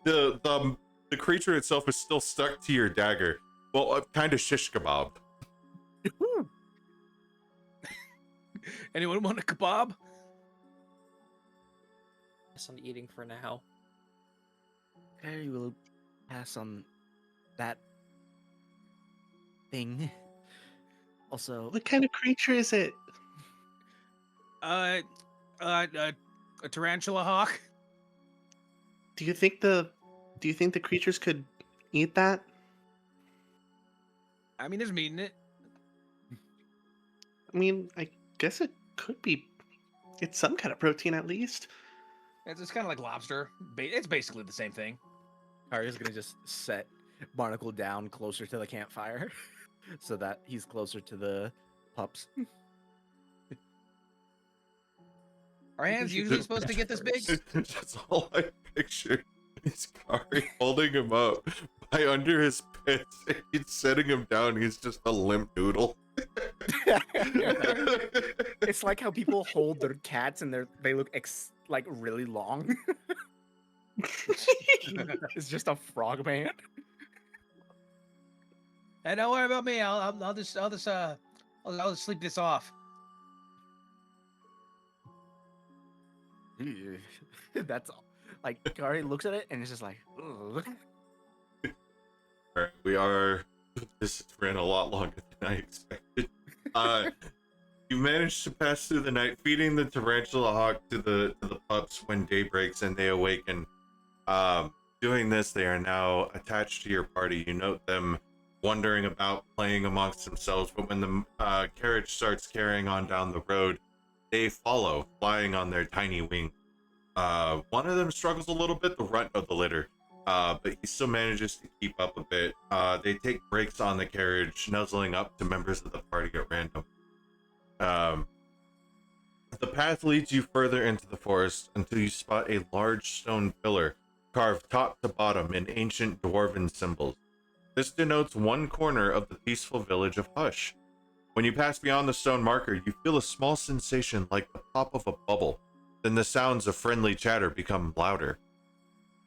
The creature itself is still stuck to your dagger. Well, kind of shish kebab. Anyone want a kebab? Guess I'm eating for now. Kari will pass on that thing. Also, what kind of creature is it? A tarantula hawk. Do you think the creatures could eat that? I mean, there's meat in it. I mean, I guess it could be. It's some kind of protein at least. It's kind of like lobster. It's basically the same thing. Kari is gonna just set Barnacle down closer to the campfire, so that he's closer to the pups. Our hands usually supposed to get this big. That's all I picture. Is Kari holding him up by under his pits. He's setting him down. He's just a limp noodle. It's like how people hold their cats and they look like really long. It's just a frog man. Hey, don't worry about me. I'll just sleep this off. That's all. Like Kari looks at it and it's just like, ugh. Alright, this has ran a lot longer than I expected. You managed to pass through the night, feeding the tarantula hawk to the pups when day breaks and they awaken. Doing this, they are now attached to your party. You note them wandering about, playing amongst themselves, but when the carriage starts carrying on down the road, they follow, flying on their tiny wing. One of them struggles a little bit, the runt of the litter, but he still manages to keep up a bit. They take breaks on the carriage, nuzzling up to members of the party at random. The path leads you further into the forest until you spot a large stone pillar carved top to bottom in ancient dwarven symbols. This denotes one corner of the peaceful village of Hush. When you pass beyond the stone marker, you feel a small sensation like the pop of a bubble. Then the sounds of friendly chatter become louder.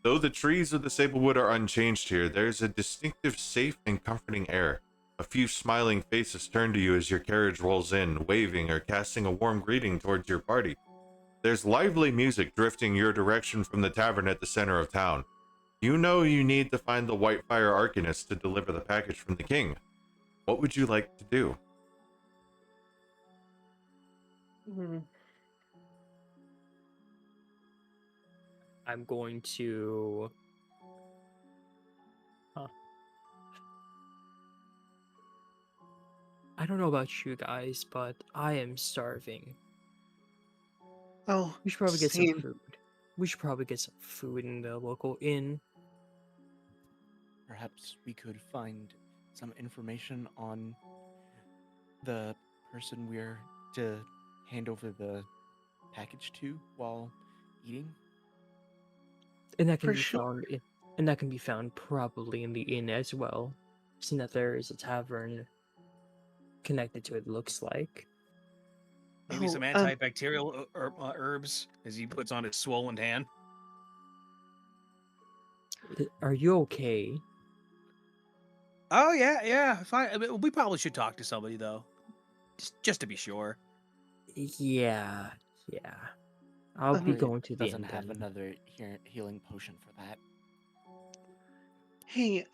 Though the trees of the Sablewood are unchanged here, there's a distinctive, safe, and comforting air. A few smiling faces turn to you as your carriage rolls in, waving or casting a warm greeting towards your party. There's lively music drifting your direction from the tavern at the center of town. You know you need to find the Whitefire Arcanist to deliver the package from the king. What would you like to do? I'm going to. I don't know about you guys, but I am starving. Oh, We should probably get some same. food. We should probably get some food in the local inn. Perhaps we could find some information on the person we're to hand over the package to while eating. And that can For be sure. found and that can be found probably in the inn as well. Seeing that there is a tavern connected to it, looks like. Maybe some antibacterial herbs as he puts on his swollen hand. Are you okay? Oh yeah, fine. I mean, we probably should talk to somebody though, just to be sure. Yeah. I'll be Henry going to the Doesn't inn have then. another healing potion for that. Hey,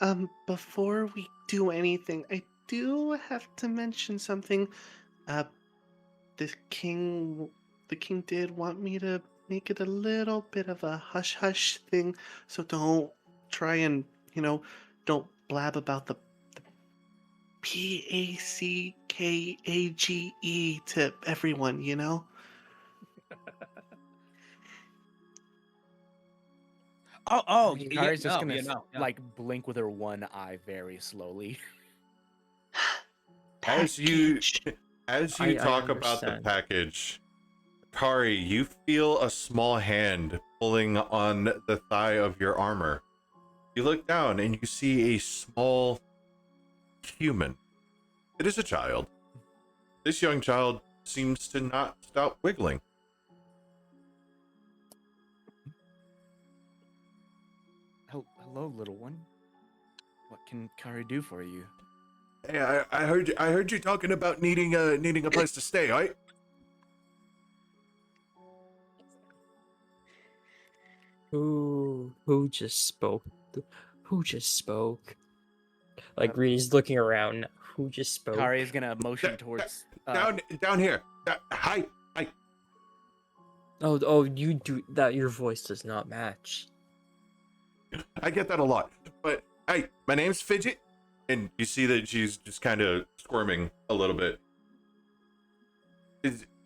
before we do anything, I do have to mention something. Uh, the king did want me to make it a little bit of a hush hush thing, so don't try and, don't blab about the PACKAGE to everyone, Oh, Kari's just gonna yeah. like blink with her one eye very slowly. As you I talk about the understand. package, Kari, you feel a small hand pulling on the thigh of your armor. You look down and you see a small human. It is a child. This young child seems to not stop wiggling. Hello, little one. What can Kari do for you? Hey, I heard you talking about needing a place to stay, right? Who just spoke? Who just spoke? Like Reed's looking around. Who just spoke? Kari is gonna motion towards Down here. Hi. Oh, you do that. Your voice does not match. I get that a lot. But hey, my name's Fidget, and you see that she's just kind of squirming a little bit.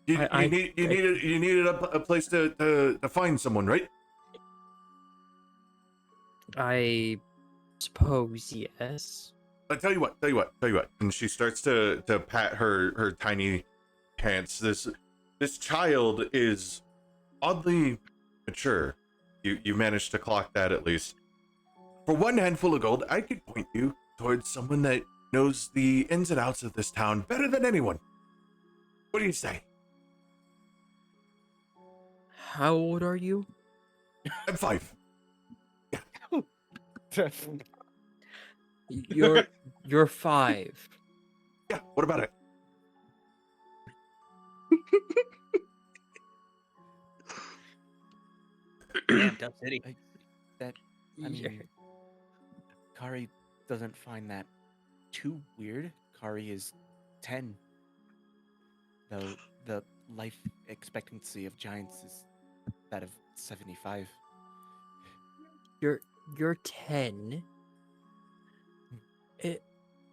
You needed a place to find someone, right? I suppose yes. Tell you what. And she starts to pat her tiny pants. This child is oddly mature. You managed to clock that at least. For one handful of gold, I could point you towards someone that knows the ins and outs of this town better than anyone. What do you say? How old are you? I'm 5. You're 5. Yeah, what about it? Damn, tough city. I mean, Kari doesn't find that too weird. Kari is 10. Though the life expectancy of giants is that of 75. You're 10.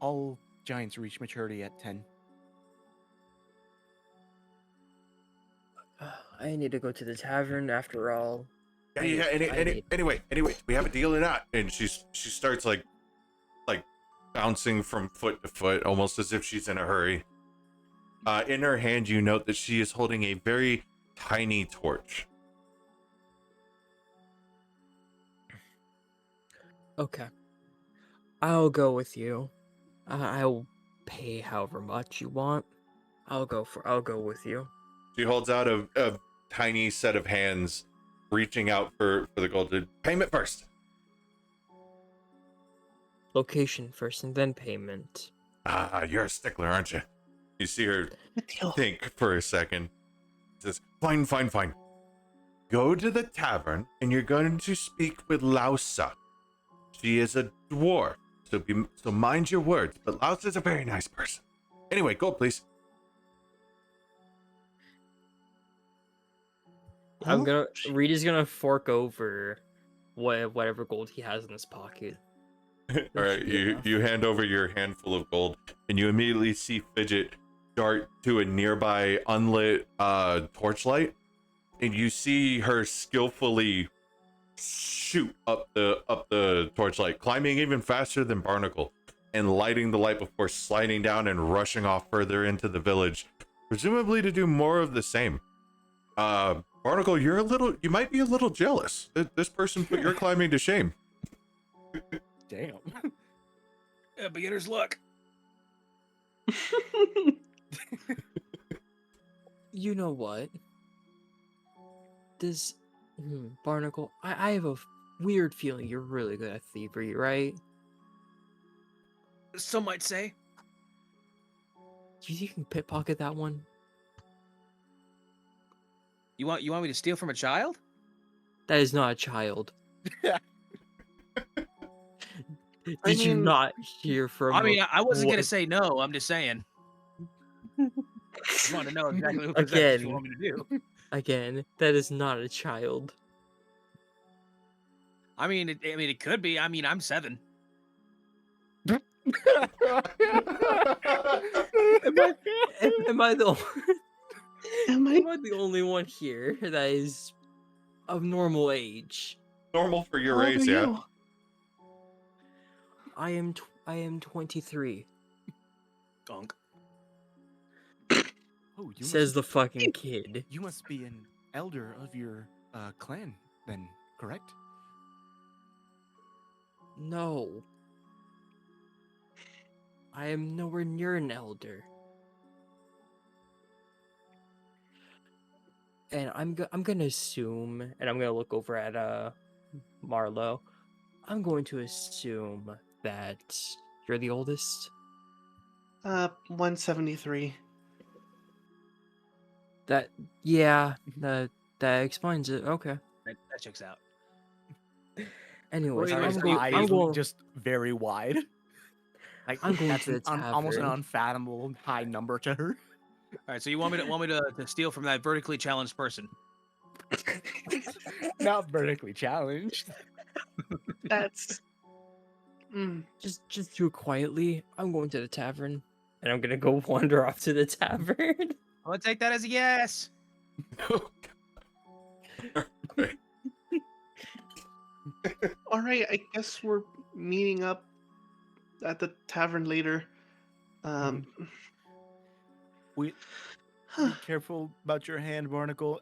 All giants reach maturity at 10. I need to go to the tavern after all. Anyway, we have a deal or not? And she starts like bouncing from foot to foot, almost as if she's in a hurry. In her hand, you note that she is holding a very tiny torch. Okay. I'll go with you. I'll pay however much you want. I'll go with you. She holds out a tiny set of hands, reaching out for the gold. Payment first. Location first and then payment. Ah, you're a stickler, aren't you? You see her think for a second. Says, fine. Go to the tavern and you're going to speak with Lausa. She is a dwarf, so mind your words, but Lausa's a very nice person. Anyway, gold, please. Reed is gonna fork over whatever gold he has in his pocket. All right, should be you enough. you hand over your handful of gold, and you immediately see Fidget dart to a nearby unlit torchlight, and you see her skillfully shoot up the torchlight, climbing even faster than Barnacle, and lighting the light before sliding down and rushing off further into the village, presumably to do more of the same. Barnacle, you might be a little jealous. This person put your climbing to shame. Damn. Beginner's luck. You know what? Barnacle, I have a weird feeling you're really good at thievery, right? Some might say. Do you think you can pickpocket that one? You want me to steal from a child? That is not a child. Did I you mean- not hear from? I mean, I wasn't gonna what- say no. I'm just saying. I want to know exactly what Again. you want me to do. Again, that is not a child. I mean, it could be. I mean, I'm 7. Am I the Am I? am I the only one here that is of normal age? Normal for your How old race, are yeah. you? I am 23. Gunk. Oh, you Says must, the fucking kid. you must be an elder of your clan, then, correct? No. I am nowhere near an elder. And I'm gonna assume, and I'm gonna look over at Marlo. I'm going to assume that you're the oldest. 173. That explains it. Okay. That checks out. Anyways, Wait, I'm wait, going. eyes I'm going. just very wide. Like I'm going that's to the almost an tavern. unfathomable high number to her. All right, so you want me to steal from that vertically challenged person? Not vertically challenged. That's. Mm. Just do it quietly. I'm going to the tavern, and I'm gonna go wander off to the tavern. I'm gonna take that as a yes. All right, I guess we're meeting up at the tavern later. We be careful about your hand, Barnacle.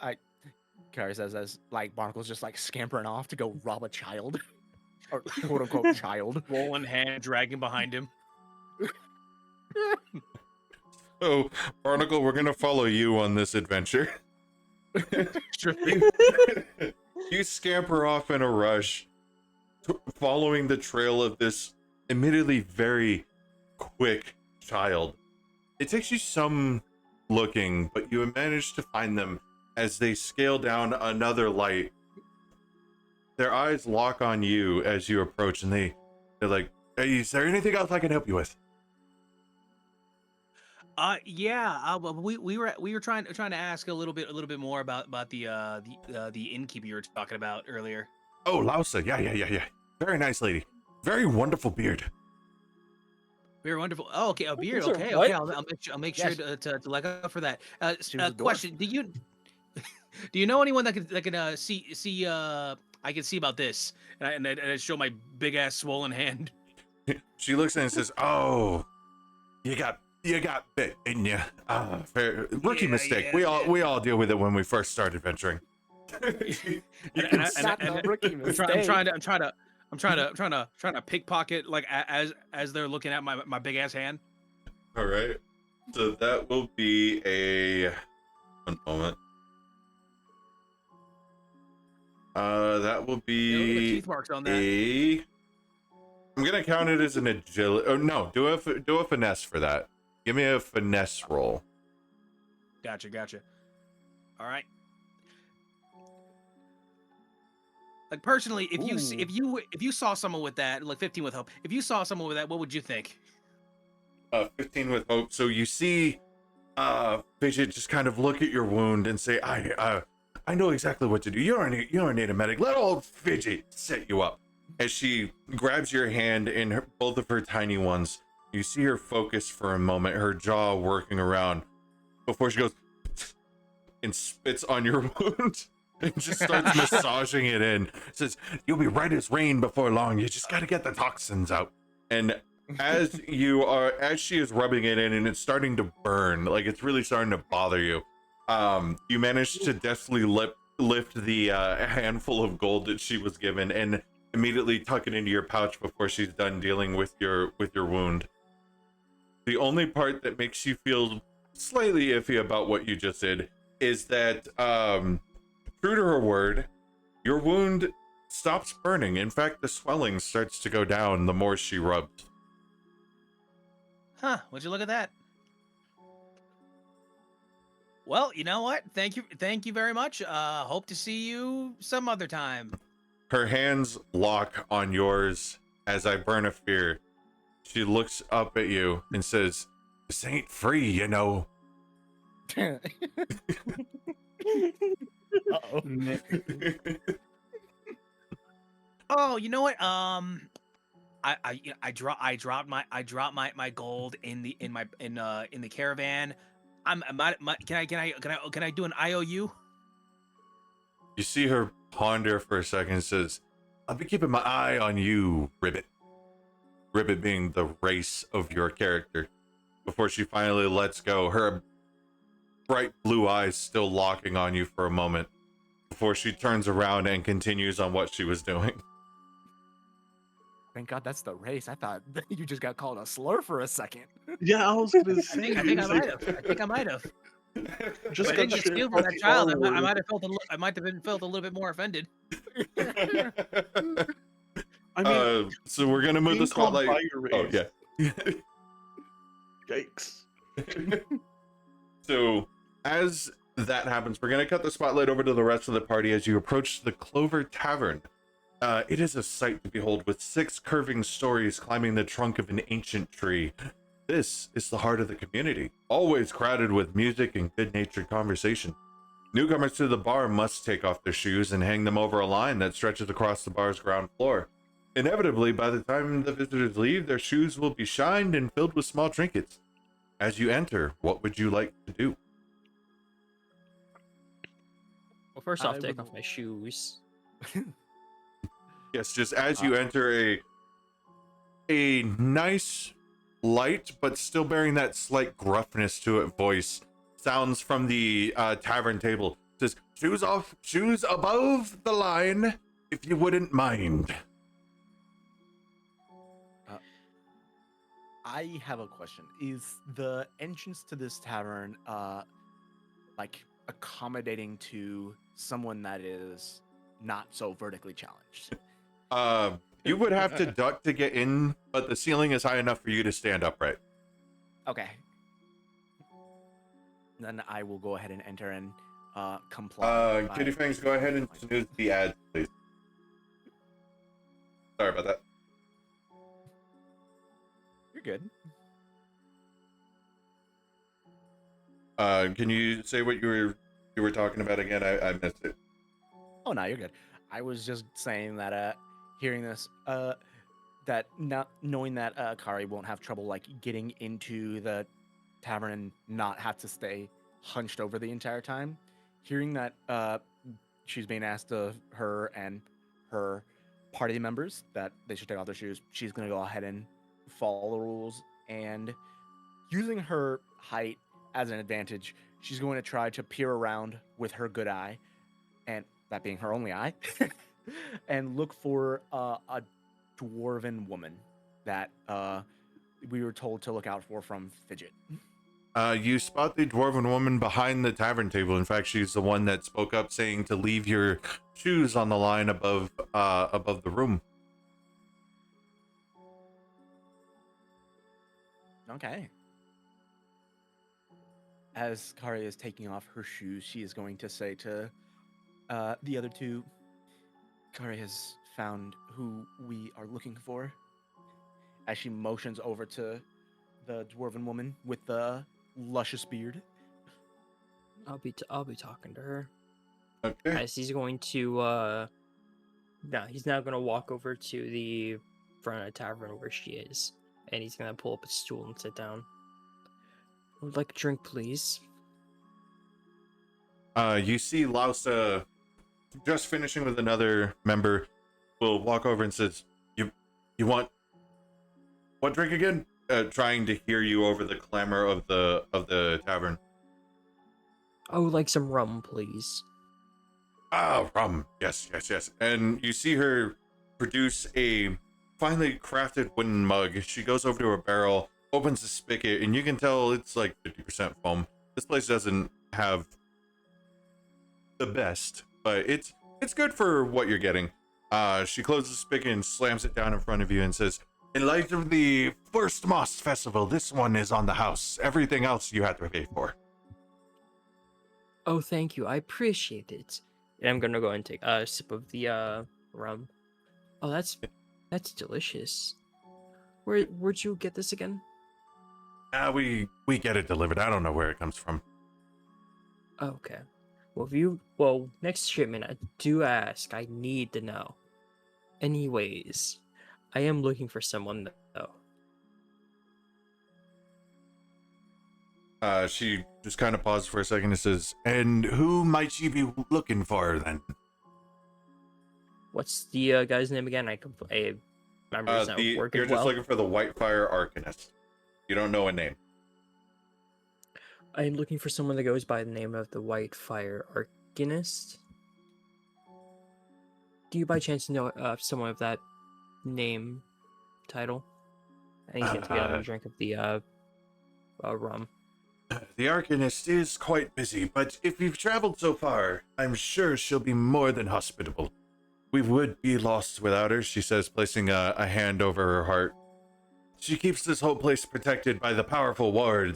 Kari says as like Barnacle's just like scampering off to go rob a child, or quote unquote child. Rolling hand, dragging behind him. So, Barnacle, we're gonna follow you on this adventure. Sure thing. You scamper off in a rush, following the trail of this admittedly very quick child. It takes you some looking, but you manage to find them as they scale down another light. Their eyes lock on you as you approach, and they're like, "Hey, is there anything else I can help you with?" Yeah. We were trying to ask a little bit more about the innkeeper you were talking about earlier. Oh, Lausa, yeah. Very nice lady. Very wonderful beard. Very wonderful. Oh, okay, a beard. Sorry, Okay, what? okay. I'll make sure Yes. to look out for that. She was a dwarf. Question: Do you know anyone that can see I can see about this? And I show my big ass swollen hand. She looks at it and says, "Oh, you got bit, didn't you? Fair rookie Yeah, mistake. yeah, We all deal with it when we first start adventuring." And Not a rookie I'm mistake. trying I'm trying to pickpocket like as they're looking at my big ass hand. All right. So that will be a 1 moment. That will Yeah, look at the be teeth marks on that. a. I'm gonna count it as an agility. Oh no, do a finesse for that. Give me a finesse roll. Gotcha. All right. Like personally, if you saw someone with that, like 15 with hope, if you saw someone with that, what would you think? 15 with hope. So you see, Fidget just kind of look at your wound and say, I know exactly what to do. You don't need a medic. Let old Fidget set you up. As she grabs your hand in both of her tiny ones, you see her focus for a moment, her jaw working around before she goes and spits on your wound and just starts massaging it in. Says, "You'll be right as rain before long. You just got to get the toxins out." And as she is rubbing it in and it's starting to burn, like it's really starting to bother you, you manage to deftly lift the handful of gold that she was given and immediately tuck it into your pouch before she's done dealing with your wound. The only part that makes you feel slightly iffy about what you just did is that, true to her word, your wound stops burning. In fact, the swelling starts to go down the more she rubs. Huh? Would you look at that? Well, you know what? Thank you very much. Hope to see you some other time. Her hands lock on yours as I burn a fear. She looks up at you and says, "This ain't free, you know." Uh-oh. Oh, you know what? I dropped my gold in the caravan. Can I do an IOU? You see her ponder for a second and says, "I'll be keeping my eye on you, Ribbit." Ribbit being the race of your character. Before she finally lets go, her bright blue eyes still locking on you for a moment before she turns around and continues on what she was doing. Thank God that's the race. I thought you just got called a slur for a second. Yeah, I was gonna I say. think I it's might like, have. I think I might have. just If I got didn't get straight steal from from that the child, R word. I might have felt a little bit more offended. I mean, So we're gonna move being the spotlight. called by your Oh race. yeah. Yikes. So as that happens, we're gonna cut the spotlight over to the rest of the party as you approach the Clover Tavern. It is a sight to behold, with 6 curving stories climbing the trunk of an ancient tree. This is the heart of the community, always crowded with music and good-natured conversation. Newcomers to the bar must take off their shoes and hang them over a line that stretches across the bar's ground floor. Inevitably, by the time the visitors leave, their shoes will be shined and filled with small trinkets. As you enter, what would you like to do? Well, first I off, take would- off my shoes. Yes, just as you enter a nice, light, but still bearing that slight gruffness to it voice sounds from the tavern table. It says, "Shoes off, shoes above the line, if you wouldn't mind." I have a question. Is the entrance to this tavern like accommodating to someone that is not so vertically challenged? You would have to duck to get in, but the ceiling is high enough for you to stand upright. Okay. Then I will go ahead and enter and comply. by- Kitty Fangs, go ahead and snooze the ads, please. Sorry about that. You're good. Can you say what you were talking about again? I missed it. Oh no, you're good. I was just saying that hearing this that not knowing that Kari won't have trouble like getting into the tavern and not have to stay hunched over the entire time. Hearing that she's being asked of her and her party members that they should take off their shoes, she's gonna go ahead and follow the rules, and using her height as an advantage, she's going to try to peer around with her good eye, and that being her only eye, and look for a dwarven woman that we were told to look out for from Fidget. You spot the dwarven woman behind the tavern table. In fact, she's the one that spoke up saying to leave your shoes on the line above the room. Okay. As Kari is taking off her shoes, she is going to say to the other two, Kari has found who we are looking for. As she motions over to the dwarven woman with the luscious beard. I'll be talking to her. Okay. As he's going to no, he's now gonna walk over to the front of the tavern where she is, and he's gonna pull up a stool and sit down. I would like a drink, please. You see Lausa just finishing with another member will walk over and says, You want what drink again? Trying to hear you over the clamor of the tavern. I would like some rum, please. Ah, rum. Yes. And you see her produce a finely crafted wooden mug. She goes over to her barrel, opens the spigot, and you can tell it's like 50% foam. This place doesn't have the best, but it's good for what you're getting. She closes the spigot and slams it down in front of you and says, in light of the first Moss Festival, this one is on the house. Everything else you have to pay for. Oh, thank you. I appreciate it. And I'm gonna go and take a sip of the rum. Oh, that's delicious. Where'd you get this again? We get it delivered. I don't know where it comes from. Okay. Next shipment, I do ask. I need to know. Anyways, I am looking for someone though. She just kind of paused for a second and says, and who might she be looking for then? What's the guy's name again? Memory's not working you're just well. looking for the Whitefire Arcanist. You don't know a name. I'm looking for someone that goes by the name of the Whitefire Arcanist. Do you by chance know someone of that name title? I think he's going to get a drink of the rum. The Arcanist is quite busy, but if you've traveled so far, I'm sure she'll be more than hospitable. We would be lost without her, she says, placing a hand over her heart. She keeps this whole place protected by the powerful ward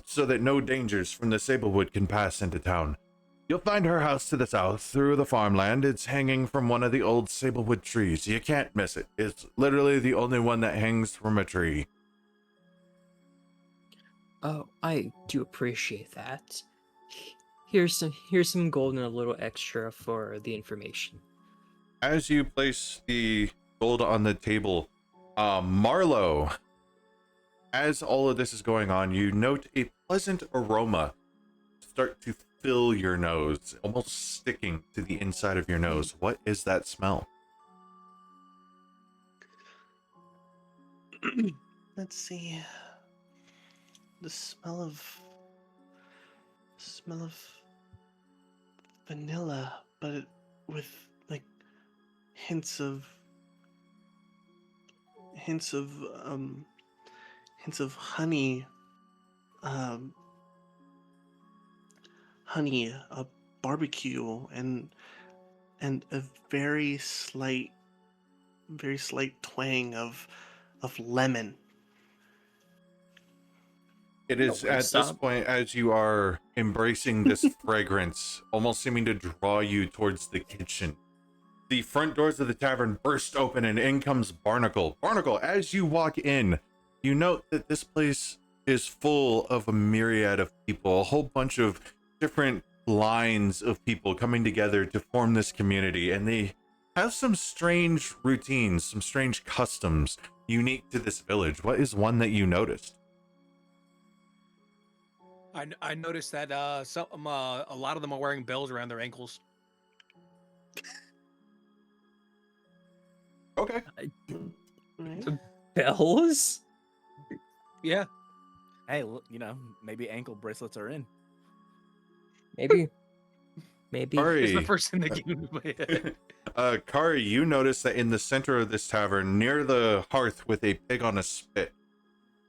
so that no dangers from the Sablewood can pass into town. You'll find her house to the south through the farmland. It's hanging from one of the old Sablewood trees. You can't miss it. It's literally the only one that hangs from a tree. Oh, I do appreciate that. Here's some gold and a little extra for the information. As you place the gold on the table, Marlo, as all of this is going on, you note a pleasant aroma start to fill your nose, almost sticking to the inside of your nose. What is that smell? Let's see. The smell of vanilla, but with like hints of honey, barbecue, and a very slight twang of lemon. It is No, wait, at this stop. point, as you are embracing this fragrance, almost seeming to draw you towards the kitchen. The front doors of the tavern burst open and in comes Barnacle. Barnacle, as you walk in, you note that this place is full of a myriad of people, a whole bunch of different lines of people coming together to form this community, and they have some strange routines, some strange customs unique to this village. What is one that you noticed? I noticed that a lot of them are wearing bells around their ankles. Okay. Bells? Yeah. Hey, maybe ankle bracelets are in. Maybe. It's the Ari, first thing that came to my head. Kari, you notice that in the center of this tavern, near the hearth with a pig on a spit,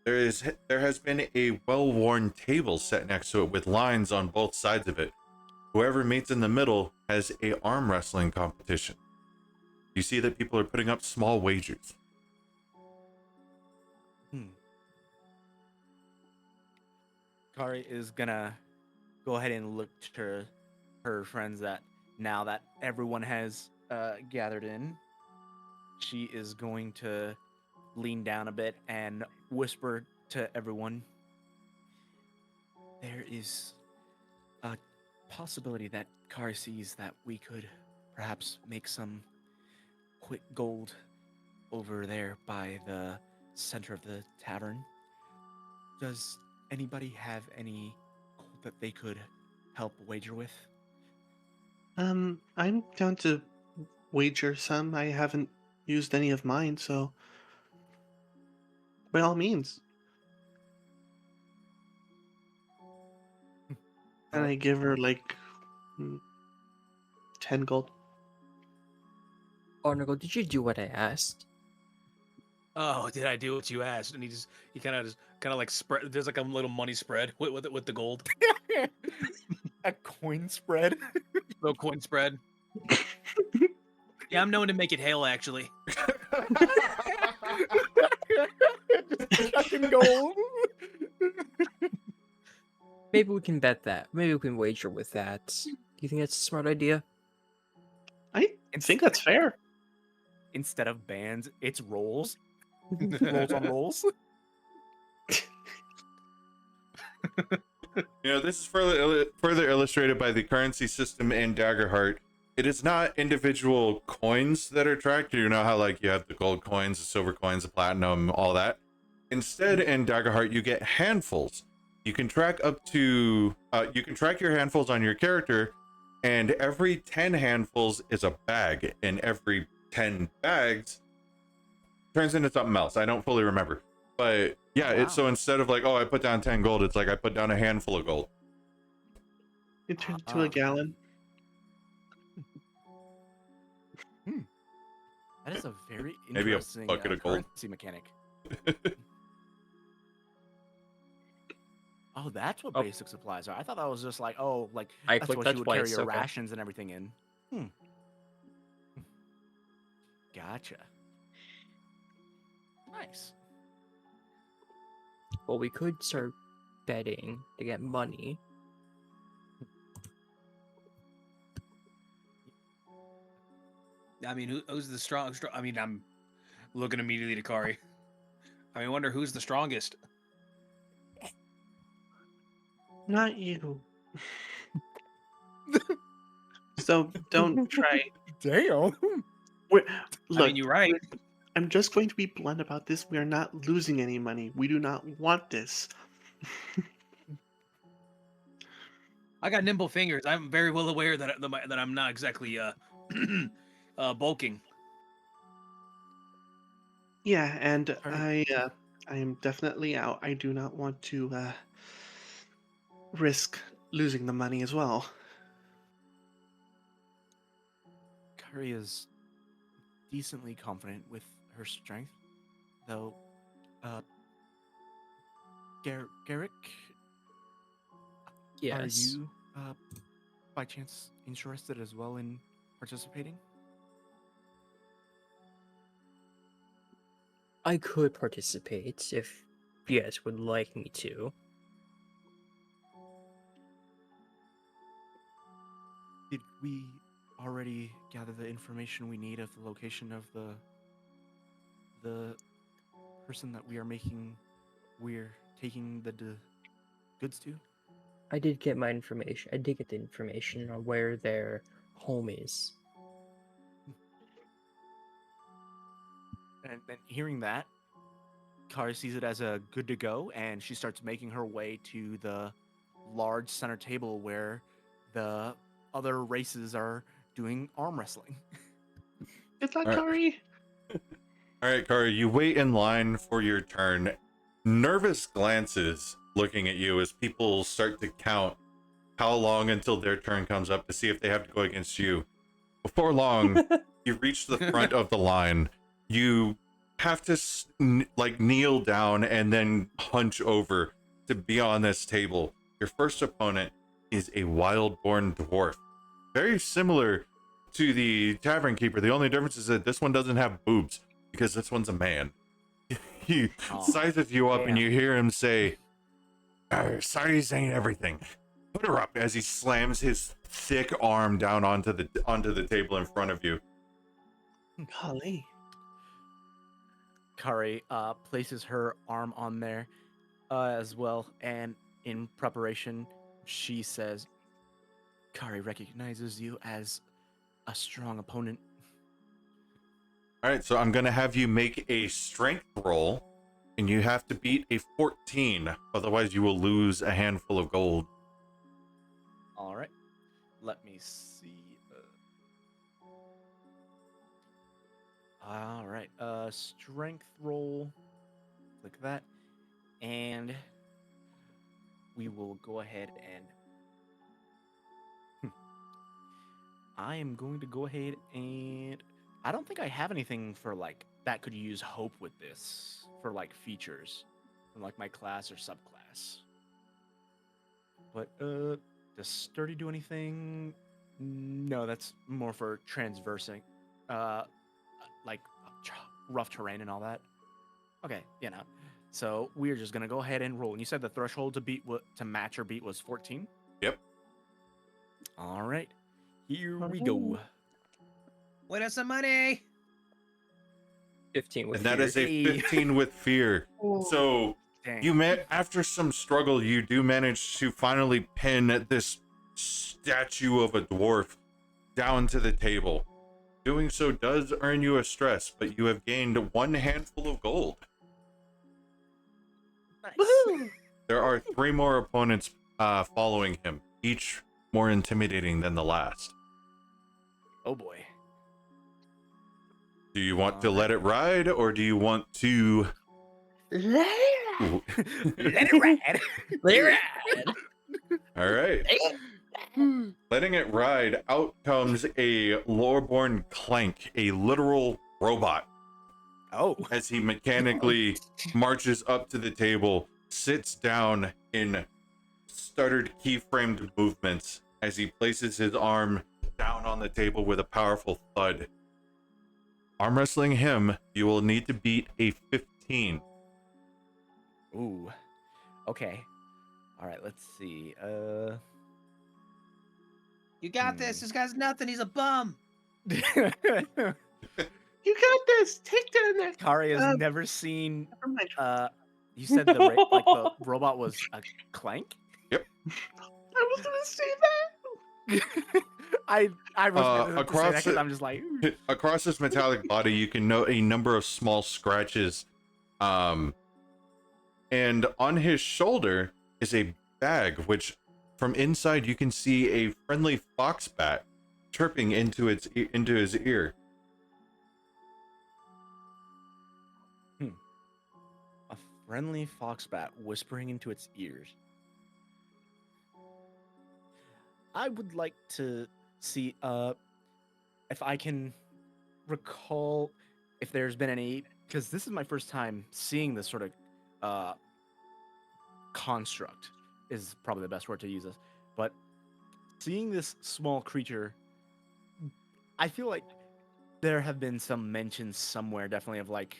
there has been a well-worn table set next to it with lines on both sides of it. Whoever meets in the middle has a arm wrestling competition. You see that people are putting up small wagers. Kari is gonna go ahead and look to her friends that now that everyone has gathered in, she is going to lean down a bit and whisper to everyone. There is a possibility that Kari sees that we could perhaps make some quick gold over there by the center of the tavern. Does anybody have any gold that they could help wager with? I'm down to wager some. I haven't used any of mine, so by all means. And I give her like 10 gold. Arnold, did you do what I asked? Oh, did I do what you asked? And he kind of like spread. There's like a little money spread with the gold. A coin spread? Little coin spread. Yeah, I'm known to make it hail, actually. Just chucking gold. Maybe we can bet that. Maybe we can wager with that. Do you think that's a smart idea? I think that's fair. Instead of bands, it's rolls. Rolls on rolls. This is further illustrated by the currency system in Daggerheart. It is not individual coins that are tracked. You know how like you have the gold coins, the silver coins, the platinum, all that. Instead, in Daggerheart, you get handfuls. You can track up to you can track your handfuls on your character, and every 10 handfuls is a bag, and every 10 bags turns into something else. I don't fully remember, but yeah, Wow. so instead of like, oh, I put down 10 gold, it's like I put down a handful of gold. It turned to a gallon. That is a very Maybe a interesting bucket of gold. currency mechanic. Oh, that's what Oh. basic supplies are. I thought that was just like, oh, like I that's clicked what that you would carry twice, your okay. rations and everything in. Gotcha. Nice. Well, we could start betting to get money. I mean, who's the strong? I mean, I'm looking immediately to Kari. I mean, I wonder who's the strongest. Not you. So don't try. Damn. Look, I mean, you're right. I'm just going to be blunt about this. We are not losing any money. We do not want this. I got nimble fingers. I'm very well aware that I'm not exactly bulking. Yeah, and Alright. I am definitely out. I do not want to risk losing the money as well. Kari is decently confident with her strength, though. Garrick, Yes. are you by chance interested as well in participating? I could participate if you guys would like me to. Did we already gather the information we need of the location of the person that we're taking the goods to? I did get my information. I did get the information on where their home is. And hearing that, Kari sees it as a good to go, and she starts making her way to the large center table where the other races are doing arm wrestling. Good luck, All right. Kari. All right, Kari, you wait in line for your turn. Nervous glances looking at you as people start to count how long until their turn comes up to see if they have to go against you. Before long, you reach the front of the line. You have to kneel down and then hunch over to be on this table. Your first opponent is a wild-born dwarf, very similar to the tavern keeper. The only difference is that this one doesn't have boobs because this one's a man. He sizes you up, and you hear him say, "Sorry, ain't everything. Put her up," as he slams his thick arm down onto the table in front of you. Golly. Kari places her arm on there as well, and in preparation, she says, Kari recognizes you as a strong opponent. All right, so I'm gonna have you make a strength roll, and you have to beat a 14, otherwise you will lose a handful of gold. All right, let me see. All right, strength roll. Click that, and we will go ahead and. I am going to go ahead and. I don't think I have anything for like that could use hope with this for like features from like my class or subclass. But does sturdy do anything? No, that's more for transversing, like rough terrain and all that. Okay, you know. So we're just gonna go ahead and roll. And you said the threshold to match or beat was 14. Yep. All right, here we go. Wait us some money. 15 with And that fear. is a 15 with fear. So Dang. after some struggle, you do manage to finally pin this statue of a dwarf down to the table. Doing so does earn you a stress, but you have gained one handful of gold. Nice. There are 3 more opponents following him, each more intimidating than the last. Oh boy. Do you want to let it ride, or do you want to... Let it ride. Let it ride. All right. Letting it ride, out comes a Loreborn Clank, a literal robot, Oh. as he mechanically marches up to the table, sits down in stuttered keyframed movements as he places his arm down on the table with a powerful thud. Arm wrestling him, you will need to beat a 15. Ooh. Okay. All right, let's see. You got this. This guy's nothing. He's a bum. You got this. Take that in there. Kari has never seen Never mind. you said the robot was a clank? I was gonna say that. I was gonna across say that 'cause it- I'm just like Across his metallic body, you can note a number of small scratches. And on his shoulder is a bag, which from inside you can see a friendly fox bat chirping into his ear. a friendly foxbat whispering into its ears. I would like to see if I can recall if there's been any, because this is my first time seeing this sort of construct is probably the best word to use this, but seeing this small creature, I feel like there have been some mentions somewhere definitely of like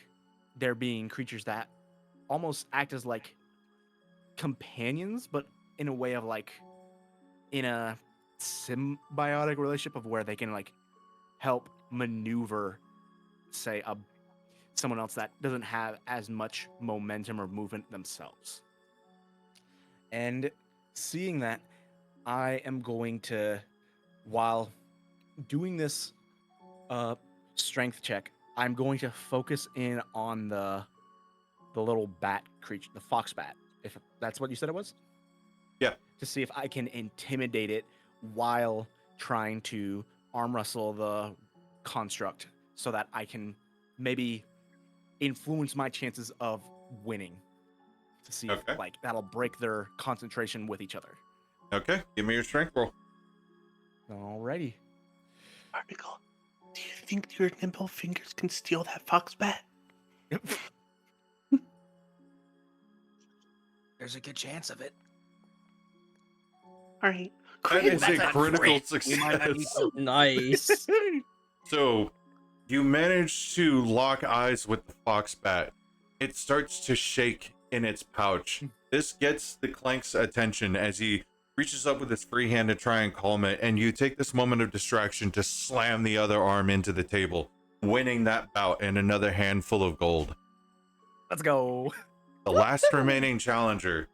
there being creatures that almost act as like companions, but in a way of like in a symbiotic relationship of where they can like help maneuver, say, someone else that doesn't have as much momentum or movement themselves. And seeing that, I am going to, while doing this strength check, I'm going to focus in on the little bat creature, the fox bat, if that's what you said it was? Yeah. To see if I can intimidate it while trying to arm wrestle the construct so that I can maybe influence my chances of winning. To see Okay. if like that'll break their concentration with each other. Okay, give me your strength roll. Alrighty. Particle. Do you think your nimble fingers can steal that fox bat? There's a good chance of it. All right. That is That's a a critical crit. We might not need success. to- Nice. So you manage to lock eyes with the fox bat. It starts to shake in its pouch. This gets the Clank's attention as he reaches up with his free hand to try and calm it, and you take this moment of distraction to slam the other arm into the table, winning that bout and another handful of gold. Let's go. The last remaining challenger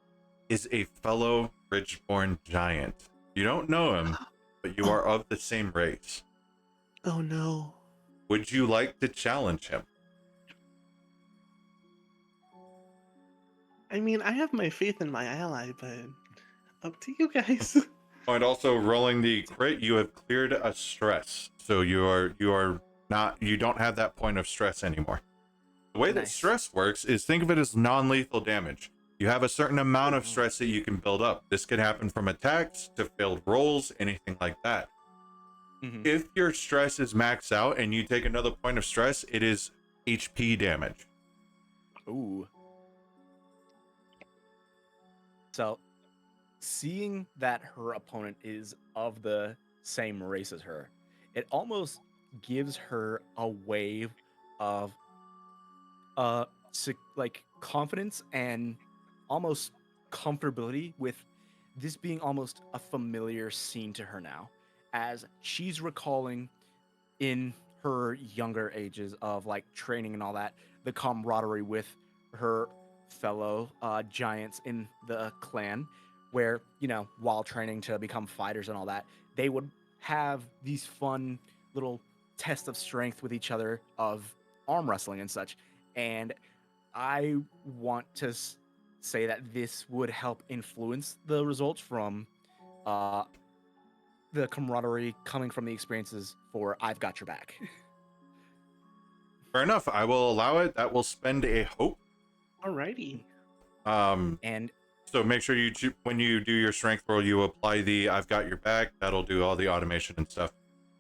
is a fellow Ridgeborn giant. You don't know him, but you are of the same race. Oh no. Would you like to challenge him? I mean, I have my faith in my ally, but up to you guys. Oh, and also rolling the crit, you have cleared a stress, so you don't have that point of stress anymore. The way that Nice. stress works is think of it as non-lethal damage. You have a certain amount of stress that you can build up. This could happen from attacks to failed rolls, anything like that. Mhm. If your stress is maxed out and you take another point of stress, it is HP damage. Ooh. So, seeing that her opponent is of the same race as her, it almost gives her a wave of like confidence and almost comfortability with this being almost a familiar scene to her now, as she's recalling in her younger ages of like training and all that, the camaraderie with her fellow giants in the clan, where, you know, while training to become fighters and all that, they would have these fun little tests of strength with each other of arm wrestling and such. And I want to say that this would help influence the results from the camaraderie coming from the experiences for I've got your back. Fair enough. I will allow it. That will spend a hope. Alrighty. And So make sure when you do your strength roll, you apply the I've got your back. That'll do all the automation and stuff.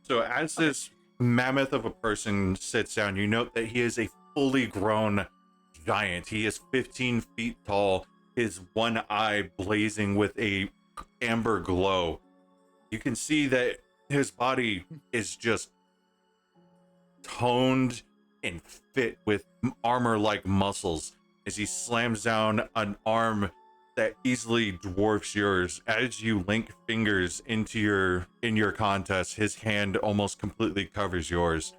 So as this mammoth of a person sits down, you note that he is a fully grown giant. He is 15 feet tall, his one eye blazing with a amber glow. You can see that his body is just toned and fit with armor-like muscles as he slams down an arm that easily dwarfs yours. As you link fingers in your contest, his hand almost completely covers yours,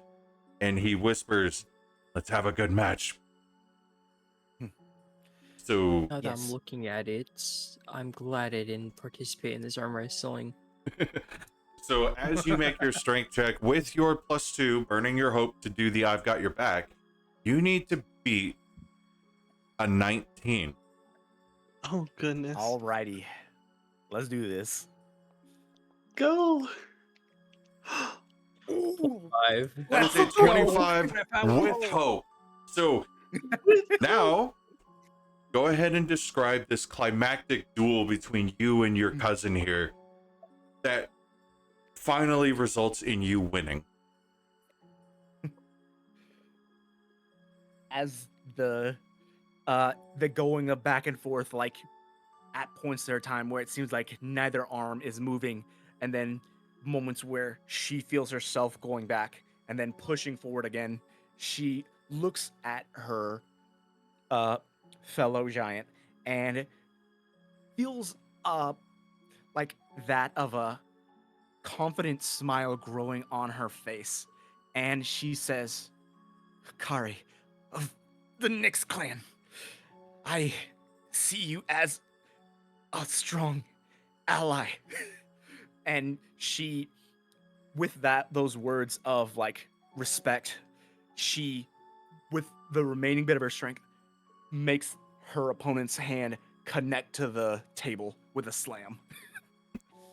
and he whispers, "Let's have a good match." So Now that Yes. I'm looking at it, I'm glad I didn't participate in this arm wrestling. so as you make your strength check with your +2, burning your hope to do the I've got your back, you need to beat a 19. Oh goodness. alrighty, let's do this. Go. Ooh, 5. That is a Let's go. 25 with hope. So now, go ahead and describe this climactic duel between you and your cousin here that finally results in you winning. As the going of back and forth, like at points there time where it seems like neither arm is moving, and then moments where she feels herself going back and then pushing forward again, she looks at her fellow giant and feels like that of a confident smile growing on her face, and she says, "Kari of the Nyx clan, I see you as a strong ally." And she, with those words of like respect, she, with the remaining bit of her strength, makes her opponent's hand connect to the table with a slam.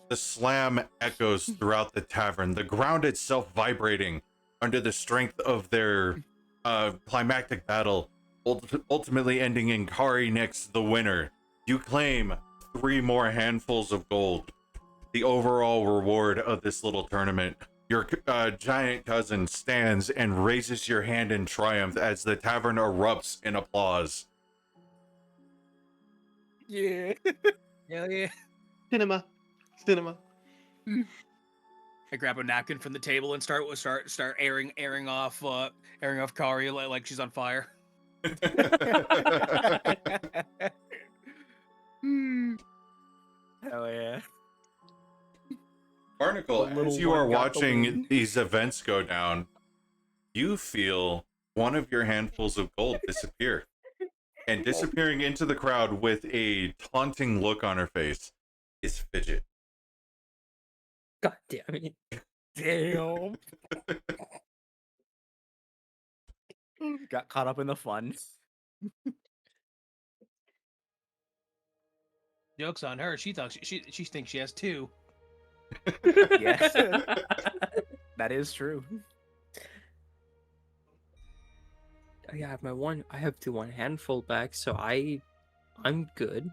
The slam echoes throughout the tavern, the ground itself vibrating under the strength of their climactic battle, ultimately ending in Kari Nyx the winner. You claim 3 more handfuls of gold, the overall reward of this little tournament. Your giant cousin stands and raises your hand in triumph as the tavern erupts in applause. Yeah. Hell yeah. Cinema. Cinema. I grab a napkin from the table and start airing off Kari like she's on fire. Hell yeah. Barnacle, The little as you one are got the watching win. these events go down, you feel one of your handfuls of gold disappear. And disappearing into the crowd with a taunting look on her face is Fidget. God damn it. Damn. Got caught up in the fun. Joke's on her. She thinks she has two. Yeah. That is true. I have I have the one handful back, so I'm good.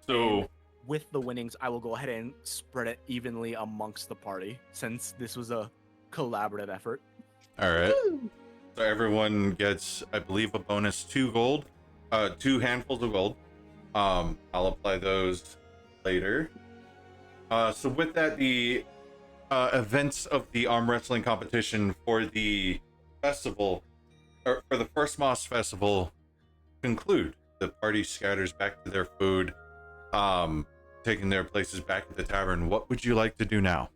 So, And with the winnings, I will go ahead and spread it evenly amongst the party, since this was a collaborative effort. all right. So everyone gets, I believe, a bonus 2 gold, 2 handfuls of gold. I'll apply those later. So with that, the events of the arm wrestling competition for the festival, or for the first Moss Festival, conclude. The party scatters back to their food, taking their places back at the tavern. What would you like to do now?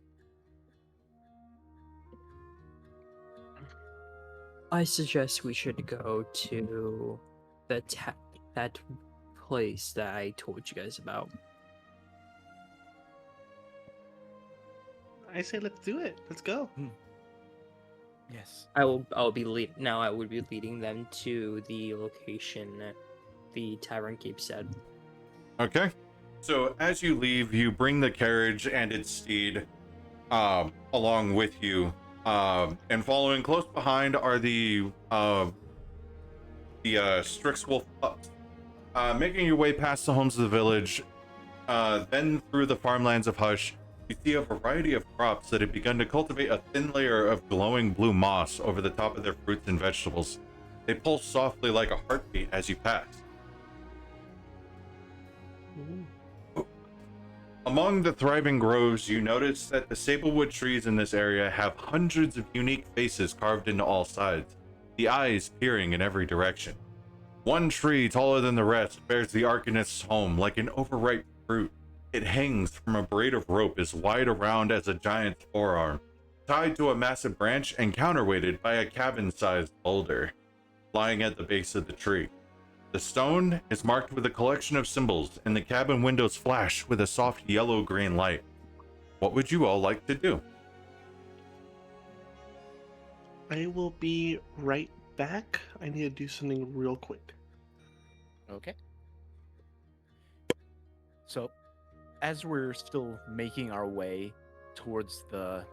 I suggest we should go to that place that I told you guys about. I say let's do it. Let's go. Yes. I would be leading them to the location that the tavern keep said. Okay. So as you leave, you bring the carriage and its steed along with you. And following close behind are the Strixwolf pups. Making your way past the homes of the village, then through the farmlands of Hush, you see a variety of crops that have begun to cultivate a thin layer of glowing blue moss over the top of their fruits and vegetables. They pulse softly like a heartbeat as you pass. Among the thriving groves, you notice that the Sablewood trees in this area have hundreds of unique faces carved into all sides, the eyes peering in every direction. One tree, taller than the rest, bears the Arcanist's home like an overripe fruit. It hangs from a braid of rope as wide around as a giant's forearm, tied to a massive branch and counterweighted by a cabin-sized boulder, lying at the base of the tree. The stone is marked with a collection of symbols, and the cabin windows flash with a soft yellow-green light. What would you all like to do? I will be right back. I need to do something real quick. Okay. So, as we're still making our way towards the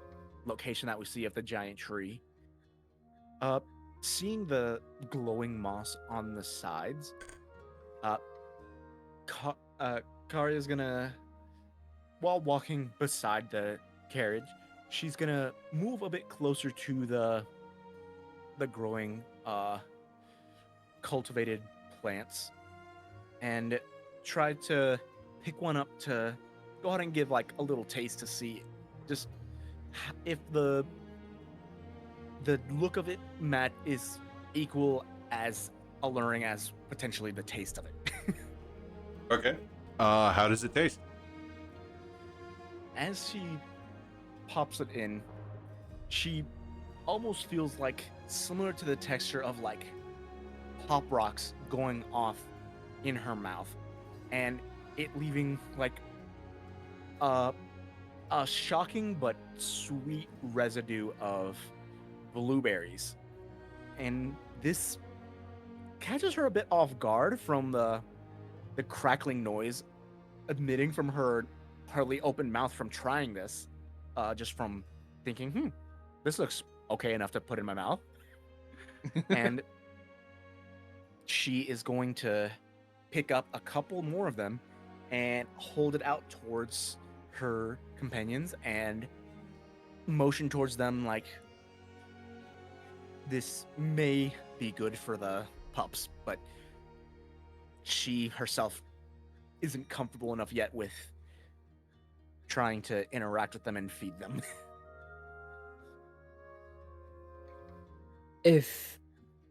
location that we see of the giant tree, seeing the glowing moss on the sides, Kari is gonna, while walking beside the carriage, she's gonna move a bit closer to the growing, cultivated plants, and try to pick one up to go ahead and give like a little taste to see just if the look of it, Matt, is equal as alluring as potentially the taste of it. Okay. How does it taste? As she pops it in, she almost feels like similar to the texture of like pop rocks going off in her mouth, and it leaving like a shocking but sweet residue of blueberries. And this catches her a bit off guard from the crackling noise emitting from her hardly open mouth from trying this, just from thinking, this looks okay enough to put in my mouth. And she is going to pick up a couple more of them and hold it out towards her companions and motion towards them like this may be good for the pups, but she herself isn't comfortable enough yet with trying to interact with them and feed them. If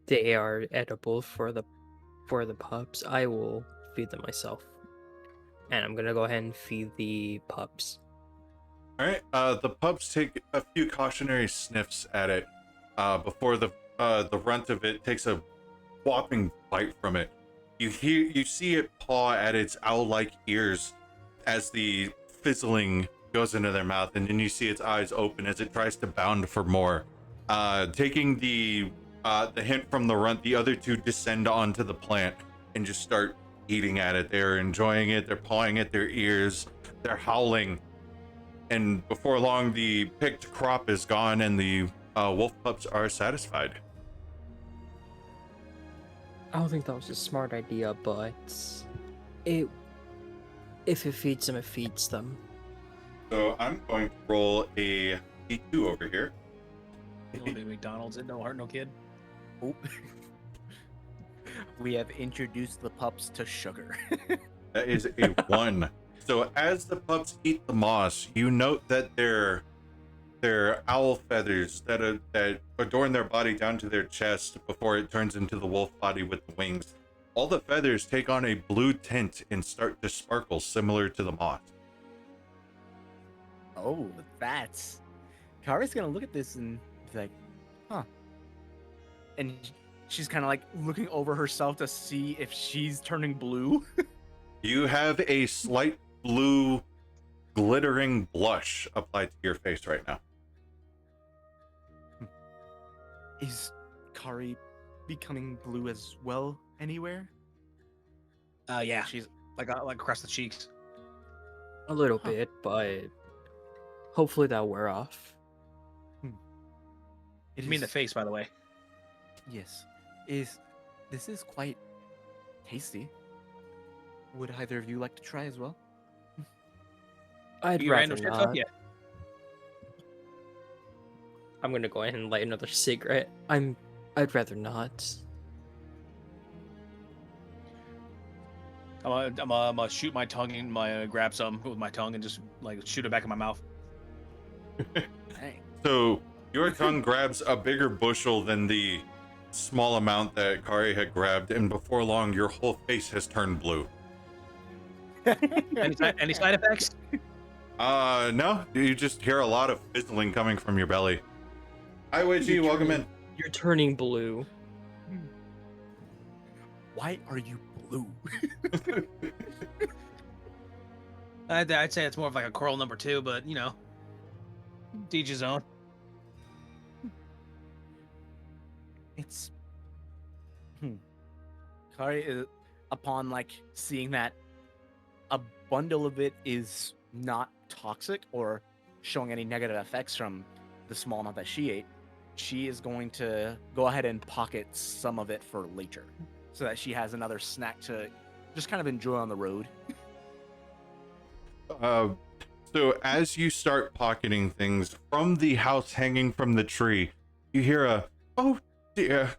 they are edible for the pups, I will feed them myself. And I'm gonna go ahead and feed the pups. All right. The pups take a few cautionary sniffs at it before the runt of it takes a whopping bite from it. You see it paw at its owl-like ears as the fizzling goes into their mouth, and then you see its eyes open as it tries to bound for more. Taking the hint from the runt, the other two descend onto the plant and just start eating at it. They're enjoying it. They're pawing at their ears. They're howling. And before long, the picked crop is gone, and the wolf pups are satisfied. I don't think that was a smart idea, but if it feeds them, it feeds them. So I'm going to roll a D2 over here. Little bit McDonald's and no heart, no kid. Oh. We have introduced the pups to sugar. That is a 1. So as the pups eat the moss, you note that their owl feathers that adorn their body down to their chest before it turns into the wolf body with the wings, all the feathers take on a blue tint and start to sparkle similar to the moss. Oh, that's... Kari's gonna look at this and be like, huh. And she's kind of like looking over herself to see if she's turning blue. You have a slight blue glittering blush applied to your face right now. Is Kari becoming blue as well anywhere? Yeah, she's like across the cheeks. A little Huh. bit, but hopefully that'll wear off. You mean the face, by the way. Yes. This is quite tasty. Would either of you like to try as well? I'd You rather random shit not. stuff? Yeah. I'm gonna go ahead and light another cigarette. I'd rather not. I'm gonna shoot my tongue and grab some with my tongue and just like shoot it back in my mouth. Dang. So your tongue grabs a bigger bushel than the small amount that Kari had grabbed, and before long, your whole face has turned blue. Any side effects? No, you just hear a lot of fizzling coming from your belly. Hi, Witchy, welcome in. You're turning blue. Why are you blue? I'd say it's more of like a coral number 2, but you know, to each his own. It's Kari is, upon like seeing that a bundle of it is not toxic or showing any negative effects from the small amount that she ate, she is going to go ahead and pocket some of it for later so that she has another snack to just kind of enjoy on the road. So as you start pocketing things from the house hanging from the tree, you hear a, oh dear.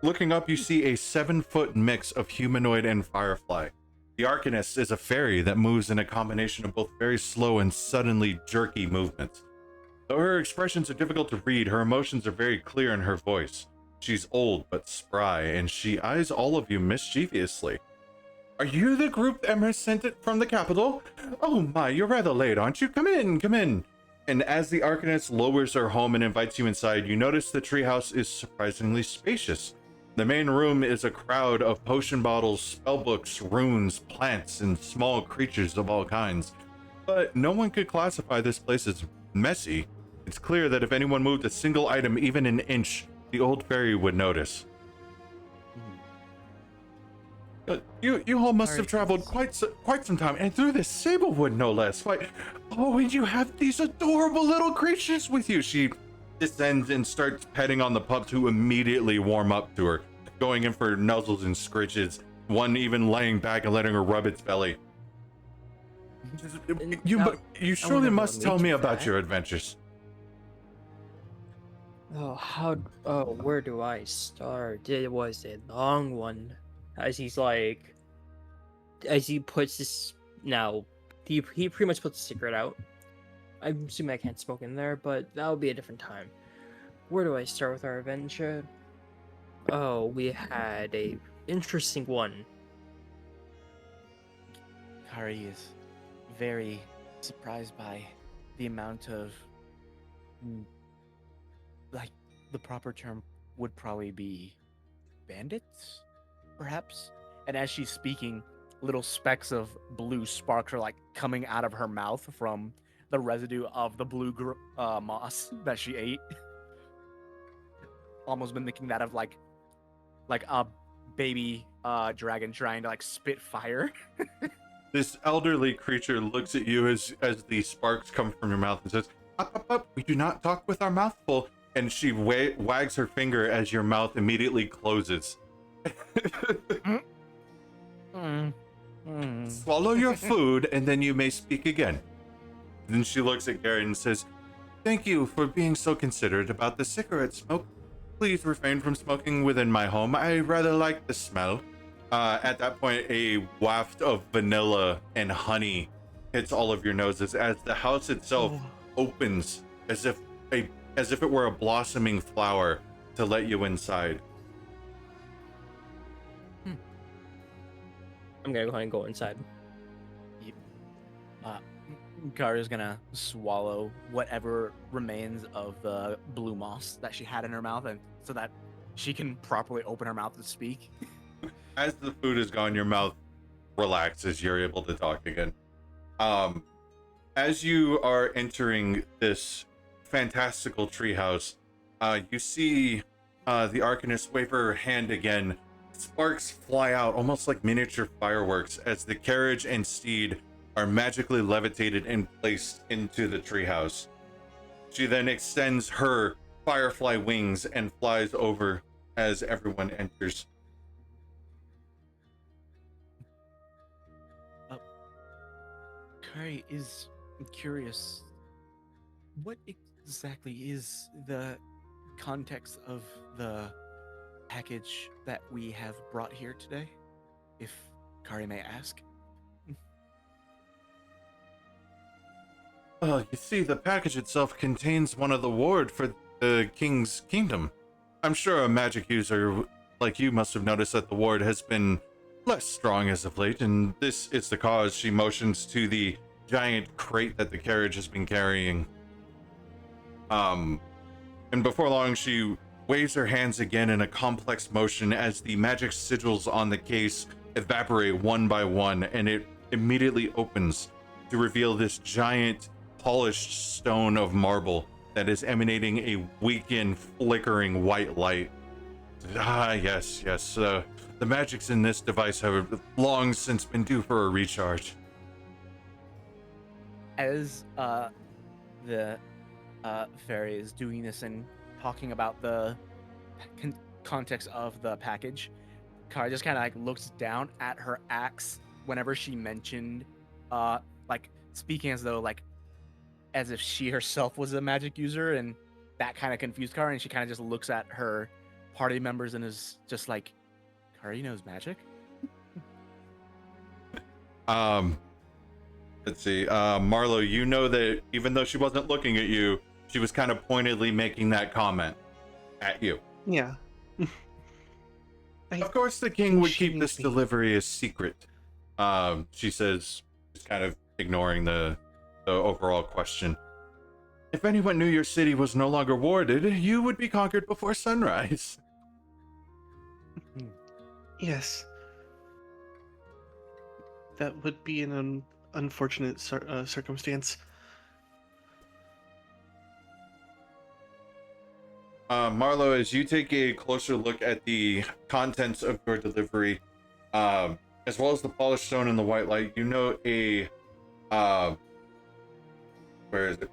Looking up, you see a 7-foot mix of humanoid and firefly. The Arcanist is a fairy that moves in a combination of both very slow and suddenly jerky movements. Though her expressions are difficult to read, her emotions are very clear in her voice. She's old but spry, and she eyes all of you mischievously. Are you the group Emma sent it from the capital? Oh my, you're rather late, aren't you? Come in, come in. And as the Arcanist lowers her home and invites you inside, you notice the treehouse is surprisingly spacious. The main room is a crowd of potion bottles, spellbooks, runes, plants, and small creatures of all kinds. But no one could classify this place as messy. It's clear that if anyone moved a single item even an inch, the old fairy would notice. You all must have traveled quite some time, and through this Sablewood, no less. Why, oh, and you have these adorable little creatures with you. She descends and starts petting on the pups, who immediately warm up to her, going in for nuzzles and scritches, one even laying back and letting her rub its belly. You I surely wouldn't must want tell to me do about that. your adventures. Where do I start? It was a long one. As he's like, as he puts this, now, he pretty much puts the cigarette out. I'm assuming I can't smoke in there, but that'll be a different time. Where do I start with our adventure? Oh, we had a interesting one. Kari is very surprised by the amount of, like, the proper term would probably be bandits, perhaps. And as she's speaking, little specks of blue sparks are like coming out of her mouth from the residue of the blue moss that she ate. Almost mimicking that of like a baby dragon trying to like spit fire. This elderly creature looks at you as the sparks come from your mouth and says, "Up, up, up! We do not talk with our mouth full." And she wags her finger as your mouth immediately closes. Swallow your food, and then you may speak again. Then she looks at Garrett and says, "Thank you for being so considerate about the cigarette smoke. Please refrain from smoking within my home. I rather like the smell." At that point, a waft of vanilla and honey hits all of your noses as the house itself opens as if it were a blossoming flower to let you inside. I'm gonna go ahead and go inside. Kari's gonna swallow whatever remains of the blue moss that she had in her mouth, and so that she can properly open her mouth to speak. As the food is gone, your mouth relaxes. You're able to talk again. As you are entering this fantastical treehouse, you see the Arcanist wave her hand again. Sparks fly out almost like miniature fireworks as the carriage and steed are magically levitated and placed into the treehouse. She then extends her firefly wings and flies over as everyone enters. Kari is curious. What exactly is the context of the package that we have brought here today? If Kari may ask. You see, the package itself contains one of the ward for the king's kingdom. I'm sure a magic user like you must have noticed that the ward has been less strong as of late, and this is the cause. She motions to the giant crate that the carriage has been carrying. And before long, she waves her hands again in a complex motion as the magic sigils on the case evaporate one by one, and it immediately opens to reveal this giant polished stone of marble that is emanating a weakened, flickering white light. Yes. The magics in this device have long since been due for a recharge. As the fairy is doing this and talking about the context of the package, Kari just kind of like looks down at her axe whenever she mentioned, like speaking as though like as if she herself was a magic user, and that kind of confused Kari, and she kind of just looks at her party members and is just like, Kari knows magic? Let's see. Marlo, you know that even though she wasn't looking at you, she was kind of pointedly making that comment at you. Yeah. Of course, the king would keep Shouldn't this be. delivery a secret. She says, just kind of ignoring the overall question. If anyone knew your city was no longer warded, you would be conquered before sunrise. Yes. That would be an unfortunate circumstance. Marlo, as you take a closer look at the contents of your delivery, as well as the polished stone and the white light, you know a where is it?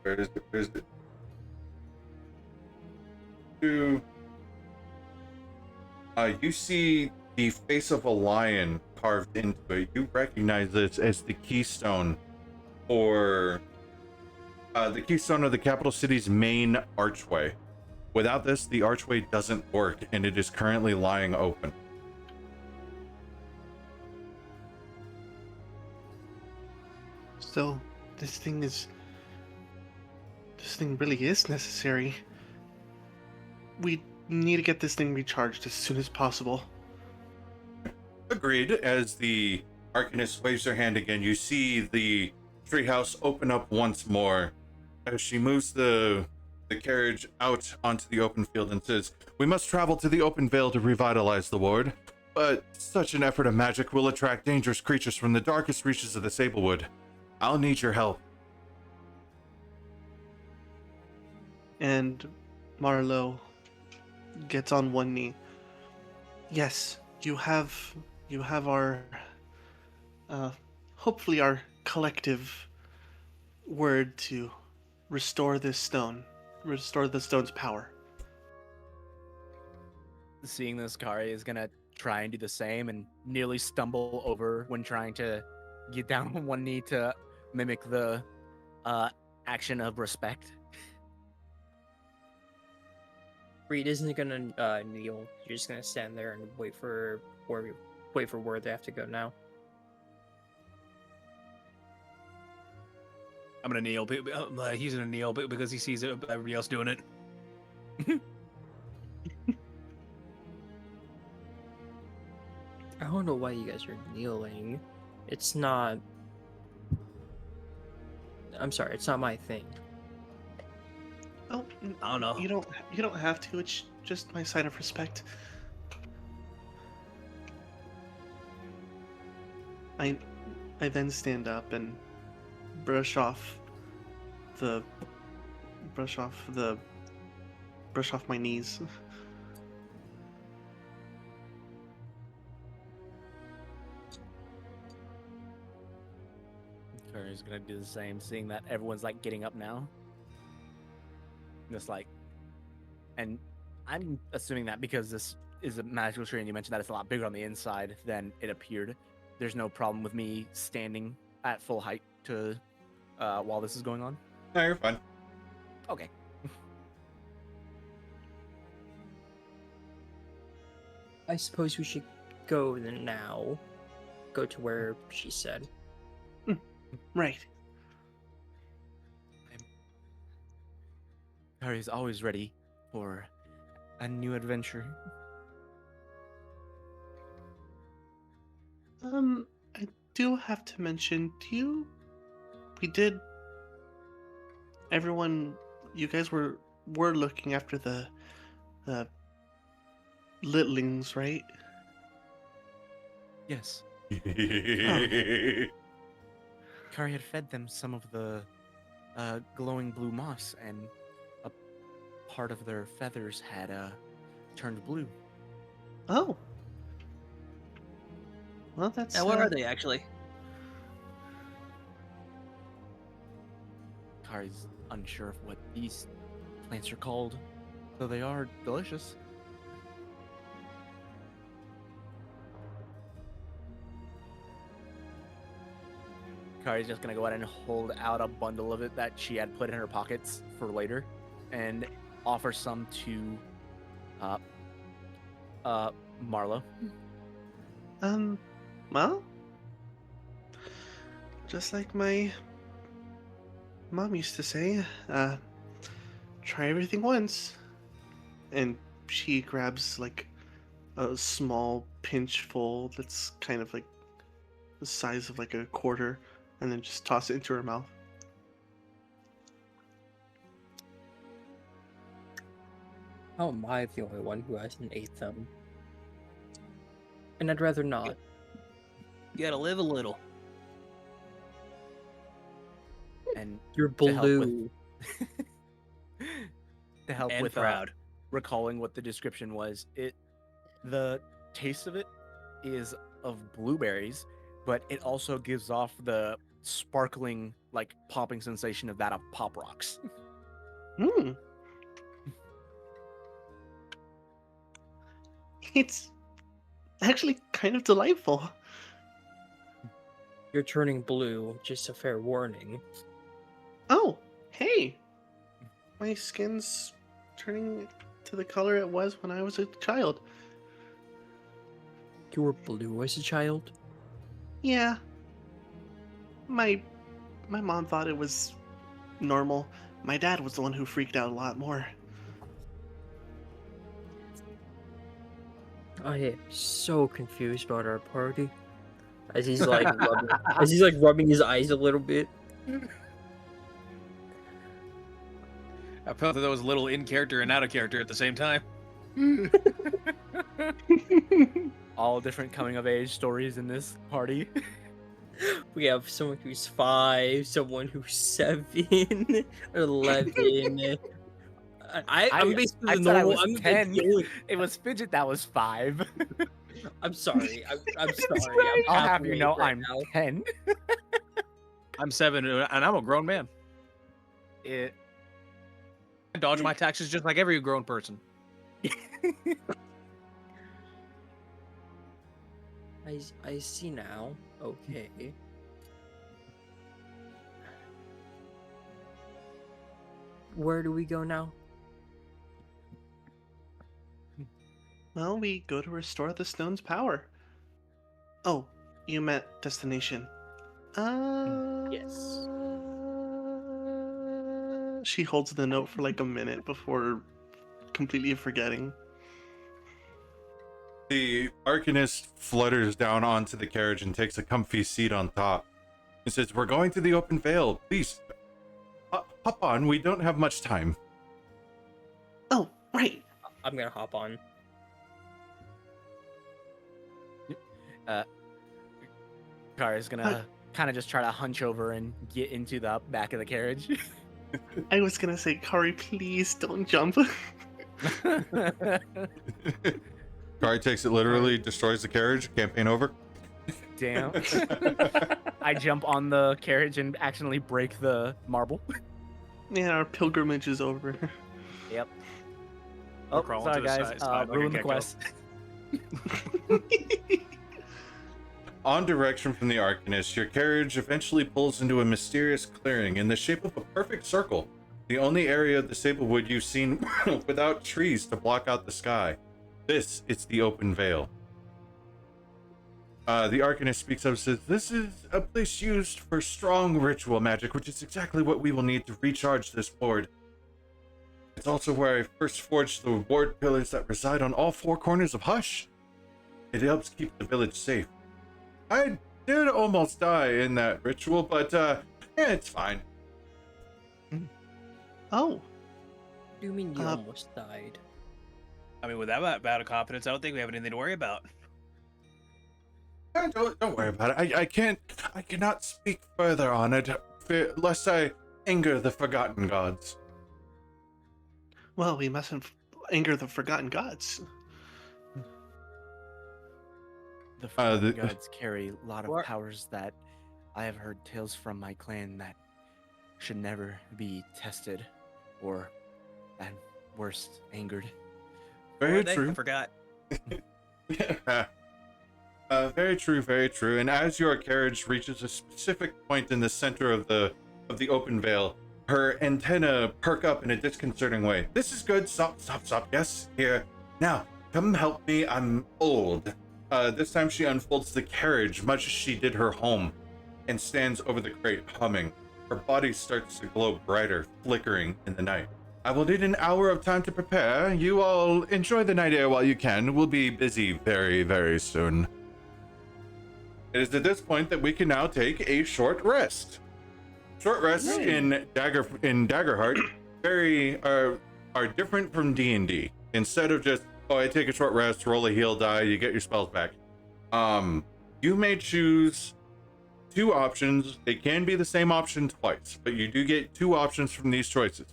You see the face of a lion carved into it. You recognize this as the keystone for the keystone of the capital city's main archway. Without this, the archway doesn't work, and it is currently lying open. So, this thing really is necessary. We need to get this thing recharged as soon as possible. Agreed. As the Arcanist waves her hand again, you see the treehouse open up once more as she moves the carriage out onto the open field and says, "We must travel to the open vale to revitalize the ward, but such an effort of magic will attract dangerous creatures from the darkest reaches of the Sablewood. I'll need your help." And Marlowe gets on one knee. Yes, you have our hopefully our collective word to restore the stone's power. Seeing this, Kari is gonna try and do the same and nearly stumble over when trying to get down on one knee to mimic the action of respect. Reed isn't gonna kneel. You're just gonna stand there and wait for where they have to go now. I'm gonna kneel. He's gonna kneel because he sees everybody else doing it. I don't know why you guys are kneeling. It's not. I'm sorry, it's not my thing. Oh, I don't know. you don't have to. It's just my sign of respect. I then stand up and brush off my knees. Kari's gonna do the same, seeing that everyone's like getting up now. Just like, and I'm assuming that because this is a magical tree and you mentioned that it's a lot bigger on the inside than it appeared, there's no problem with me standing at full height to while this is going on. No, you're fine. Okay. I suppose we should go now. Go to where she said. Right. Kari's always ready for a new adventure. I do have to mention, you guys were looking after the litlings, right? Yes. Kari had fed them some of the glowing blue moss, and a part of their feathers had turned blue. Oh. Well, that's. Now, what are they actually? Kari's unsure of what these plants are called, though they are delicious. Kari's just gonna go ahead and hold out a bundle of it that she had put in her pockets for later, and offer some to Marlo. Well, just like my mom used to say, try everything once. And she grabs like a small pinch full that's kind of like the size of like a quarter, and then just toss it into her mouth. How am I the only one who hasn't ate them? And I'd rather not. You gotta live a little. And You're to help with- blue. to help And with proud. Recalling what the description was, the taste of it is of blueberries, but it also gives off the sparkling, like popping sensation of that of Pop Rocks. Hmm. It's actually kind of delightful. You're turning blue, just a fair warning. Oh, hey! My skin's turning to the color it was when I was a child. You were blue as a child? Yeah. My mom thought it was normal. My dad was the one who freaked out a lot more. I am so confused about our party. As he's like rubbing his eyes a little bit. I felt that that was a little in character and out of character at the same time. All different coming of age stories in this party. We have someone who's 5, someone who's 7, 11. I'm basically I the said I normal. was I'm 10. the only- It was Fidget that was 5. I'm sorry. I'm sorry. I'll I'm have you half know awake right I'm now. 10. I'm 7 and I'm a grown man. It, I dodge my taxes just like every grown person. I see now. Okay. Where do we go now? Well, we go to restore the stone's power. Oh, you meant destination. Yes. She holds the note for like a minute before completely forgetting. The Arcanist flutters down onto the carriage and takes a comfy seat on top. He says, "We're going to the open vale. Please, hop on. We don't have much time." Oh, right. I'm gonna hop on. Kara's gonna kind of just try to hunch over and get into the back of the carriage. I was gonna say, Kari, please don't jump. Kari takes it literally, destroys the carriage. Campaign over. Damn. I jump on the carriage and accidentally break the marble. Yeah, our pilgrimage is over. Yep. We're Oh, crawling sorry to the guys. side like a Ruin the gecko. quest. On direction from the Arcanist, your carriage eventually pulls into a mysterious clearing in the shape of a perfect circle, the only area of the Sablewood you've seen without trees to block out the sky. This is the open vale. The Arcanist speaks up and says, "This is a place used for strong ritual magic, which is exactly what we will need to recharge this board. It's also where I first forged the ward pillars that reside on all 4 corners of Hush. It helps keep the village safe. I did almost die in that ritual, but yeah, it's fine." Oh, What do you mean you almost died? I mean, with that bout of confidence, I don't think we have anything to worry about. Don't worry about it. I cannot speak further on it, lest I anger the forgotten gods. well, we mustn't anger the forgotten gods. The Forgotten the- gods carry a lot of What? powers that I have heard tales from my clan that should never be tested or, at worst, angered. Very Or they true. forgot. Yeah. Very true, very true. And as your carriage reaches a specific point in the center of the open vale, her antenna perk up in a disconcerting way. "This is good. Stop. Yes, here. Now, come help me. I'm old." This time she unfolds the carriage, much as she did her home, and stands over the crate, humming. Her body starts to glow brighter, flickering in the night. "I will need an hour of time to prepare. You all enjoy the night air while you can. We'll be busy very, very soon." It is at this point that we can now take a short rest. Short rests in Daggerheart are different from D&D. Instead of just, "Oh, I take a short rest, roll a heal die, you get your spells back." You may choose 2 options. They can be the same option twice, but you do get 2 options from these choices.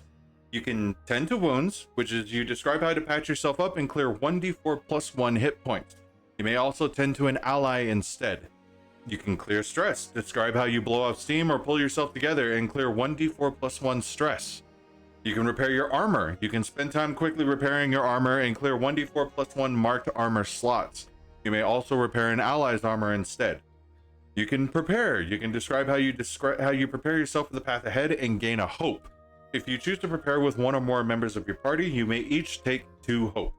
You can tend to wounds, which is you describe how to patch yourself up and clear 1d4 plus 1 hit points. You may also tend to an ally instead. You can clear stress, describe how you blow off steam or pull yourself together and clear 1d4 plus 1 stress. You can repair your armor. You can spend time quickly repairing your armor and clear 1d4 plus 1 marked armor slots. You may also repair an ally's armor instead. You can prepare. You can describe how you prepare yourself for the path ahead and gain a hope. If you choose to prepare with one or more members of your party, you may each take 2 hope.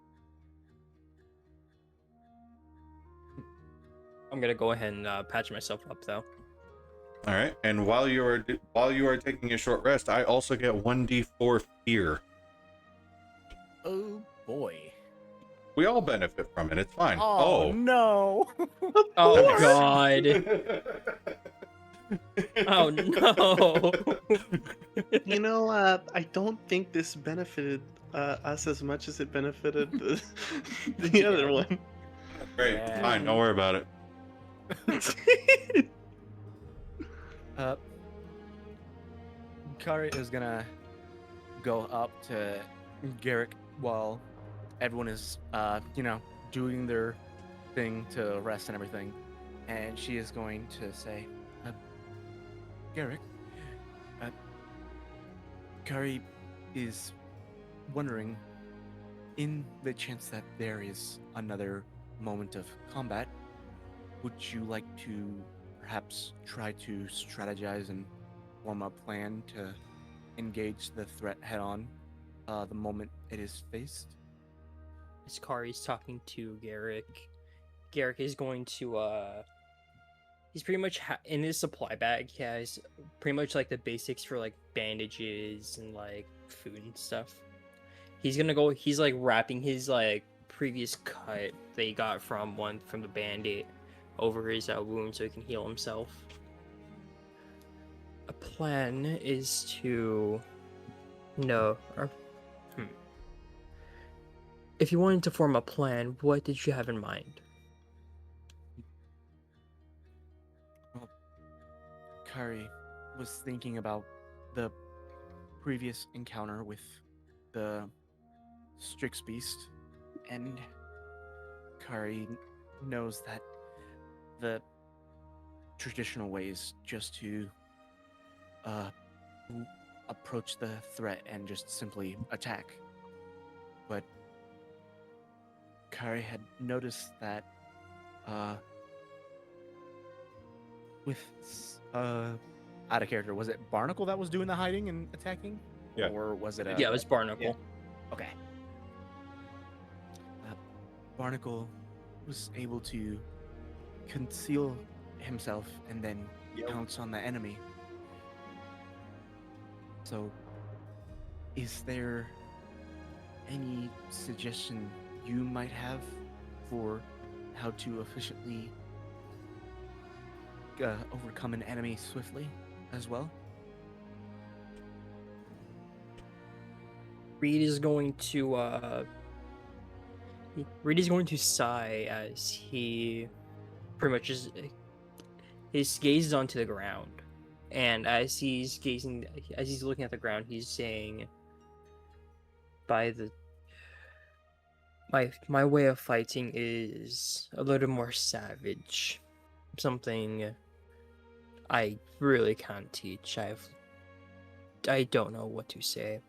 I'm gonna go ahead and patch myself up though. All right. And while you are taking a short rest, I also get 1d4 fear. Oh boy. We all benefit from it. It's fine. Oh, no. Oh god. Oh no. You know, I don't think this benefited us as much as it benefited the other one. Great. Yeah. Fine. Don't worry about it. Kari is gonna go up to Garrick while everyone is, doing their thing to rest and everything, and she is going to say, Garrick, Kari is wondering, in the chance that there is another moment of combat, would you like to perhaps try to strategize and form a plan to engage the threat head on the moment it is faced? As Kari's talking to Garrick, Garrick is going to he's pretty much in his supply bag. He has pretty much like the basics for like bandages and like food and stuff. He's like wrapping his like previous cut that he got from the bandit over his wound so he can heal himself. A plan is to if you wanted to form a plan, what did you have in mind? Well, Kari was thinking about the previous encounter with the Strix Beast, and Kari knows that the traditional way is just to approach the threat and just simply attack. But Kari had noticed that out of character, was it Barnacle that was doing the hiding and attacking? Yeah. Or was it Yeah, it was Barnacle. Okay. Barnacle was able to conceal himself and then pounce on the enemy. So, is there any suggestion you might have for how to efficiently overcome an enemy swiftly as well? Reed is going to sigh as he pretty much is his gaze is onto the ground, and as he's looking at the ground, he's saying, my way of fighting is a little more savage, something I really can't teach. I don't know what to say.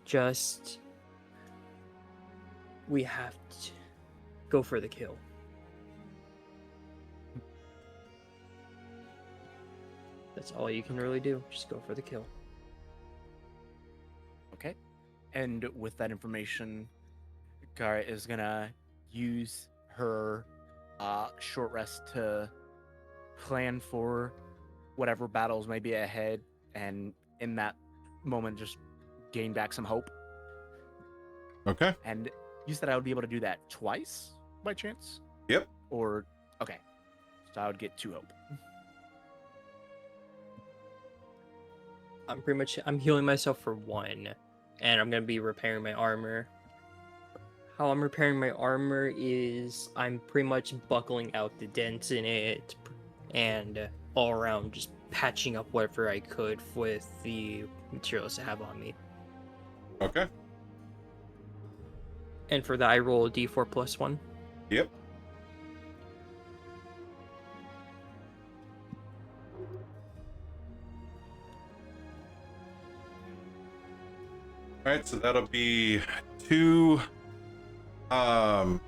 Just, we have to go for the kill. That's all you can really do. Just go for the kill. Okay. And with that information, Gara is gonna use her short rest to plan for whatever battles may be ahead, and in that moment just gain back some hope. Okay. And you said I would be able to do that twice by chance? Yep. Or okay. So I would get 2 hope. I'm healing myself for 1, and I'm gonna be repairing my armor. How I'm repairing my armor is I'm pretty much buckling out the dents in it, and all around just patching up whatever I could with the materials I have on me. Okay. And for that, I roll a d4 plus 1. Yep. All right, so that'll be 2. I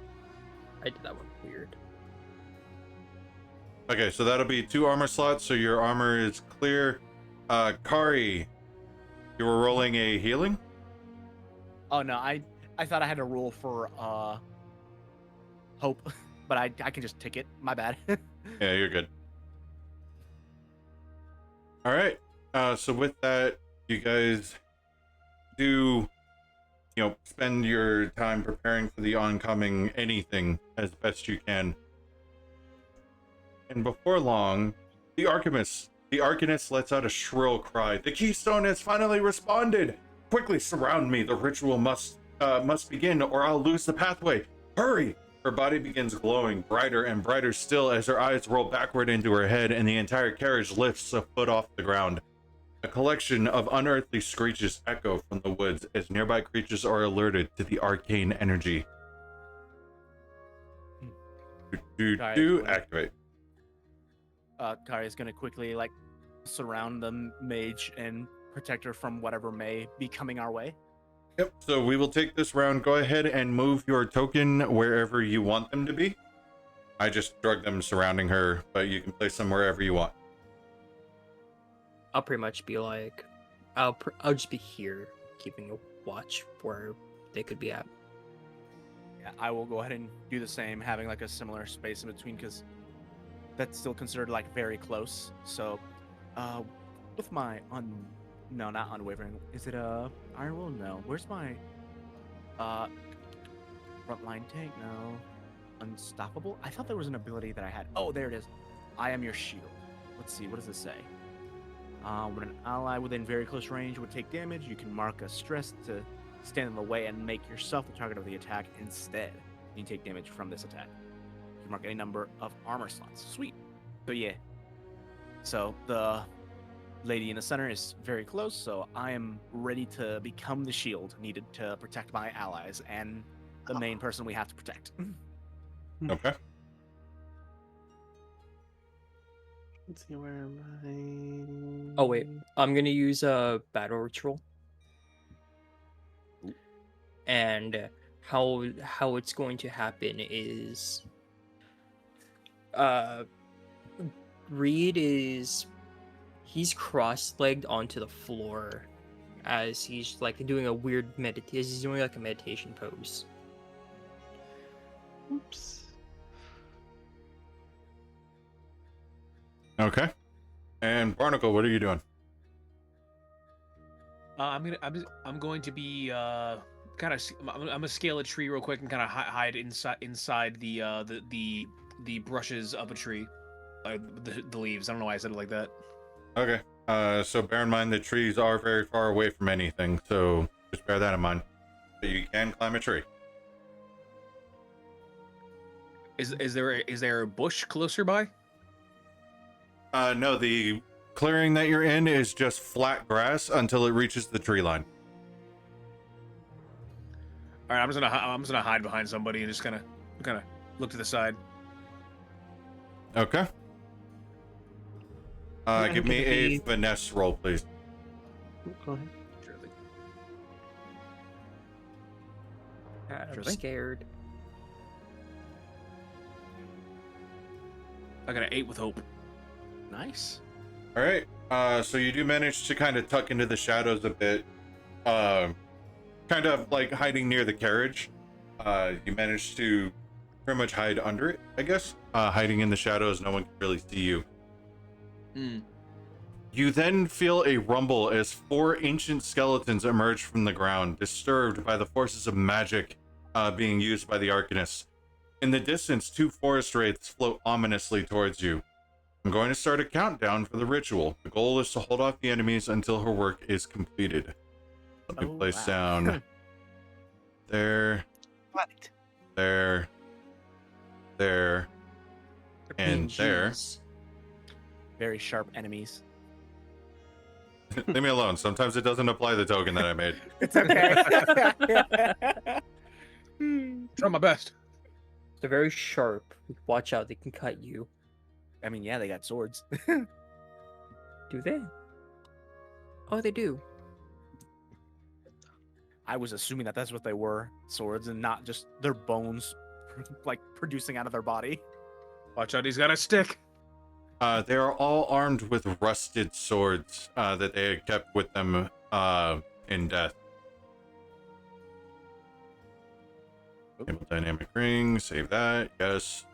did that one weird. Okay, so that'll be 2 armor slots, so your armor is clear. Kari, you were rolling a healing? Oh no, I thought I had to roll for hope, but I can just take it. My bad. Yeah, you're good. All right. So with that, you guys do, spend your time preparing for the oncoming anything as best you can. And before long, the Arcanist lets out a shrill cry. The Keystone has finally responded. Quickly surround me. The ritual must begin, or I'll lose the pathway. Hurry! Her body begins glowing brighter and brighter still as her eyes roll backward into her head and the entire carriage lifts a foot off the ground. A collection of unearthly screeches echo from the woods as nearby creatures are alerted to the arcane energy. Activate. Kari is gonna quickly surround the mage and protect her from whatever may be coming our way. Yep, so we will take this round. Go ahead and move your token wherever you want them to be. I just drug them surrounding her, but you can place them wherever you want. I'll pretty much be like, I'll just be here, keeping a watch where they could be at. Yeah, I will go ahead and do the same, having a similar space in between, because that's still considered very close. So, with my no, not unwavering. Is it Iron Will? No. Where's my frontline tank? No. Unstoppable? I thought there was an ability that I had. Oh, there it is. I am your shield. Let's see. What does it say? When an ally within very close range would take damage, you can mark a stress to stand in the way and make yourself the target of the attack instead. You take damage from this attack. You can mark any number of armor slots. Sweet. So yeah. So the lady in the center is very close, so I am ready to become the shield needed to protect my allies and the main person we have to protect. Okay. Let's see, where am I? Oh wait, I'm gonna use a battle ritual. And how it's going to happen is Reed he's cross-legged onto the floor as he's doing a weird he's doing a meditation pose. Oops. Okay. And Barnacle, what are you doing? I'm going to be I'm gonna scale a tree real quick and kind of hide inside the brushes of a tree, the leaves. I don't know why I said it like that. Okay. So bear in mind that trees are very far away from anything, so just bear that in mind. But you can climb a tree. Is there a bush closer by? No, the clearing that you're in is just flat grass until it reaches the tree line. All right, I'm just gonna hide behind somebody and just kind of look to the side. Okay. Give me a finesse roll, please. Go ahead. Sure thing. I'm Sure thing. scared. I got an 8 with hope. Nice. All right. So you do manage to kind of tuck into the shadows a bit, kind of hiding near the carriage. You manage to pretty much hide under it, I guess. Hiding in the shadows, no one can really see you. You then feel a rumble as 4 ancient skeletons emerge from the ground, disturbed by the forces of magic being used by the Arcanist. In the distance, 2 forest wraiths float ominously towards you. I'm going to start a countdown for the ritual. The goal is to hold off the enemies until her work is completed. Let me place down there, there, and there. Jeez. Very sharp enemies. Leave me alone. Sometimes it doesn't apply the token that I made. It's okay. Try my best. They're very sharp. Watch out, they can cut you. I mean, yeah, they got swords. Do they? Oh, they do. I was assuming that that's what they were, swords, and not just their bones, producing out of their body. Watch out, he's got a stick. They are all armed with rusted swords that they had kept with them in death. Enable dynamic ring, save that, yes.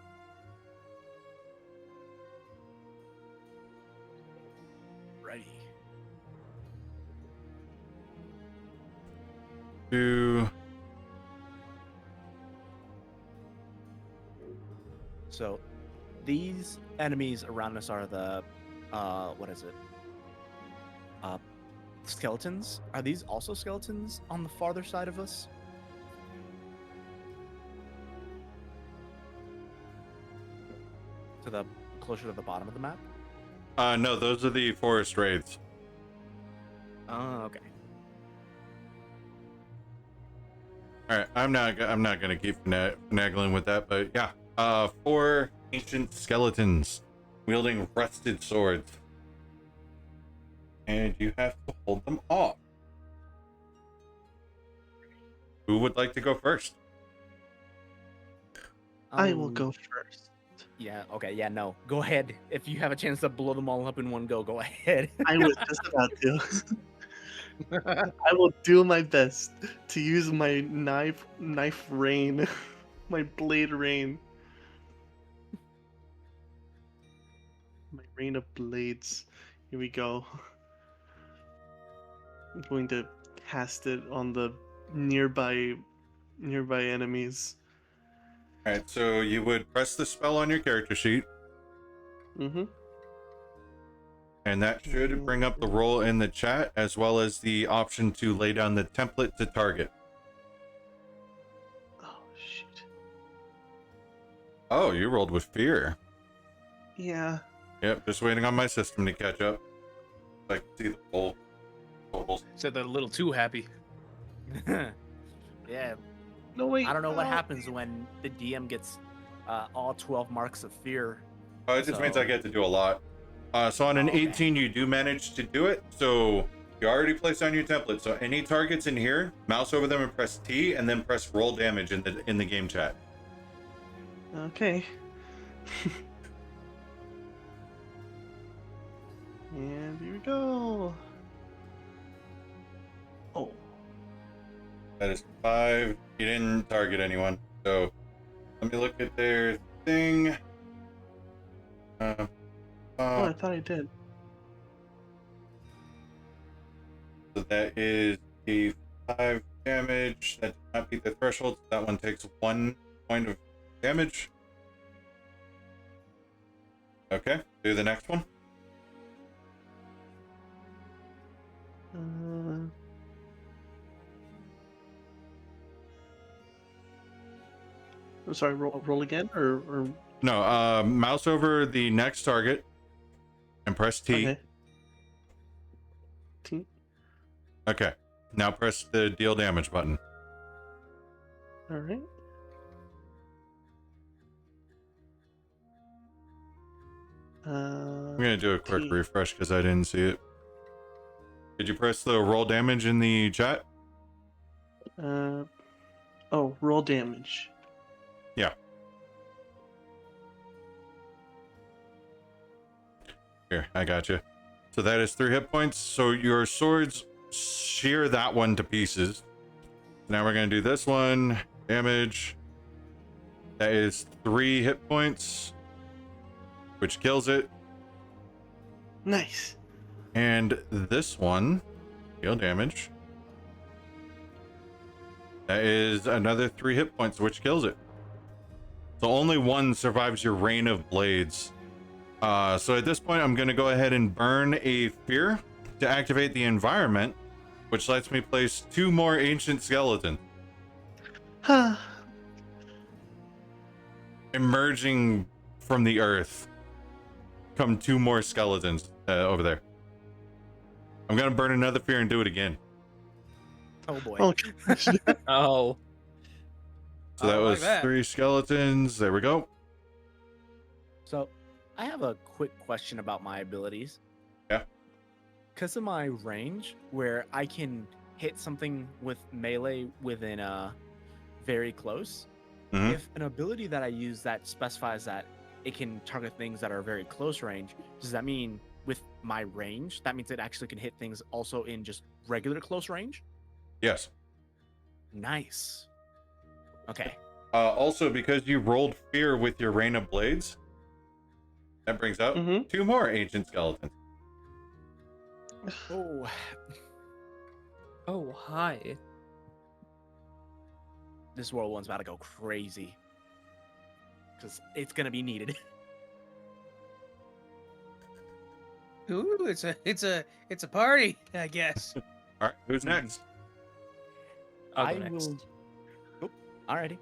Ready. 2. So, these enemies around us are the, what is it? Skeletons. Are these also skeletons on the farther side of us? To the closer to the bottom of the map. No, those are the forest wraiths. Oh, okay. All right, I'm not gonna keep finagling with that, but yeah, 4 ancient skeletons wielding rusted swords, and you have to hold them off. Who would like to go first? I will go first. Yeah. Okay. Yeah. No. Go ahead. If you have a chance to blow them all up in one go, go ahead. I was just about to. I will do my best to use my knife rain, my blade rain, my rain of blades. Here we go. I'm going to cast it on the nearby enemies. All right, so you would press the spell on your character sheet, Mm-hmm. and that should bring up the roll in the chat, as well as the option to lay down the template to target. Oh shoot. Oh, you rolled with fear. Yeah. Yep, just waiting on my system to catch up. I can see the full totals. Said they're a little too happy. Yeah. No wait. I don't know what happens when the DM gets all 12 marks of fear. Oh, it just means I get to do a lot. So on an 18, you do manage to do it. So you already placed on your template. So any targets in here, mouse over them and press T, and then press roll damage in the game chat. Okay. And here we go. Oh. That is 5. You didn't target anyone. So let me look at their thing. Oh, I thought I did. So that is a 5 damage. That did not beat the threshold. So that one takes 1 point of damage. Okay, do the next one. I'm sorry, roll again, or No, mouse over the next target and press T. okay. T. Okay, now press the deal damage button. All right. I'm gonna do a quick T. refresh because I didn't see it. Did you press the roll damage in the chat? Oh, roll damage. Yeah. Here, I got you. So that is 3 hit points. So your swords shear that one to pieces. Now we're gonna do this one. Damage. That is 3 hit points, which kills it. Nice. And this one, deal damage. That is another 3 hit points, which kills it. So only one survives your rain of blades. So at this point, I'm going to go ahead and burn a fear to activate the environment, which lets me place 2 more ancient skeletons. Huh. Emerging from the earth come 2 more skeletons over there. I'm going to burn another fear and do it again. Oh boy. Oh, Oh, So that I like was that. 3 skeletons. There we go. So, I have a quick question about my abilities. Yeah. Because of my range, where I can hit something with melee within very close, Mhm. if an ability that I use that specifies that it can target things that are very close range. Does that mean with my range, that means it actually can hit things also in just regular close range? Yes. Nice. Okay. Also, because you rolled fear with your rain of blades, that brings out Mm-hmm. 2 more ancient skeletons. Oh, Oh, hi. this world one's about to go crazy. Because it's gonna be needed. Ooh, it's a party, I guess. All right, who's next? I'll go I next. will. Oh, alrighty.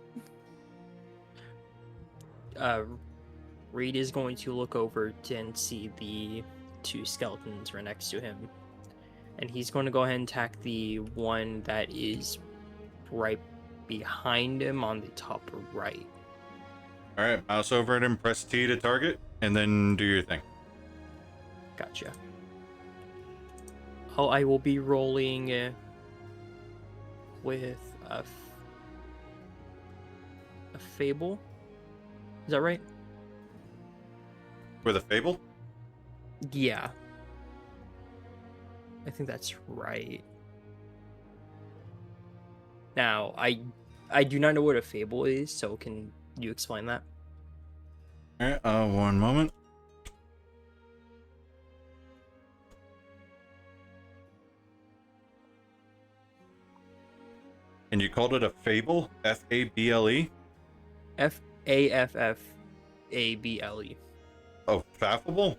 Reed is going to look over and see the 2 skeletons right next to him. And he's going to go ahead and attack the one that is right behind him on the top right. All right, mouse over it and press T to target, and then do your thing. Gotcha. Oh, I will be rolling with a fable. Is that right? With a fable? Yeah. I think that's right. Now, I do not know what a fable is, so can you explain that? All right, one moment. And you called it a fable? F-A-B-L-E? Faffable. Oh, faffable?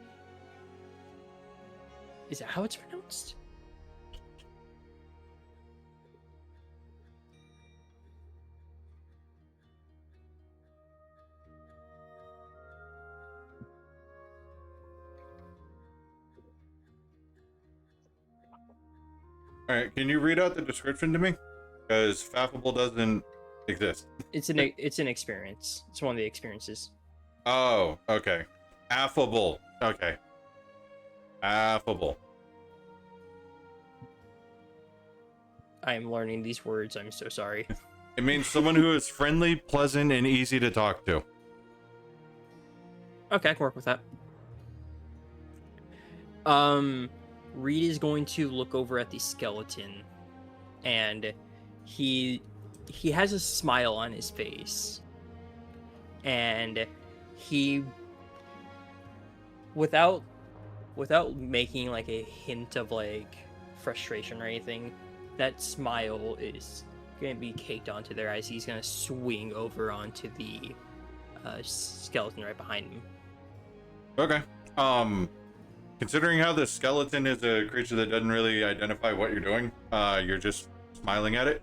Is that how it's pronounced? All right, can you read out the description to me? Because faffable doesn't exist. It's an experience. It's one of the experiences. Oh, okay. Affable. Okay. Affable. I am learning these words. I'm so sorry. It means someone who is friendly, pleasant, and easy to talk to. Okay, I can work with that. Reed is going to look over at the skeleton, and he has a smile on his face, and he, without making like a hint of like frustration or anything, that smile is gonna be caked onto their eyes. He's gonna swing over onto the skeleton right behind him. Okay. Considering how the skeleton is a creature that doesn't really identify what you're doing, you're just smiling at it.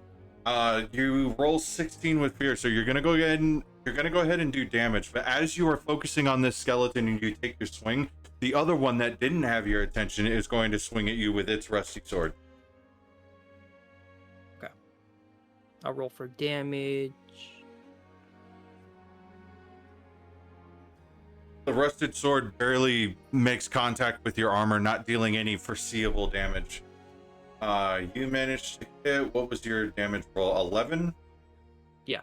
You roll 16 with fear, so you're gonna go ahead and do damage. But as you are focusing on this skeleton and you take your swing, the other one that didn't have your attention is going to swing at you with its rusty sword. Okay. I'll roll for damage. The rusted sword barely makes contact with your armor, not dealing any foreseeable damage. You managed to hit, what was your damage roll? 11? Yeah.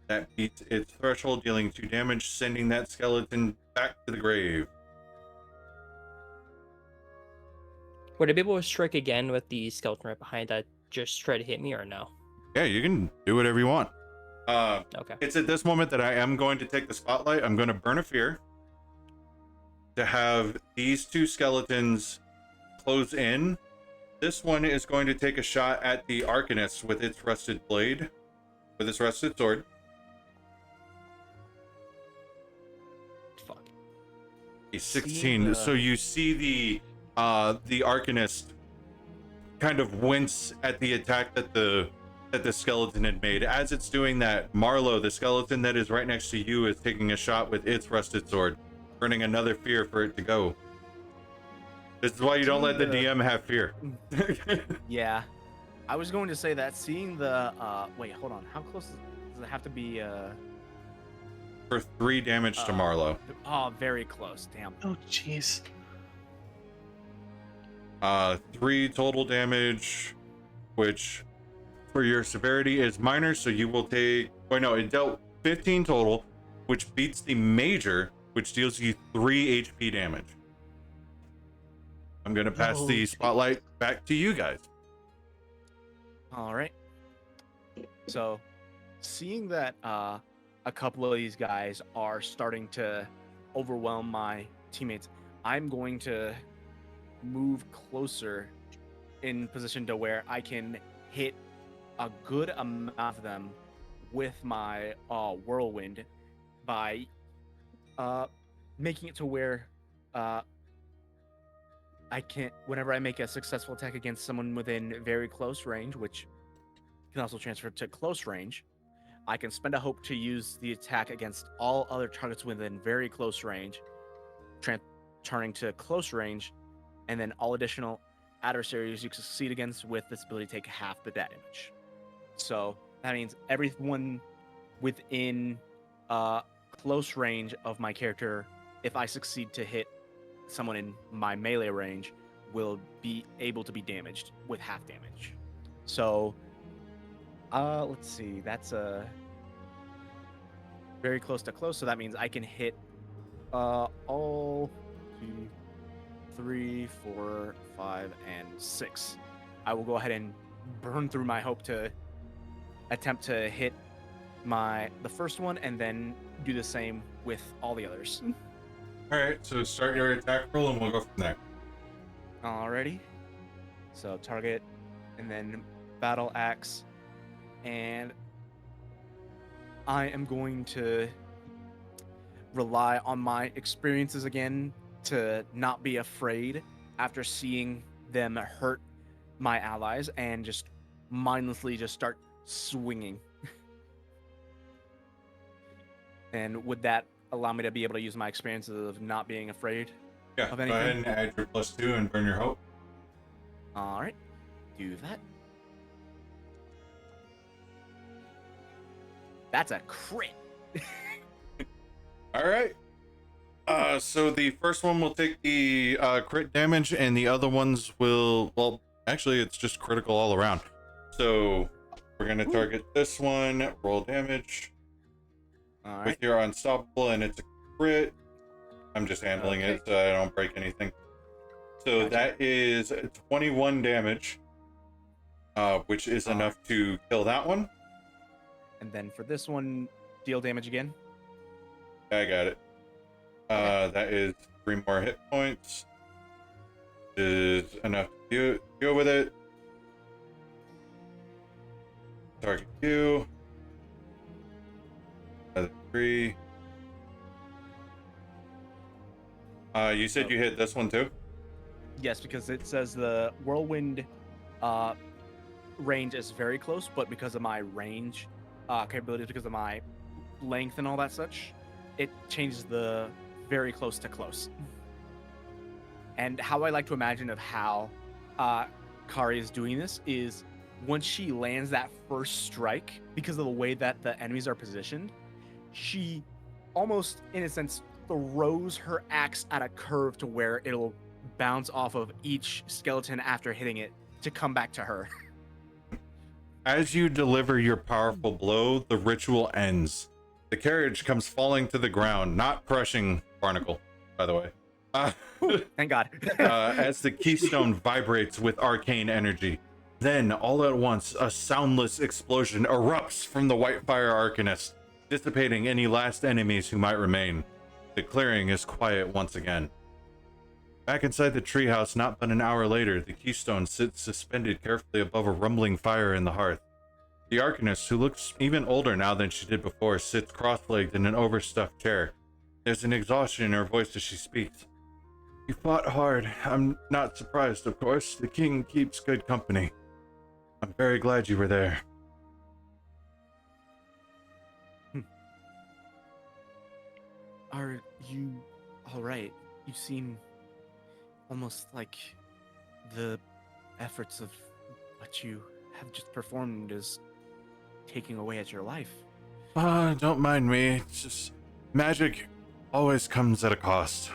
That beats its threshold, dealing 2 damage, sending that skeleton back to the grave. Would I be able to strike again with the skeleton right behind that just try to hit me, or no? Yeah, you can do whatever you want. Okay. It's at this moment that I am going to take the spotlight. I'm going to burn a fear to have these 2 skeletons close in. This one is going to take a shot at the Arcanist with its rusted blade, with its rusted sword. Fuck. A 16. So you see the Arcanist kind of wince at the attack that the skeleton had made. As it's doing that, Marlowe, the skeleton that is right next to you, is taking a shot with its rusted sword, burning another fear for it to go. This is why you don't let the DM have fear. Yeah. I was going to say that seeing the wait, hold on. How close does it have to be For 3 damage to Marlowe. Oh, very close. Damn. Oh, jeez. 3 total damage, which for your severity is minor, so you will take, oh no, it dealt 15 total, which beats the major, which deals you 3 HP damage. I'm gonna pass the spotlight back to you guys. All right. So, seeing that a couple of these guys are starting to overwhelm my teammates, I'm going to move closer in position to where I can hit a good amount of them with my whirlwind by making it to where I can't, whenever I make a successful attack against someone within very close range, which can also transfer to close range, I can spend a hope to use the attack against all other targets within very close range, turning to close range, and then all additional adversaries you succeed against with this ability take half the damage. So that means everyone within close range of my character, if I succeed to hit someone in my melee range, will be able to be damaged with half damage. So let's see, that's a very close to close, so that means I can hit all 2, 3, 4, 5, and 6. I will go ahead and burn through my hope to attempt to hit the first one, and then do the same with all the others. All right, so start your attack roll, and we'll go from there. Alrighty. So target, and then battle axe, and I am going to rely on my experiences again to not be afraid after seeing them hurt my allies, and just mindlessly just start swinging. And would that allow me to be able to use my experiences of not being afraid Yeah, of go anything? ahead and add your +2 and burn your hope. All right, do that. That's a crit. All right. So the first one will take the crit damage, and the other ones will, well, actually, it's just critical all around. So we're gonna target this one, roll damage. All right. With your unstoppable, and it's a crit. I'm just handling it so I don't break anything. So Gotcha. that is 21 damage, which is enough to kill that one. And then for this one, deal damage again. I got it. That is 3 more hit points. Is enough to deal with it. Target you. Another 3. You said you hit this one too? Yes, because it says the whirlwind range is very close, but because of my range capabilities, because of my length and all that such, it changes the very close to close. And how I like to imagine of how Kari is doing this is once she lands that first strike, because of the way that the enemies are positioned, she almost, in a sense, throws her axe at a curve to where it'll bounce off of each skeleton after hitting it to come back to her. As you deliver your powerful blow, the ritual ends. The carriage comes falling to the ground, not crushing Barnacle, by the way. Thank God. As the keystone vibrates with arcane energy. Then, all at once, a soundless explosion erupts from the Whitefire Arcanist, dissipating any last enemies who might remain. The clearing is quiet once again. Back inside the treehouse, not but an hour later, the keystone sits suspended carefully above a rumbling fire in the hearth. The Arcanist, who looks even older now than she did before, sits cross-legged in an overstuffed chair. There's an exhaustion in her voice as she speaks. You fought hard. I'm not surprised, of course. The king keeps good company. I'm very glad you were there. Are you all right? You seem almost like the efforts of what you have just performed is taking away at your life. Don't mind me. It's just magic always comes at a cost.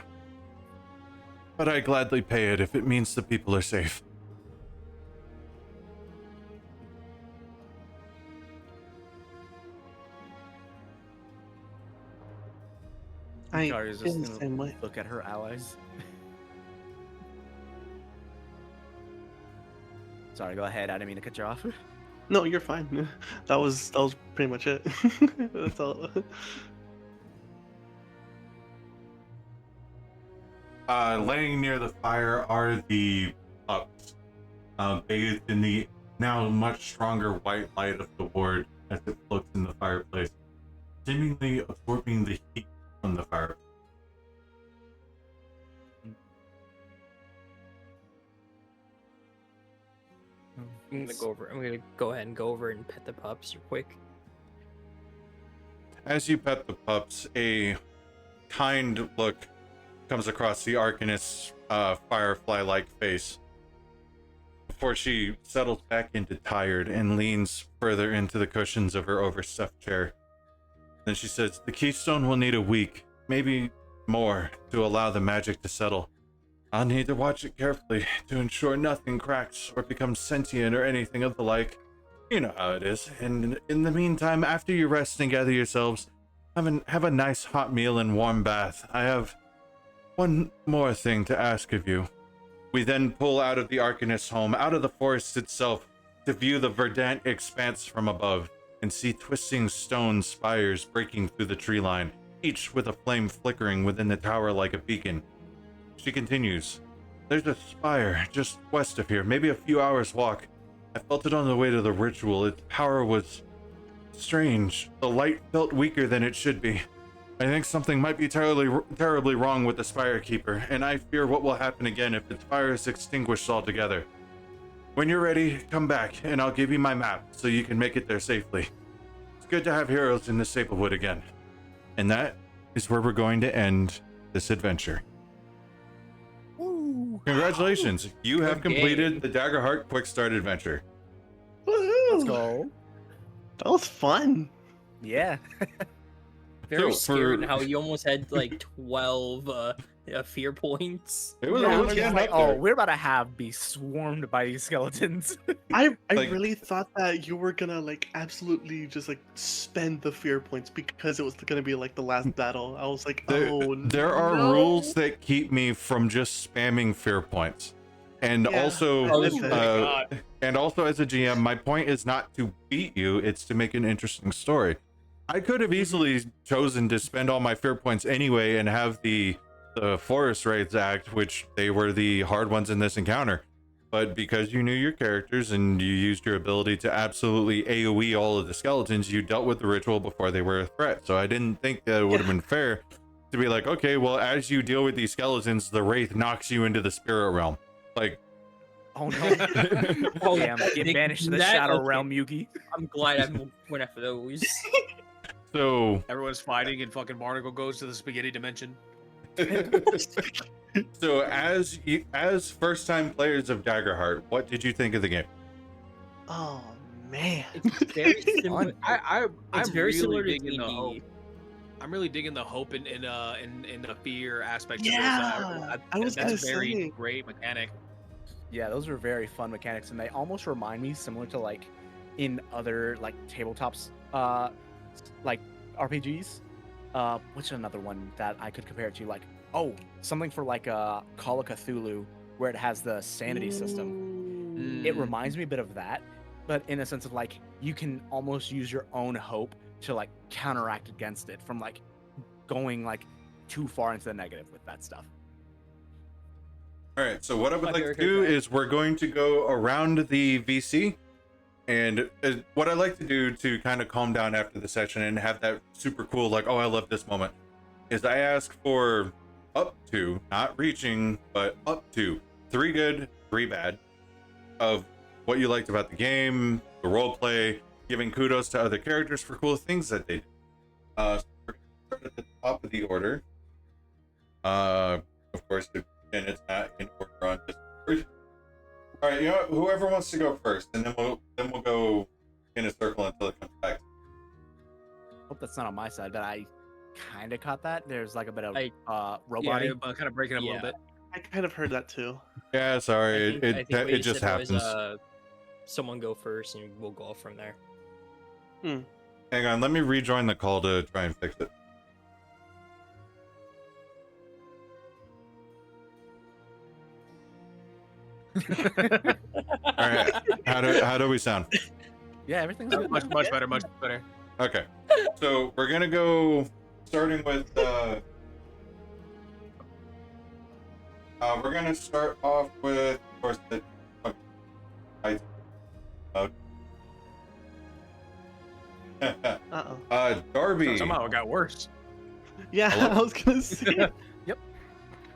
But I gladly pay it if it means the people are safe. I Kari is feel just the gonna same way. look at her allies. Sorry, go ahead. I didn't mean to cut you off. No, you're fine. That was pretty much it. That's all. Laying near the fire are the pups, bathed in the now much stronger white light of the ward as it floats in the fireplace, seemingly absorbing the heat from the fire. I'm gonna go over. I'm gonna go ahead and go over and pet the pups real quick. As you pet the pups, a kind look comes across the Arcanist's firefly-like face before she settles back into tired and leans further into the cushions of her overstuffed chair. Then she says, "The keystone will need a week, maybe more, to allow the magic to settle. I'll need to watch it carefully to ensure nothing cracks or becomes sentient or anything of the like. You know how it is. And in the meantime, after you rest and gather yourselves, have a nice hot meal and warm bath. I have one more thing to ask of you." We then pull out of the Arcanist's home, out of the forest itself, to view the verdant expanse from above, and see twisting stone spires breaking through the tree line, each with a flame flickering within the tower like a beacon. She continues, "There's a spire just west of here, maybe a few hours' walk. I felt it on the way to the ritual. Its power was strange. The light felt weaker than it should be. I think something might be terribly wrong with the Spire Keeper, and I fear what will happen again if its fire is extinguished altogether. When you're ready, come back, and I'll give you my map so you can make it there safely. It's good to have heroes in the Sablewood again." And that is where we're going to end this adventure. Woo! Congratulations, you have Okay. completed the Daggerheart Quick Start Adventure. Woohoo! Let's go. That was fun. Yeah. Very So, scared for- how you almost had like 12 fear points. It was, Yeah, it I was was getting like, up there. oh, we're about to be swarmed by these skeletons. I Like- really thought that you were gonna like absolutely just like spend the fear points because it was gonna be like the last battle. I was like, There are no. rules that keep me from just spamming fear points. And Yeah, also, I did that. God. and also as a GM, my point is not to beat you, it's to make an interesting story. I could have easily chosen to spend all my fear points anyway and have the forest raids act, which they were the hard ones in this encounter. But because you knew your characters and you used your ability to absolutely AoE all of the skeletons, you dealt with the ritual before they were a threat. So I didn't think that it would have been fair to be like, okay, well, as you deal with these skeletons, the wraith knocks you into the spirit realm. Like, Oh no. Oh, Damn, get they banished to the that- Shadow okay. Realm, Yugi. I'm glad I went after those. so Everyone's fighting, and fucking Barnacle goes to the spaghetti dimension. So as first time players of Daggerheart, what did you think of the game? Oh man. It's very similar. I'm It's very really similar to digging the hope. D&D. I'm really digging the hope and the fear aspect Yeah, of this. I was That's gonna a very say. great mechanic. Yeah, those are very fun mechanics, and they almost remind me similar to like in other like tabletops, like RPGs. What's another one that I could compare it to? Like, oh, something for like Call of Cthulhu, where it has the sanity system. It reminds me a bit of that, but in a sense of like you can almost use your own hope to like counteract against it from like going like too far into the negative with that stuff. All right, so what I would My like to favorite do character. is we're going to go around the VC, and what I like to do to kind of calm down after the session and have that super cool, like, oh, I love this moment, is I ask for up to, not reaching, but up to 3 good, 3 bad of what you liked about the game, the role play, giving kudos to other characters for cool things that they did. So we're going to start at the top of the order. Of course, and it's not in order on Discord. All right, you know what? Whoever wants to go first, and then we'll go in a circle until it comes back. Hope that's not on my side, but I kind of caught that. There's like a bit of Yeah, robot. kind of breaking up a little Yeah. bit. I kind of heard that too. Yeah, sorry, I think what you it just said was, happens. someone go first, and we'll go off from there. Hang on, let me rejoin the call to try and fix it. All right. How do we sound? Yeah, everything's good. Much better, much better. Okay. So we're gonna go starting with we're gonna start off with, of course, the Uh-oh. Darby. Somehow it got worse. Yeah, Hello? I was gonna say.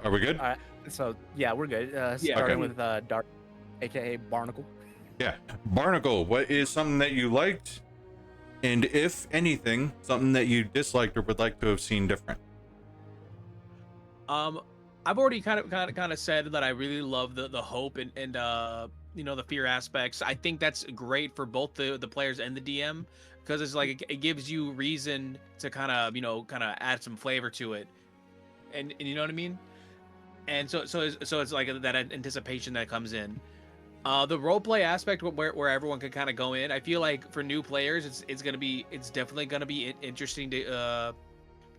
Are we good? All right. So yeah, we're good. Yeah, Starting okay. with Dark, aka Barnacle. Yeah. Barnacle, what is something that you liked, and if anything, something that you disliked or would like to have seen different? I've already kind of said that I really love the hope and you know, the fear aspects. I think that's great for both the players and the DM, because it's like it gives you reason to kind of add some flavor to it, and you know what I mean. And so it's like that anticipation that comes in. The roleplay aspect where everyone can kind of go in. I feel like for new players, it's definitely gonna be interesting to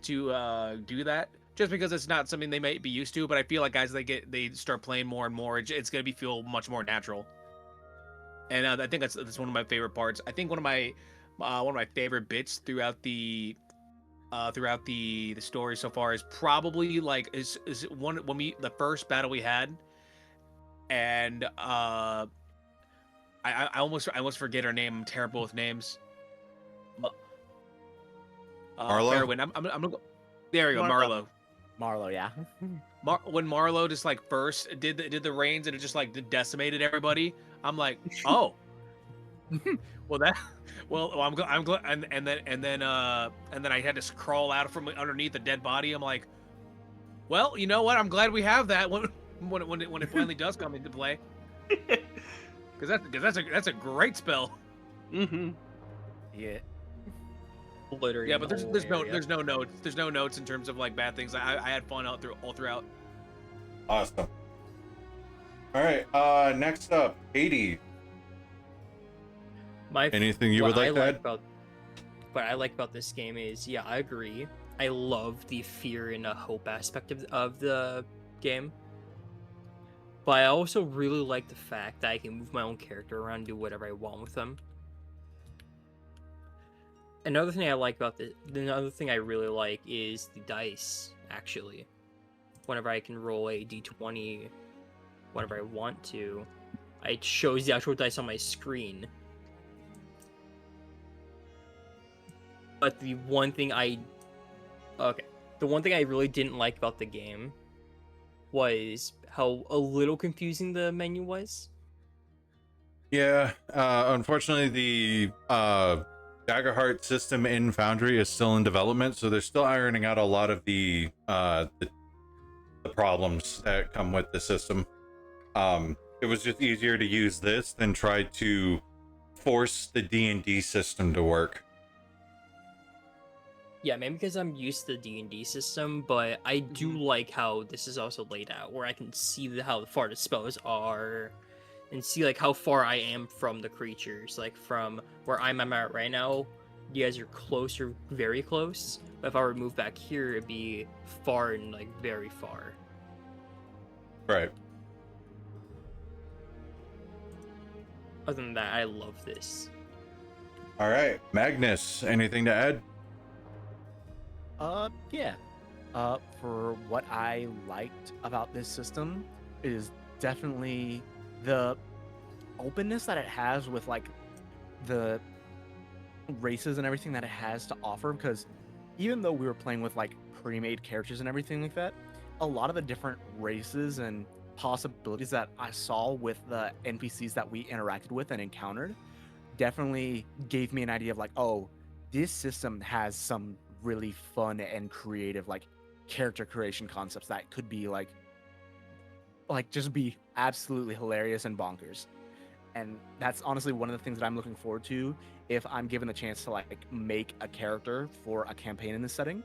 do that, just because it's not something they might be used to. But I feel like as they start playing more and more, it's gonna feel much more natural. And I think that's one of my favorite parts. I think one of my favorite bits throughout the story so far is probably like is one when the first battle we had, and I almost forget her name. I'm terrible with names. Marlo? Fairwind. I'm gonna go. There we go, Marlo. Marlo, yeah. When Marlo just like first did the reigns and it just like decimated everybody, I'm like, oh, I'm glad, and then I had to crawl out from underneath the dead body. I'm like, well, you know what? I'm glad we have that when it finally does come into play, because that's a great spell. Mm-hmm. Yeah. Literally. Yeah, but in the there's whole area. no notes in terms of like bad things. I had fun all throughout. Awesome. All right. Next up, 80. Anything you would like to add? What I like about this game is, yeah, I agree. I love the fear and hope aspect of the game. But I also really like the fact that I can move my own character around and do whatever I want with them. Another thing I like about another thing I really like is the dice, actually. Whenever I can roll a d20 whenever I want to, it shows the actual dice on my screen. But the one thing I really didn't like about the game was how a little confusing the menu was. Yeah. Unfortunately, the Daggerheart system in Foundry is still in development, so they're still ironing out a lot of the problems that come with the system. It was just easier to use this than try to force the D&D system to work. Yeah, maybe because I'm used to the D&D system, but I do like how this is also laid out, where I can see how far the spells are, and see like how far I am from the creatures. Like from where I'm at right now, you guys are close or very close. But if I were to move back here, it'd be far and like very far. Right. Other than that, I love this. All right, Magnus, anything to add? Yeah. For what I liked about this system is definitely the openness that it has with like the races and everything that it has to offer, because even though we were playing with like pre-made characters and everything like that, a lot of the different races and possibilities that I saw with the NPCs that we interacted with and encountered definitely gave me an idea of like, oh, this system has some really fun and creative like character creation concepts that could be like just be absolutely hilarious and bonkers. And that's honestly one of the things that I'm looking forward to if I'm given the chance to like make a character for a campaign in this setting,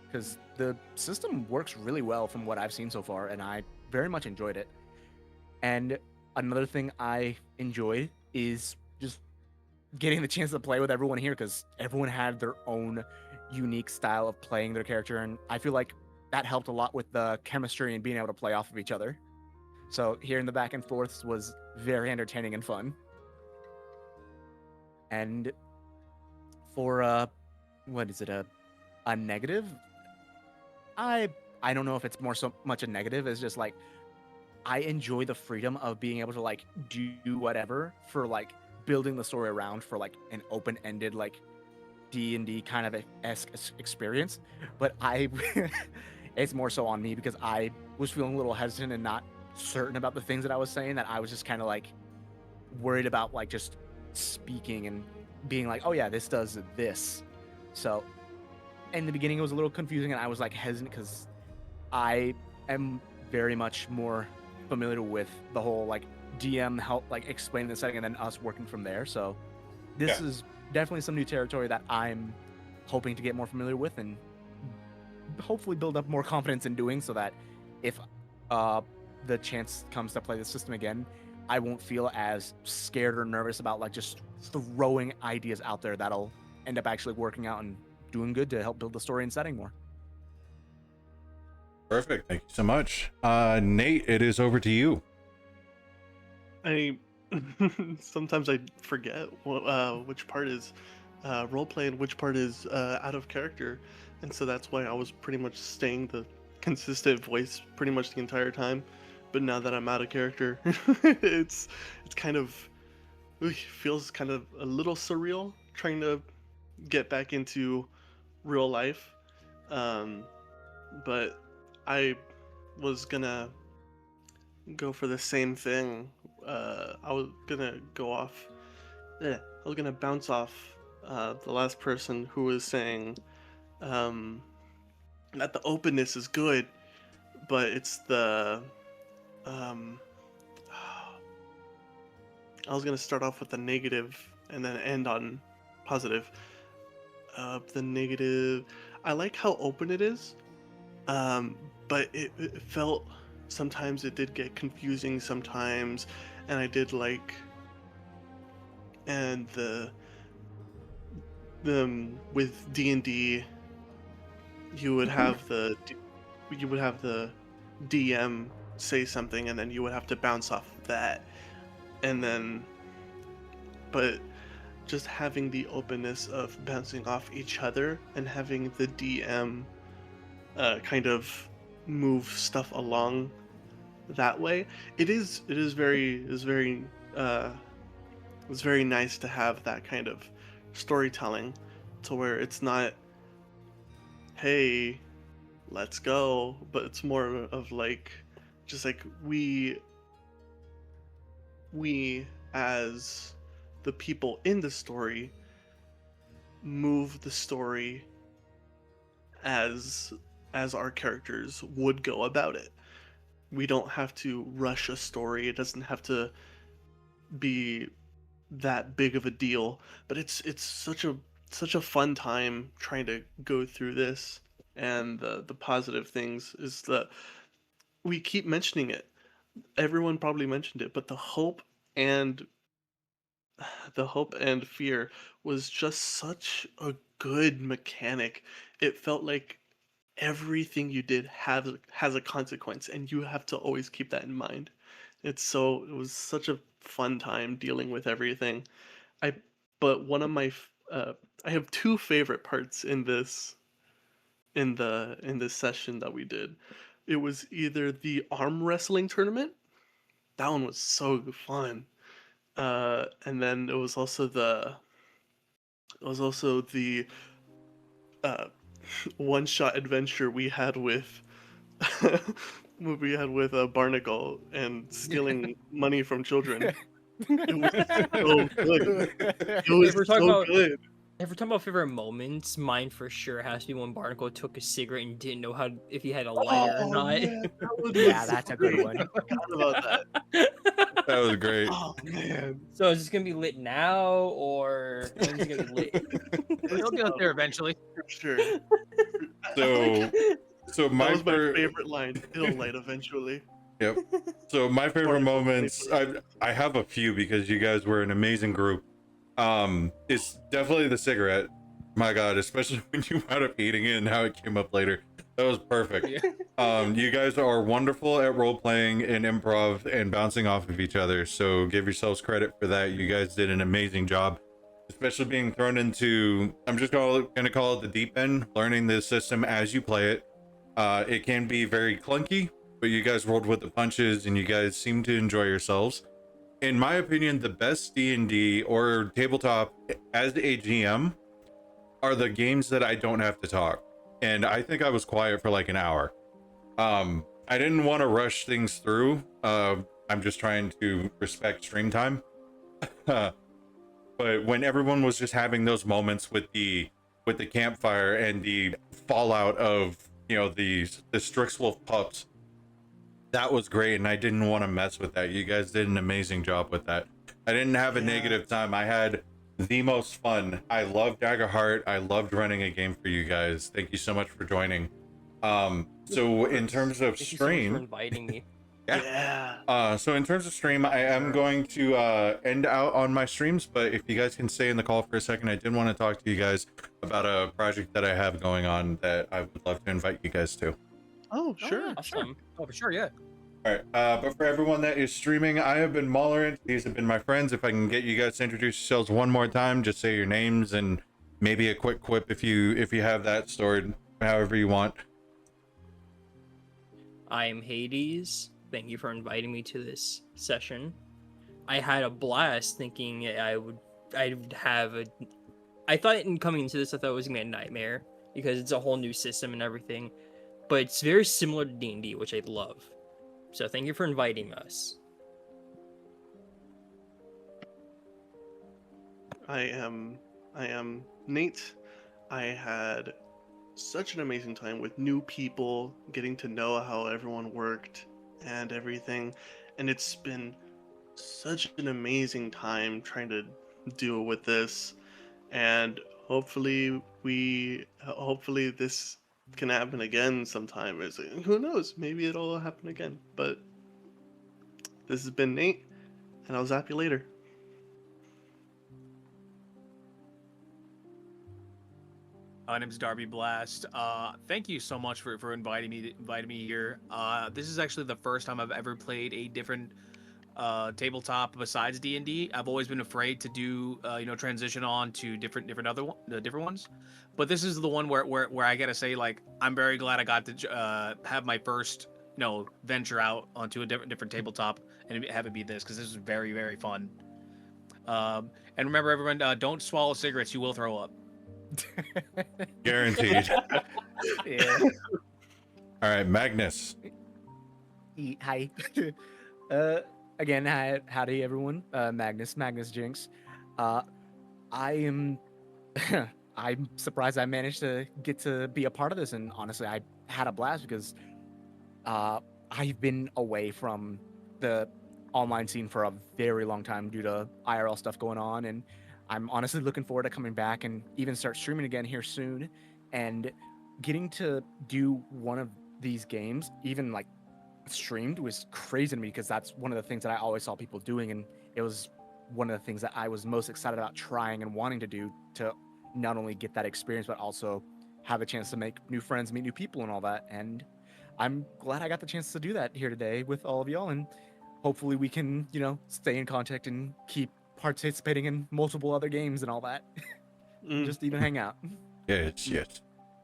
because the system works really well from what I've seen so far, and I very much enjoyed it. And another thing I enjoyed is just getting the chance to play with everyone here, because everyone had their own unique style of playing their character, and I feel like that helped a lot with the chemistry and being able to play off of each other. So hearing the back and forths was very entertaining and fun. And for what is it, a negative? I don't know if it's more so much a negative as just like I enjoy the freedom of being able to like do whatever for like building the story around for like an open-ended like D&D kind of esque experience. But it's more so on me because I was feeling a little hesitant and not certain about the things that I was saying, that I was just kind of like worried about like just speaking and being like, oh yeah, this does this. So in the beginning it was a little confusing and I was like hesitant because I am very much more familiar with the whole like DM help like explaining the setting and then us working from there. So this is definitely some new territory that I'm hoping to get more familiar with and hopefully build up more confidence in doing, so that if the chance comes to play the system again, I won't feel as scared or nervous about like just throwing ideas out there that'll end up actually working out and doing good to help build the story and setting more. Perfect. Thank you so much. Nate, it is over to you. I sometimes I forget which part is roleplay and which part is out of character, and so that's why I was pretty much staying the consistent voice pretty much the entire time. But now that I'm out of character, it's kind of feels kind of a little surreal trying to get back into real life. But I was gonna go for the same thing. I was gonna go off. I was gonna bounce off the last person who was saying that the openness is good, but it's the I was gonna start off with the negative and then end on positive. The negative, I like how open it is, but it felt sometimes it did get confusing sometimes, and I did like, and the with D&D, you would have the DM say something, and then you would have to bounce off of that, and then, but just having the openness of bouncing off each other and having the DM kind of move stuff along that way, it's very nice to have that kind of storytelling, to where it's not, hey, let's go, but it's more of like, just like we as the people in the story move the story as our characters would go about it. We don't have to rush a story. It doesn't have to be that big of a deal, but it's such a fun time trying to go through this. And the positive things is that we keep mentioning it. Everyone probably mentioned it, but the hope and fear was just such a good mechanic. It felt like everything you did has a consequence, and you have to always keep that in mind. It was such a fun time dealing with everything. I but one of my I have two favorite parts in this in this session that we did. It was either the arm wrestling tournament. That one was so fun. And then it was also the uh, one shot adventure we had with Barnacle and stealing money from children. It was so good. It was If we're talking so about good. if we're talking about favorite moments, mine for sure has to be when Barnacle took a cigarette and didn't know how if he had a lighter or not. Yeah, that one Yeah, was that's so a good great. one. I forgot about that. That was great. Oh man. So is this gonna be lit now, or when's it gonna be lit? He'll get there eventually. For sure. So, so That my was my fir- favorite line. It'll light eventually. Yep. So my favorite Barnacle moments, I have a few because you guys were an amazing group. It's definitely the cigarette. My God, especially when you wound up eating it and how it came up later. That was perfect. Yeah. You guys are wonderful at role playing and improv and bouncing off of each other. So give yourselves credit for that. You guys did an amazing job, especially being thrown into, I'm just gonna call it the deep end, learning the system as you play it. It can be very clunky, but you guys rolled with the punches and you guys seem to enjoy yourselves. In my opinion, the best D&D or tabletop as a GM are the games that I don't have to talk. And I think I was quiet for like an hour. I didn't want to rush things through. I'm just trying to respect stream time. But when everyone was just having those moments with the campfire and the fallout of, you know, the Strixwolf pups, that was great, and I didn't want to mess with that. You guys did an amazing job with that. I didn't have a negative time. I had the most fun. I loved Daggerheart. I loved running a game for you guys. Thank you so much for joining. So in terms of Thank you so much stream, for inviting me. so in terms of stream, I am going to end out on my streams, but if you guys can stay in the call for a second, I did want to talk to you guys about a project that I have going on that I would love to invite you guys to. Oh, sure. Awesome. Oh, for sure, yeah. All right, but for everyone that is streaming, I have been Maulerant. These have been my friends. If I can get you guys to introduce yourselves one more time, just say your names and maybe a quick quip if you have that stored, however you want. I'm Hades. Thank you for inviting me to this session. I had a blast thinking I would have a. I thought in coming into this, I thought it was gonna be a nightmare because it's a whole new system and everything, but it's very similar to D&D, which I love. So thank you for inviting us. I am Nate. I had such an amazing time with new people, getting to know how everyone worked and everything, and it's been such an amazing time trying to deal with this, and hopefully this can happen again sometime. Who knows, maybe it'll happen again, but this has been Nate, and I'll zap you later. My name's Darby Blast. Thank you so much for inviting me here. This is actually the first time I've ever played a different tabletop besides D&D. I've always been afraid to do transition on to different ones, but this is the one where I gotta say, like, I'm very glad I got to have my first venture out onto a different tabletop and have it be this, because this is very, very fun. And remember, everyone, don't swallow cigarettes, you will throw up. Guaranteed. Yeah. All right, Magnus. Hi. Again, howdy everyone. Magnus Jinx. I am. I'm surprised I managed to get to be a part of this, and honestly, I had a blast because I've been away from the online scene for a very long time due to IRL stuff going on, and I'm honestly looking forward to coming back and even start streaming again here soon, and getting to do one of these games, even like streamed, was crazy to me because that's one of the things that I always saw people doing, and it was one of the things that I was most excited about trying and wanting to do, to not only get that experience but also have a chance to make new friends, meet new people and all that. And I'm glad I got the chance to do that here today with all of y'all, and hopefully we can, stay in contact and keep participating in multiple other games and all that. Just even hang out. Yes.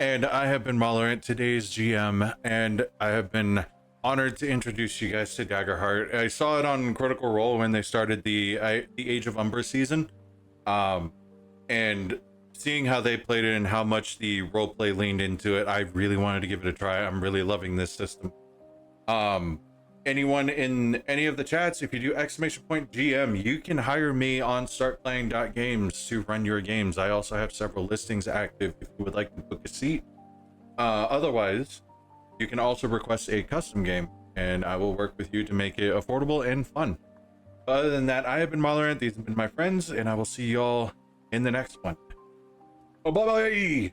And I have been Maulerant, today's GM, and I have been honored to introduce you guys to Daggerheart. I saw it on Critical Role when they started the Age of Umber season, and seeing how they played it and how much the roleplay leaned into it, I really wanted to give it a try. I'm really loving this system. Anyone in any of the chats, if you do !GM, you can hire me on startplaying.games to run your games. I also have several listings active if you would like to book a seat. Otherwise, you can also request a custom game, and I will work with you to make it affordable and fun. Other than that, I have been Maulerant. These have been my friends, and I will see y'all in the next one. Bye-bye!